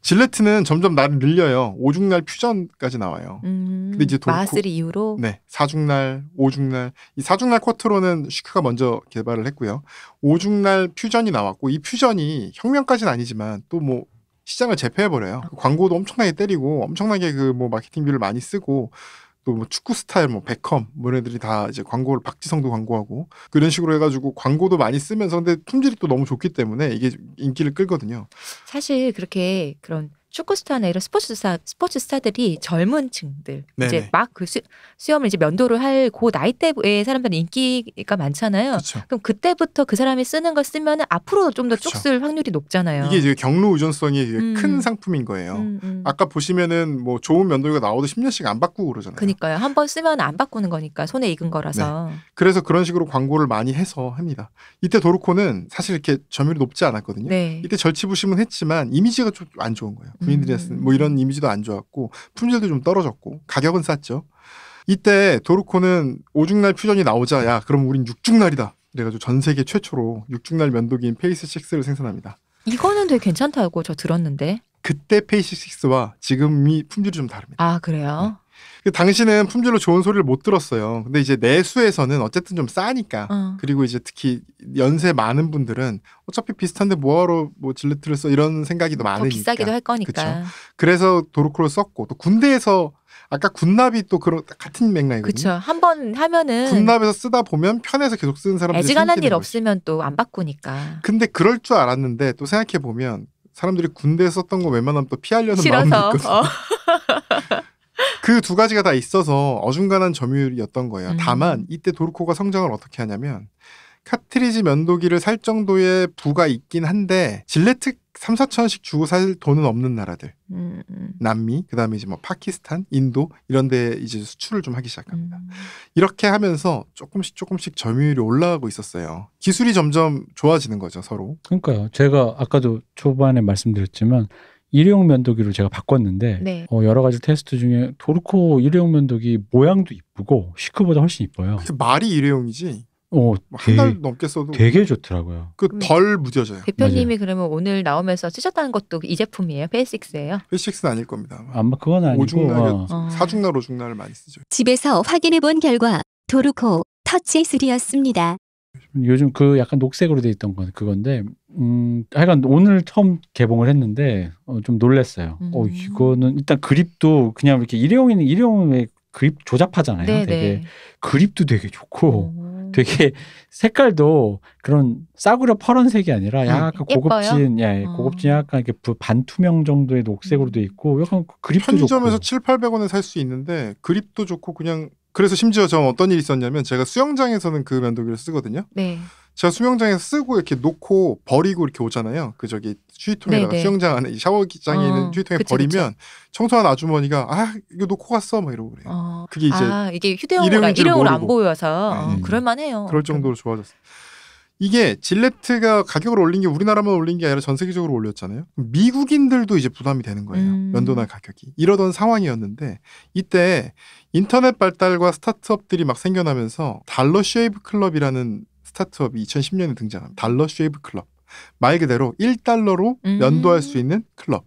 질레트는 점점 날을 늘려요. 5중날 퓨전까지 나와요. 근데 이제 마하스리 이후로 네, 4중날, 5중날. 이 4중날 쿼트로는 슈크가 먼저 개발을 했고요. 5중날 퓨전이 나왔고 이 퓨전이 혁명까지는 아니지만 또 뭐 시장을 제패해버려요. 광고도 엄청나게 때리고 엄청나게 그 뭐 마케팅비를 많이 쓰고 또 뭐 축구 스타일 뭐 베컴 뭐 애들이 다 이제 광고를 박지성도 광고하고 그런 식으로 해가지고 광고도 많이 쓰면서 근데 품질이 또 너무 좋기 때문에 이게 인기를 끌거든요. 사실 그렇게 그런 축구 스타나 이런 스포츠 스타들이 젊은 층들 네네. 이제 막 그 수염을 이제 면도를 할 그 나이대의 사람들은 인기가 많잖아요. 그렇죠. 그럼 그때부터 그 사람이 쓰는 걸 쓰면 앞으로 좀 더 쭉 그쵸. 쓸 확률이 높잖아요. 이게 이제 경로 의존성이 되게 큰 상품인 거예요. 아까 보시면은 뭐 좋은 면도기가 나와도 10년씩 안 바꾸고 그러잖아요. 그러니까요. 한 번 쓰면 안 바꾸는 거니까 손에 익은 거라서. 그래서 그런 식으로 광고를 많이 해서 합니다. 이때 도르코는 사실 이렇게 점유율이 높지 않았거든요. 네. 이때 절치부심은 했지만 이미지가 좀 안 좋은 거예요. 군인들이 쓰는 뭐 이런 이미지도 안 좋았고 품질도 좀 떨어졌고 가격은 쌌죠. 이때 도르코는 5중날 퓨전이 나오자 야 그럼 우린 6중날이다. 그래가지고 전 세계 최초로 6중날 면도기인 페이스 6를 생산합니다. 이거는 되게 괜찮다고 저 들었는데. 그때 페이스 6와 지금이 품질이 좀 다릅니다. 아, 그래요? 그 당시는 품질로 좋은 소리를 못 들었어요. 근데 이제 내수에서는 어쨌든 좀 싸니까. 그리고 이제 특히 연세 많은 분들은 어차피 비슷한데 뭐하러 뭐 질레트를 써 이런 생각이 더 많으니까. 더 비싸기도 할 거니까. 그쵸? 그래서 도르코를 썼고 또 군대에서 아까 군납이 또 그런 같은 맥락이거든요. 그렇죠. 한 번 하면은 군납에서 쓰다 보면 편해서 계속 쓰는 사람들이 애지간한 생기는 일 거죠. 없으면 또 안 바꾸니까. 근데 그럴 줄 알았는데 또 생각해 보면 사람들이 군대에 썼던 거 웬만하면 또 피하려는 마음이 싫어서. 있거든요. 그 두 가지가 다 있어서 어중간한 점유율이었던 거예요. 다만 이때 도르코가 성장을 어떻게 하냐면 카트리지 면도기를 살 정도의 부가 있긴 한데 질레트 3, 4천씩 주고 살 돈은 없는 나라들. 남미, 그다음에 이제 뭐 파키스탄, 인도 이런 데 이제 수출을 좀 하기 시작합니다. 이렇게 하면서 조금씩 점유율이 올라가고 있었어요. 기술이 점점 좋아지는 거죠, 서로. 그러니까요. 제가 아까도 초반에 말씀드렸지만 일회용 면도기로 제가 바꿨는데 네. 여러 가지 테스트 중에 도르코 일회용 면도기 모양도 이쁘고 시크보다 훨씬 이뻐요. 근데 말이 일회용이지. 한 되게, 달 넘게 써도 되게 좋더라고요. 그 덜 무뎌져요. 대표님이 그러면 오늘 나오면서 쓰셨다는 것도 이 제품이에요? 페이식스예요? 페이식스는 아닐 겁니다. 아마 그건 아니고 5중날, 4중날, 5중날을 많이 쓰죠. 집에서 확인해 본 결과 도르코 터치 3였습니다. 요즘 그 약간 녹색으로 돼 있던 건 그건데 하여간 오늘 처음 개봉을 했는데 좀 놀랐어요. 이거는 일단 그립도 그냥 이렇게 일회용의 그립 조잡하잖아요. 네네. 되게 그립도 되게 좋고 되게 색깔도 그런 싸구려 파란색이 아니라 약간 고급진, 고급진 약간 이렇게 반투명 정도의 녹색으로 돼 있고 약간 그립도 편의점에서 좋고. 700~800원에 살 수 있는데 그립도 좋고 그냥 그래서 심지어 저 어떤 일이 있었냐면 제가 수영장에서는 그 면도기를 쓰거든요. 네. 제가 수영장에서 쓰고 이렇게 놓고 버리고 이렇게 오잖아요. 그 저기 휴지통에다가 네네. 수영장 안에 샤워장에 있는 휴지통에 그치, 버리면 청소하는 아주머니가 이거 놓고 갔어 막 이러고 그래요. 그게 이제 이게 휴대용으로 일회용인지를 안 모르고. 보여서 네. 그럴만해요. 그럴 정도로 좋아졌어요. 이게 질레트가 가격을 올린 게 우리나라만 올린 게 아니라 전 세계적으로 올렸잖아요. 미국인들도 이제 부담이 되는 거예요. 면도날 가격이. 이러던 상황이었는데 이때 인터넷 발달과 스타트업들이 막 생겨나면서 달러 쉐이브 클럽이라는 스타트업이 2010년에 등장합니다. 달러 쉐이브 클럽. 말 그대로 1달러로 면도할 수 있는 클럽.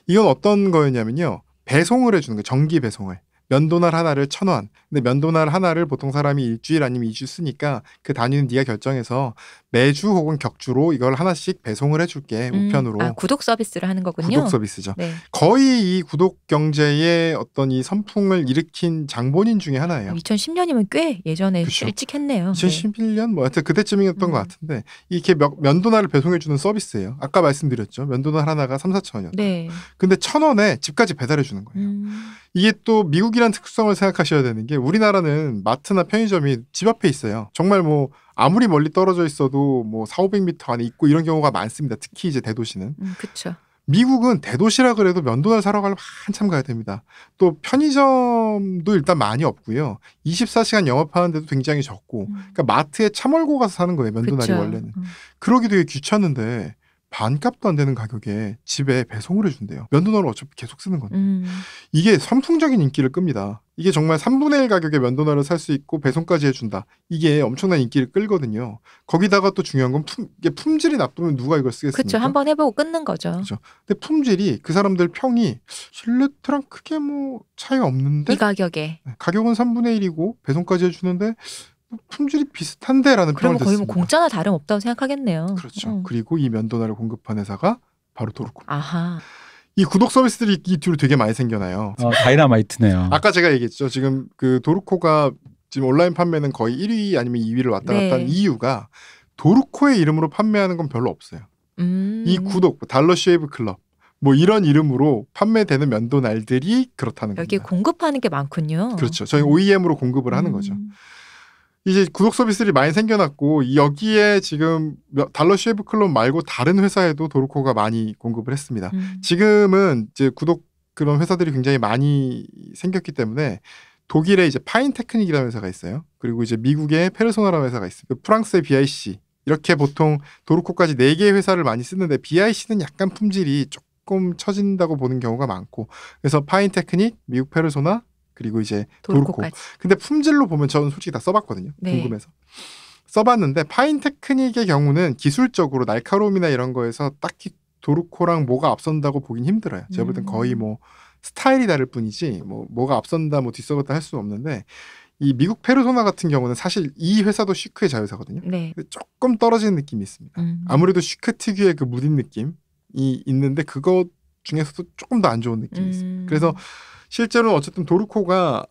이건 어떤 거였냐면요. 배송을 해주는 거예요. 정기 배송을. 면도날 하나를 1,000원. 근데 면도날 하나를 보통 사람이 일주일 아니면 2주 쓰니까 그 단위는 네가 결정해서 매주 혹은 격주로 이걸 하나씩 배송을 해줄게. 우편으로. 구독 서비스를 하는 거군요. 구독 서비스죠. 네. 거의 이 구독 경제의 어떤 이 선풍을 일으킨 장본인 중에 하나예요. 2010년이면 꽤 예전에 그쵸. 일찍 했네요. 2011년 뭐 하여튼 그때쯤이었던 것 같은데 이렇게 면도날을 배송해주는 서비스예요. 아까 말씀드렸죠. 면도날 하나가 3,4천원이었다. 네. 근데 1,000원에 집까지 배달해주는 거예요. 이게 또 미국이란 특성을 생각하셔야 되는 게 우리나라는 마트나 편의점이 집 앞에 있어요. 정말 뭐 아무리 멀리 떨어져 있어도 뭐 4,500m 안에 있고 이런 경우가 많습니다. 특히 이제 대도시는. 그렇죠. 미국은 대도시라 그래도 면도날 사러 가려면 한참 가야 됩니다. 또 편의점도 일단 많이 없고요. 24시간 영업하는 데도 굉장히 적고 그러니까 마트에 차 몰고 가서 사는 거예요. 면도날이 그쵸. 원래는. 그러기 되게 귀찮은데 반값도 안 되는 가격에 집에 배송을 해준대요. 면도날을 어차피 계속 쓰는 건데. 이게 선풍적인 인기를 끕니다. 이게 정말 3분의 1 가격에 면도날을 살 수 있고 배송까지 해준다. 이게 엄청난 인기를 끌거든요. 거기다가 또 중요한 건 이게 품질이 나쁘면 누가 이걸 쓰겠습니까? 그렇죠. 한번 해보고 끊는 거죠. 그렇죠. 근데 품질이 그 사람들 평이 질레트랑 크게 뭐 차이가 없는데 이 가격에. 가격은 3분의 1이고 배송까지 해주는데 품질이 비슷한데라는 평을 그러면 거의 뭐 듣습니다. 공짜나 다름없다고 생각하겠네요. 그렇죠. 그리고 이 면도날을 공급한 회사가 바로 도루코. 아하. 이 구독 서비스들이 이 뒤로 되게 많이 생겨나요. 다이너마이트네요. 아까 제가 얘기했죠. 지금 그 도루코가 지금 온라인 판매는 거의 1위 아니면 2위를 왔다 갔다 하는 이유가 도루코의 이름으로 판매하는 건 별로 없어요. 이 구독, 달러 쉐이브 클럽 뭐 이런 이름으로 판매되는 면도날들이 그렇다는 겁니다. 여기에 공급하는 게 많군요. 그렇죠. 저희 OEM으로 공급을 하는 거죠. 이제 구독 서비스들이 많이 생겨났고 여기에 지금 달러 쉐이브 클럽 말고 다른 회사에도 도루코가 많이 공급을 했습니다. 지금은 이제 구독 그런 회사들이 굉장히 많이 생겼기 때문에 독일에 이제 파인 테크닉이라는 회사가 있어요. 그리고 이제 미국의 페르소나라는 회사가 있어요. 프랑스의 BIC 이렇게 보통 도루코까지 4개의 회사를 많이 쓰는데 BIC는 약간 품질이 조금 처진다고 보는 경우가 많고 그래서 파인 테크닉, 미국 페르소나 그리고 이제 도루코. 근데 품질로 보면 저는 솔직히 다 써봤거든요. 궁금해서. 써봤는데 파인 테크닉의 경우는 기술적으로 날카로움이나 이런 거에서 딱히 도루코랑 뭐가 앞선다고 보긴 힘들어요. 제가 볼 땐 거의 뭐 스타일이 다를 뿐이지 뭐가 앞선다 뭐 뒤섞었다 할 수는 없는데 이 미국 페르소나 같은 경우는 사실 이 회사도 시크의 자회사거든요. 근데 조금 떨어지는 느낌이 있습니다. 아무래도 시크 특유의 그 무딘 느낌이 있는데 그거 중에서도 조금 더 안 좋은 느낌이 있습니다. 그래서 실제로는 어쨌든 도루코가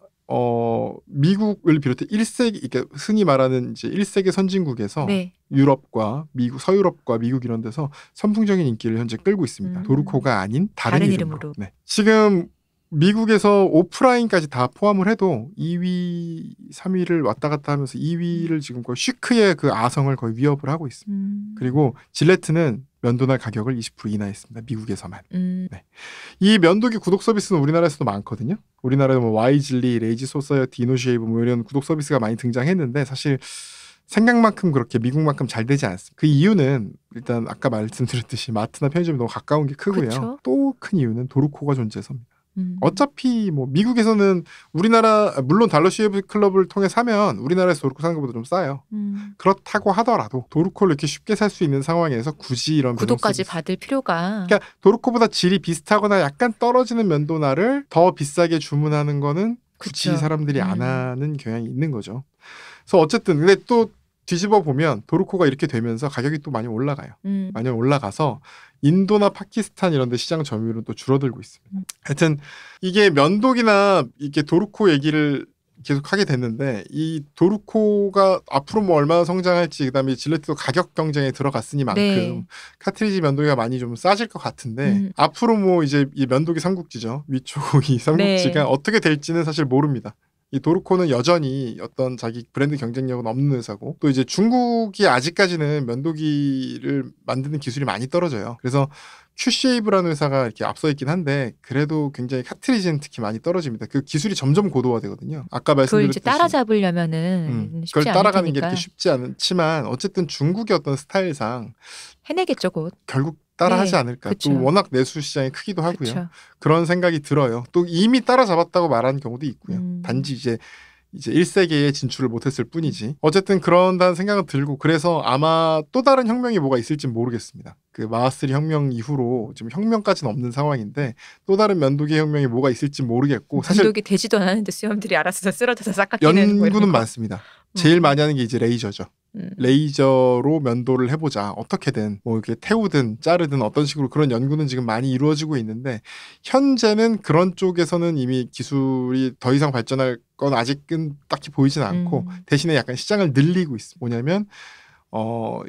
미국을 비롯해 1세기, 그러니까 흔히 말하는 이제 1세기 선진국에서 유럽과 미국, 서유럽과 미국 이런 데서 선풍적인 인기를 현재 끌고 있습니다. 도루코가 아닌 다른 이름으로. 네. 지금 미국에서 오프라인까지 다 포함을 해도 2위, 3위를 왔다 갔다 하면서 2위를 지금 거의 시크의 그 아성을 거의 위협을 하고 있습니다. 그리고 질레트는 면도날 가격을 20% 인하했습니다. 미국에서만. 네. 이 면도기 구독 서비스는 우리나라에서도 많거든요. 우리나라에 뭐 와이즐리, 레이지 소사이어티, 이노쉐이브 뭐 이런 구독 서비스가 많이 등장했는데 사실 생각만큼 그렇게 미국만큼 잘 되지 않습니다. 그 이유는 일단 아까 말씀드렸듯이 마트나 편의점이 너무 가까운 게 크고요. 또 큰 이유는 도루코가 존재해서입니다. 어차피 뭐 미국에서는 우리나라 물론 달러 쉐이브 클럽을 통해 사면 우리나라에서 도루코 사는 것보다 좀 싸요. 그렇다고 하더라도 도루코를 이렇게 쉽게 살 수 있는 상황에서 굳이 이런 구독까지 받을 필요가 그러니까 도루코보다 질이 비슷하거나 약간 떨어지는 면도날을 더 비싸게 주문하는 거는 굳이 사람들이 안 하는 경향이 있는 거죠. 그래서 어쨌든 근데 또 뒤집어 보면 도루코가 이렇게 되면서 가격이 또 많이 올라가요. 많이 올라가서 인도나 파키스탄 이런 데 시장 점유율은 또 줄어들고 있습니다. 하여튼 이게 면도기나 이렇게 도루코 얘기를 계속 하게 됐는데 이 도루코가 앞으로 뭐 얼마나 성장할지 그다음에 질레트도 가격 경쟁에 들어갔으니만큼 카트리지 면도기가 많이 좀 싸질 것 같은데 앞으로 뭐 이제 이 면도기 삼국지죠. 위촉이 삼국지가 어떻게 될지는 사실 모릅니다. 이 도르코는 여전히 어떤 자기 브랜드 경쟁력은 없는 회사고 또 이제 중국이 아직까지는 면도기를 만드는 기술이 많이 떨어져요. 그래서 큐쉐이브라는 회사가 이렇게 앞서 있긴 한데 그래도 굉장히 카트리지는 특히 많이 떨어집니다. 그 기술이 점점 고도화되거든요. 아까 그걸 말씀드렸듯이 이제 따라잡으려면은 쉽지 그걸 따라가는 게 않으니까 이렇게 쉽지 않지만 어쨌든 중국의 어떤 스타일상 해내겠죠 곧. 결국 따라하지 네, 않을까. 그쵸. 또 워낙 내수 시장이 크기도 하고요. 그쵸. 그런 생각이 들어요. 또 이미 따라잡았다고 말하는 경우도 있고요. 단지 이제 1세계에 진출을 못했을 뿐이지. 어쨌든 그런다는 생각은 들고 그래서 아마 또 다른 혁명이 뭐가 있을지 모르겠습니다. 그 마하스리 혁명 이후로 지금 혁명까지는 없는 상황인데 또 다른 면도기 혁명이 뭐가 있을지 모르겠고 사실 면도기 되지도 않았는데 수염들이 알아서 쓰러져서 싹깎이는 뭐 이런 연구는 거. 많습니다. 제일 많이 하는 게 이제 레이저죠. 레이저로 면도를 해보자. 어떻게든 뭐 이렇게 태우든 자르든 어떤 식으로 그런 연구는 지금 많이 이루어지고 있는데 현재는 그런 쪽에서는 이미 기술이 더 이상 발전할 건 아직은 딱히 보이진 않고 대신에 약간 시장을 늘리고 있습니다. 뭐냐면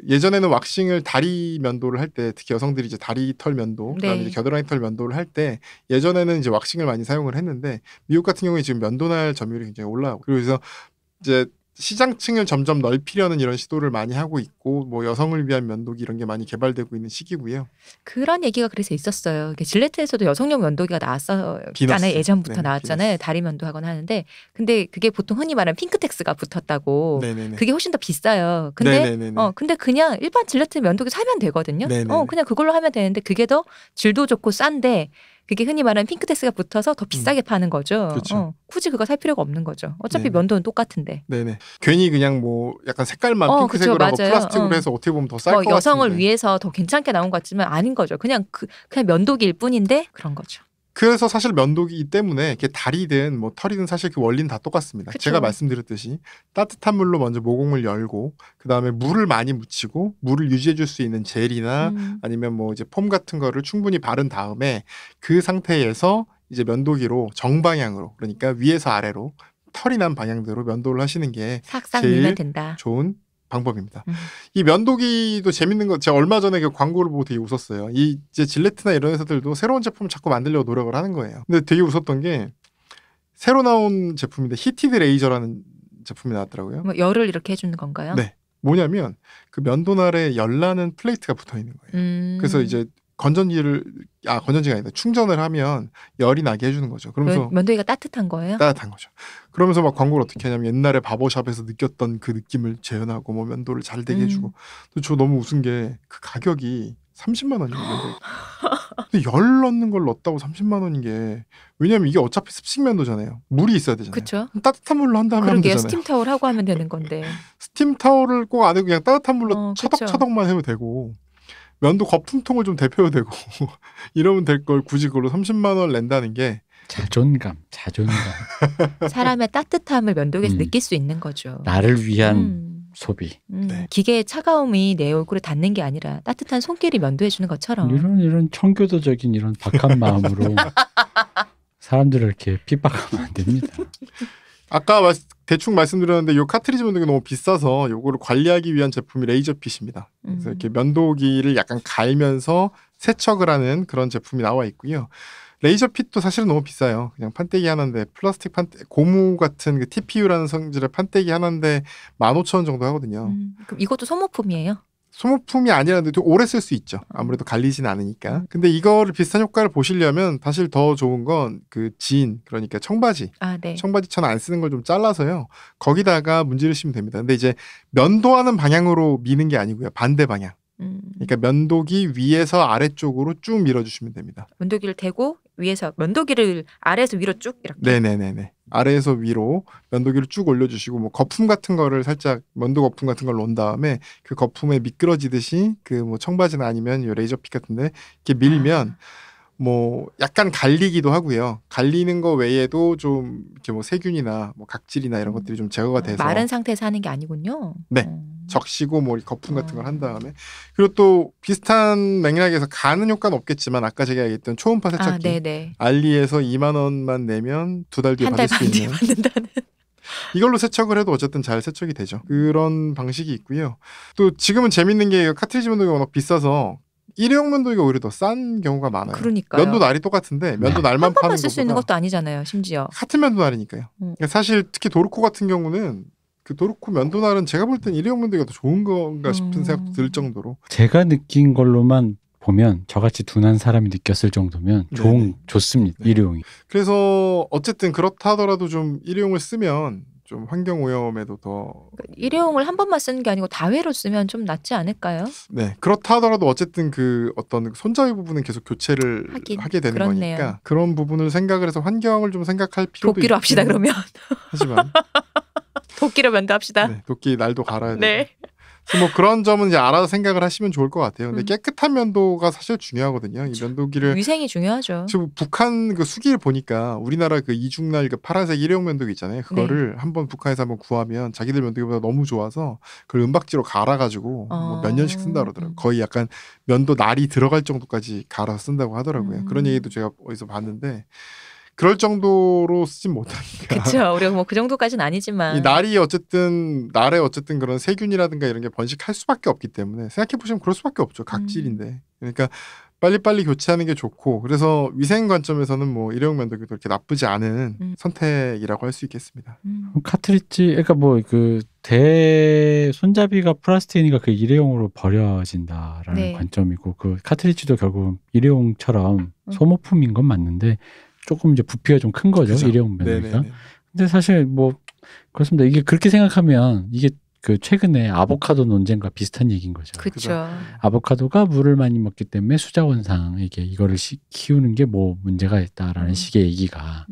예전에는 왁싱을 다리 면도를 할 때 특히 여성들이 이제 다리 털 면도 그다음에 이제 겨드랑이 털 면도를 할 때 예전에는 이제 왁싱을 많이 사용을 했는데 미국 같은 경우에 지금 면도날 점유율이 굉장히 올라가고 그래서 이제 시장층을 점점 넓히려는 이런 시도를 많이 하고 있고 뭐 여성을 위한 면도기 이런 게 많이 개발되고 있는 시기고요. 그런 얘기가 그래서 있었어요. 질레트에서도 여성용 면도기가 나왔었잖아요. 비너스. 예전부터 네, 나왔잖아요. 비너스. 다리 면도하거나 하는데 근데 그게 보통 흔히 말하는 핑크텍스가 붙었다고. 네네네. 그게 훨씬 더 비싸요. 근데 네네네네. 근데 그냥 일반 질레트 면도기 사면 되거든요. 네네네. 그냥 그걸로 하면 되는데 그게 더 질도 좋고 싼데 그게 흔히 말하는 핑크텍스가 붙어서 더 비싸게 파는 거죠. 그렇죠. 굳이 그거 살 필요가 없는 거죠. 어차피 네네. 면도는 똑같은데. 네네. 괜히 그냥 뭐 약간 색깔만 그쵸, 핑크색으로 하고 맞아요. 플라스틱으로 해서 어떻게 보면 더 쌀 것 같은데. 여성을 위해서 더 괜찮게 나온 것 같지만 아닌 거죠. 그냥 면도기일 뿐인데 그런 거죠. 그래서 사실 면도기 때문에 이게 다리든 뭐 털이든 사실 그 원리는 다 똑같습니다. 그쵸. 제가 말씀드렸듯이 따뜻한 물로 먼저 모공을 열고 그 다음에 물을 많이 묻히고 물을 유지해줄 수 있는 젤이나 아니면 뭐 이제 폼 같은 거를 충분히 바른 다음에 그 상태에서 이제 면도기로 정방향으로 그러니까 위에서 아래로 털이 난 방향대로 면도를 하시는 게 싹싹 제일 밀면 된다. 좋은 방법입니다. 이 면도기도 재밌는 거 제가 얼마 전에 그 광고를 보고 되게 웃었어요. 이 이제 질레트나 이런 회사들도 새로운 제품을 자꾸 만들려고 노력을 하는 거예요. 근데 되게 웃었던 게 새로 나온 제품인데 히티드 레이저라는 제품이 나왔더라고요. 뭐 열을 이렇게 해주는 건가요? 네. 뭐냐면 그 면도날에 열나는 플레이트가 붙어 있는 거예요. 그래서 이제 건전지가 아니다. 충전을 하면 열이 나게 해주는 거죠. 그러면서 면도기가 따뜻한 거예요? 따뜻한 거죠. 그러면서 막 광고를 어떻게 하냐면 옛날에 바버샵에서 느꼈던 그 느낌을 재현하고 뭐 면도를 잘 되게 해주고. 또 저 너무 웃은 게 그 가격이 30만 원이에요. 근데 열 넣는 걸 넣었다고 30만 원인 게 왜냐면 이게 어차피 습식 면도잖아요. 물이 있어야 되잖아요. 그렇죠. 따뜻한 물로 한 다음에 하면 그러게요. 되잖아요. 스팀 타월 하고 하면 되는 건데. 스팀 타월을 꼭 안 해도 그냥 따뜻한 물로 그쵸. 처덕처덕만 해도 되고 면도 거품통을 좀 데펴도 되고 이러면 될 걸 굳이 그걸로 30만 원 낸다는 게 자존감. 사람의 따뜻함을 면도기에서 느낄 수 있는 거죠. 나를 위한 소비. 네. 기계의 차가움이 내 얼굴에 닿는 게 아니라 따뜻한 손길이 면도해 주는 것처럼. 이런 청교도적인 이런 박한 마음으로 사람들을 이렇게 핍박하면 안 됩니다. 아까 대충 말씀드렸는데 이 카트리지 면도기 너무 비싸서 이거를 관리하기 위한 제품이 레이저핏입니다. 그래서 이렇게 면도기를 약간 갈면서 세척을 하는 그런 제품이 나와 있고요. 레이저핏도 사실은 너무 비싸요. 그냥 판때기 하나인데 플라스틱 고무 같은 그 TPU라는 성질의 판때기 하나인데 15,000원 정도 하거든요. 그럼 이것도 소모품이에요? 소모품이 아니라는데 좀 오래 쓸 수 있죠. 아무래도 갈리진 않으니까. 근데 이거를 비슷한 효과를 보시려면 사실 더 좋은 건 그 진, 그러니까 청바지. 네. 청바지처럼 안 쓰는 걸 좀 잘라서요. 거기다가 문지르시면 됩니다. 근데 이제 면도하는 방향으로 미는 게 아니고요. 반대 방향. 그러니까 면도기 위에서 아래쪽으로 쭉 밀어주시면 됩니다. 면도기를 대고 위에서 면도기를 아래에서 위로 쭉 이렇게. 네네네네. 아래에서 위로 면도기를 쭉 올려주시고 뭐 거품 같은 거를 살짝 면도 거품 같은 걸 놓은 다음에 그 거품에 미끄러지듯이 그 뭐 청바지나 아니면 요 레이저핏 같은데 이렇게 밀면 뭐 약간 갈리기도 하고요. 갈리는 거 외에도 좀 이렇게 뭐 세균이나 뭐 각질이나 이런 것들이 좀 제거가 돼서 마른 상태에서 하는 게 아니군요. 네. 적시고 뭐 거품 같은 걸 한 다음에 그리고 또 비슷한 맥락에서 가는 효과는 없겠지만 아까 제가 얘기했던 초음파 세척기 네네. 알리에서 2만 원만 내면 2달 뒤에 받을 수 있는 받는다는. 이걸로 세척을 해도 어쨌든 잘 세척이 되죠. 그런 방식이 있고요. 또 지금은 재밌는 게 카트리지 면도기가 워낙 비싸서 일회용 면도기가 오히려 더 싼 경우가 많아요. 그러니까요. 면도 날이 똑같은데 면도 네. 날만 한 번만 파는 쓸 수 있는 것보다 것도 아니잖아요. 심지어. 같은 면도 날이니까요. 그러니까 사실 특히 도르코 같은 경우는 그 도르코 면도 날은 제가 볼 땐 일회용 면도기가 더 좋은 건가 싶은 생각도 들 정도로. 제가 느낀 걸로만 보면 저같이 둔한 사람이 느꼈을 정도면 네네. 좋습니다. 네. 일회용이. 그래서 어쨌든 그렇다 하더라도 좀 일회용을 쓰면 좀 환경 오염에도 더 일회용을 한 번만 쓰는 게 아니고 다회로 쓰면 좀 낫지 않을까요? 네, 그렇다 하더라도 어쨌든 그 어떤 손잡이 부분은 계속 교체를 하게 되는 그렇네요. 거니까 그런 부분을 생각을 해서 환경을 좀 생각할 필요도 도끼로 합시다 있긴 그러면. 하지만 도끼로 면도합시다. 네, 도끼 날도 갈아야 돼요. 네. 그래서 뭐 그런 점은 이제 알아서 생각을 하시면 좋을 것 같아요. 근데 음. 깨끗한 면도가 사실 중요하거든요. 이 면도기를 위생이 중요하죠. 지금 북한 그 수기를 보니까 우리나라 그 이중날 그 파란색 일회용 면도기 있잖아요. 그거를 한번 북한에서 한번 구하면 자기들 면도기보다 너무 좋아서 그걸 은박지로 갈아가지고 뭐몇 년씩 쓴다 그러더라고요. 거의 약간 면도 날이 들어갈 정도까지 갈아서 쓴다고 하더라고요. 그런 얘기도 제가 어디서 봤는데 그럴 정도로 쓰진 못하니까. 그렇죠. 우리가 뭐 그 정도까지는 아니지만. 이 날이 어쨌든 날에 어쨌든 그런 세균이라든가 이런 게 번식할 수밖에 없기 때문에 생각해 보시면 그럴 수밖에 없죠. 각질인데. 그러니까 빨리빨리 교체하는 게 좋고 그래서 위생 관점에서는 뭐 일회용 면도기도 이렇게 나쁘지 않은 선택이라고 할 수 있겠습니다. 카트리지 그러니까 뭐 그 대 손잡이가 플라스틱이니까 그 일회용으로 버려진다라는 네. 관점이고 그 카트리지도 결국 일회용처럼 소모품인 건 맞는데 조금 이제 부피가 좀 큰 거죠. 그죠? 일회용 면도기가. 네네네. 근데 사실 뭐 그렇습니다. 이게 그렇게 생각하면 이게 그 최근에 아보카도 논쟁과 비슷한 얘기인 거죠. 그렇죠. 아보카도가 물을 많이 먹기 때문에 수자원상에게 이거를 키우는 게 뭐 문제가 있다라는 식의 얘기가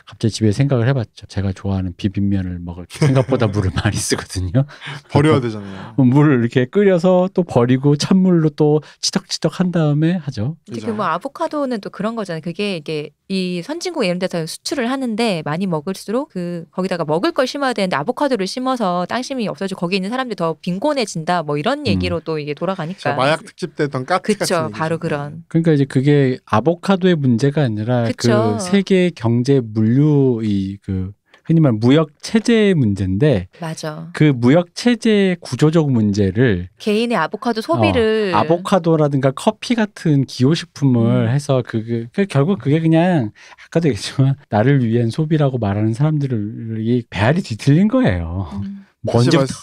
갑자기 집에 생각을 해봤죠. 제가 좋아하는 비빔면을 먹을 때 생각보다 물을 많이 쓰거든요. 버려야 되잖아요. 물을 이렇게 끓여서 또 버리고 찬물로 또 치덕치덕 한 다음에 하죠. 특히 뭐 아보카도는 또 그런 거잖아요. 그게 이게 이 선진국 이런 데서 수출을 하는데 많이 먹을수록 그 거기다가 먹을 걸 심어야 되는데 아보카도를 심어서 땅심이 없어지고 거기 있는 사람들이 더 빈곤해진다 뭐 이런 얘기로 또 이게 돌아가니까. 마약 특집 때 했던 까치 같은 그렇죠. 얘기죠. 바로 그런. 그러니까 이제 그게 아보카도의 문제가 아니라 그쵸. 그 세계 경제 물류 그 흔히 말하는 무역 체제의 문제인데 맞아. 그 무역 체제의 구조적 문제를 개인의 아보카도 소비를 아보카도라든가 커피 같은 기호식품을 해서 결국 그게 그냥 아까도 얘기했지만 나를 위한 소비라고 말하는 사람들이 배알이 뒤틀린 거예요. 뭐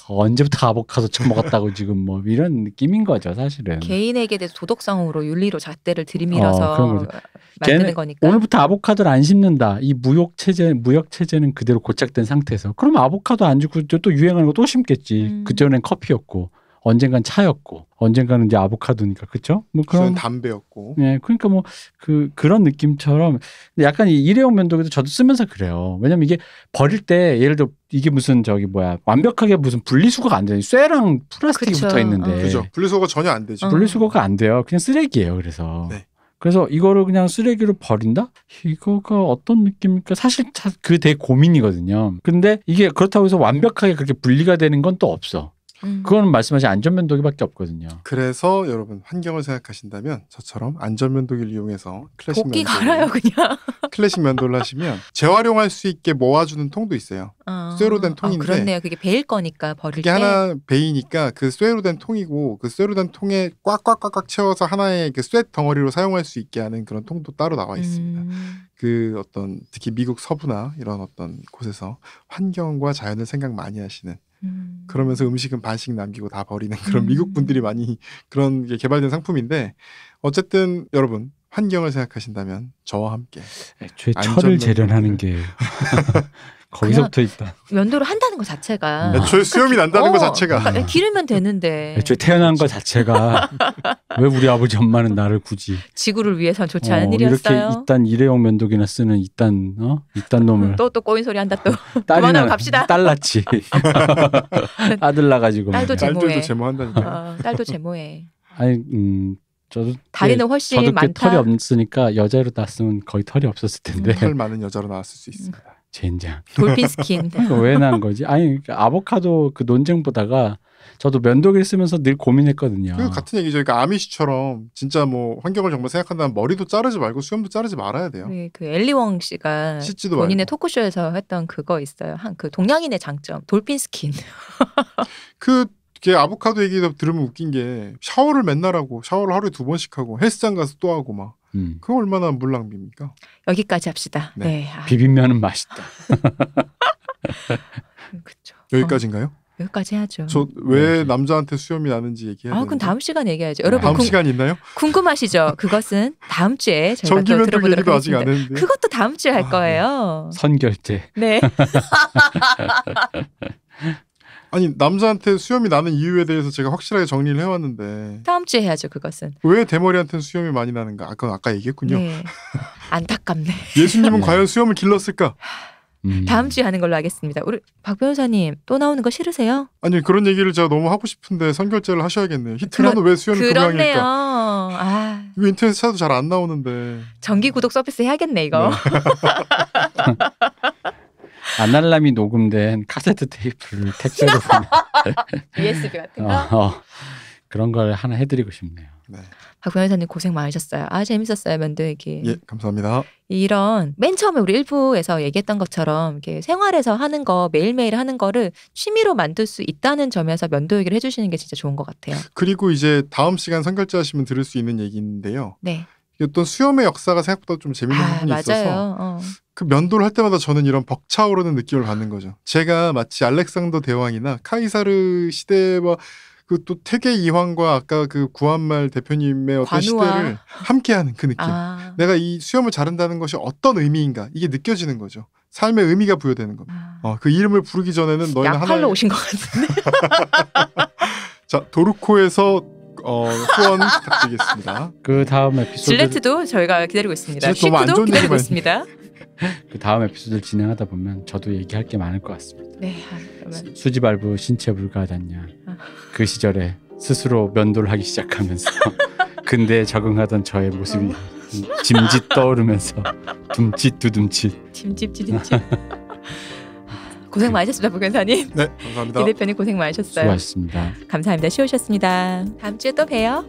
언제부터 아보카도 처먹었다고 지금 뭐 이런 느낌인 거죠, 사실은. 개인에게 대해서 도덕성으로 윤리로 잣대를 들이밀어서 그런 만드는 거니까. 오늘부터 아보카도를 안 심는다. 이 무역 체제는 그대로 고착된 상태에서. 그러면 아보카도 안 주고 또 유행하는 거 또 심겠지. 그전엔 커피였고, 언젠간 차였고, 언젠가는 이제 아보카도니까, 그렇죠? 뭐 그런 담배였고. 네, 그러니까 뭐 그런 느낌처럼 약간 이 일회용 면도기도 저도 쓰면서 그래요. 왜냐면 이게 버릴 때 예를 들어 이게 무슨 완벽하게 무슨 분리수거가 안 되는 쇠랑 플라스틱이 그쵸. 붙어 있는데, 그죠. 분리수거가 전혀 안 되죠. 분리수거가 안 돼요. 그냥 쓰레기예요. 그래서. 네. 그래서 이거를 그냥 쓰레기로 버린다? 이거가 어떤 느낌일까? 사실 그 되게 고민이거든요. 근데 이게 그렇다고 해서 완벽하게 그렇게 분리가 되는 건 또 없어. 그거는 말씀하신 안전면도기밖에 없거든요. 그래서 여러분 환경을 생각하신다면 저처럼 안전면도기를 이용해서 클래식 도끼 갈아요 그냥. 클래식 면도를 하시면 재활용할 수 있게 모아주는 통도 있어요. 쇠로 된 통인데. 그렇네요. 그게 베일 거니까 버릴 그게 때. 하나 베이니까 그 쇠로 된 통이고 그 쇠로 된 통에 꽉꽉꽉꽉 채워서 하나의 그 쇠 덩어리로 사용할 수 있게 하는 그런 통도 따로 나와 있습니다. 그 어떤 특히 미국 서부나 이런 어떤 곳에서 환경과 자연을 생각 많이 하시는 그러면서 음식은 반씩 남기고 다 버리는 그런 미국 분들이 많이 그런 게 개발된 상품인데 어쨌든 여러분 환경을 생각하신다면 저와 함께 애초에 철을 재련하는 게 거기서부터 있다. 면도를 한다는 것 자체가 애초에 수염이 난다는 것 자체가 그러니까 기르면 되는데 애초에 태어난 것 자체가 왜 우리 아버지 엄마는 나를 굳이 지구를 위해선 좋지 않은 일이었어요. 이렇게 이딴 일회용 면도기나 쓰는 이딴 놈을 또 꼬인 소리 한다 또. 그만하고 갑시다. 딸 낳지. 아들 낳아가지고 딸도 제모해. 딸들도 제모한다니까. 딸도 제모해. 아니 저도 다리는 훨씬 저도 많다. 털이 없으니까 여자로 낳았으면 거의 털이 없었을 텐데. 털 많은 여자로 나왔을 수 있습니다. 젠장. 돌핀 스킨. 왜 난 거지? 아니 아보카도 그 논쟁 보다가 저도 면도기를 쓰면서 늘 고민했거든요. 그 같은 얘기죠. 그러니까 아미시처럼 진짜 뭐 환경을 정말 생각한다면 머리도 자르지 말고 수염도 자르지 말아야 돼요. 네, 그 엘리웡 씨가 씻지도 본인의 말고. 토크쇼에서 했던 그거 있어요. 그 동양인의 장점 돌핀 스킨. 그 걔 아보카도 얘기 들으면 웃긴 게 샤워를 맨날 하고 샤워를 하루에 2번씩 하고 헬스장 가서 또 하고 막 그거 얼마나 물 낭비입니까? 여기까지 합시다. 네. 네. 비빔면은 맛있다. 그렇죠. 여기까지인가요? 여기까지 해야죠. 저 왜 남자한테 수염이 나는지 얘기해야 되는데. 그럼 다음 시간에 얘기해야죠. 여러분 다음 시간 있나요? 궁금하시죠? 그것은 다음 주에 저희가 또 전기면적 들어보도록 얘기도 아직 안 하겠습니다. 했는데. 그것도 다음 주에 할 거예요. 선결제. 네. 아니 남자한테 수염이 나는 이유에 대해서 제가 확실하게 정리를 해왔는데 다음 주에 해야죠. 그것은. 왜 대머리한테는 수염이 많이 나는가? 아까 얘기했군요. 네. 안타깝네. 예수님은 네. 과연 수염을 길렀을까? 다음 주에 하는 걸로 하겠습니다. 우리 박 변호사님 또 나오는 거 싫으세요? 아니 그런 얘기를 제가 너무 하고 싶은데 선결제를 하셔야겠네요. 히틀러는 왜 수염이 그렇네요. 동양일까? 아, 이거 인터넷 찾아도 잘 안 나오는데. 정기 구독 서비스 해야겠네 이거. 아날람이 녹음된 카세트 테이프를 택배로 USB 같은 거. 그런 걸 하나 해드리고 싶네요. 네. 박 변호사님 고생 많으셨어요. 아 재밌었어요 면도 얘기. 예, 감사합니다. 이런 맨 처음에 우리 일부에서 얘기했던 것처럼 이렇게 생활에서 하는 거 매일매일 하는 거를 취미로 만들 수 있다는 점에서 면도 얘기를 해주시는 게 진짜 좋은 것 같아요. 그리고 이제 다음 시간 선결제 하시면 들을 수 있는 얘기인데요. 네. 어떤 수염의 역사가 생각보다 좀 재밌는 부분이 맞아요. 있어서 그 면도를 할 때마다 저는 이런 벅차오르는 느낌을 받는 거죠. 제가 마치 알렉산더 대왕이나 카이사르 시대와 그 또 태계 이황과 아까 그 구한말 대표님의 어떤 관우와. 시대를 함께하는 그 느낌. 아. 내가 이 수염을 자른다는 것이 어떤 의미인가 이게 느껴지는 거죠. 삶의 의미가 부여되는 겁니다. 그 이름을 부르기 전에는 너희는 약팔로 하나의 오신 것 같은데. 자 도르코에서 후원 부탁드리겠습니다. 그 다음 에피소드 질레트도 저희가 기다리고 있습니다. 질레트 너무 안 쉬프도 좋은 기다리고 얘기만 있습니다. 그 다음 에피소드를 진행하다 보면 저도 얘기할 게 많을 것 같습니다. 네. 그러면 수지발부 신체 불가하다냐. 그 시절에 스스로 면도를 하기 시작하면서 근대에 적응하던 저의 모습이 짐짓 떠오르면서 둠칫 두둠칫 짐집 지짐집. 고생 많으셨습니다, 박 변호사님. 네, 감사합니다. 이 대표님 고생 많으셨어요. 수고하셨습니다. 감사합니다. 쉬우셨습니다. 다음 주에 또 봬요.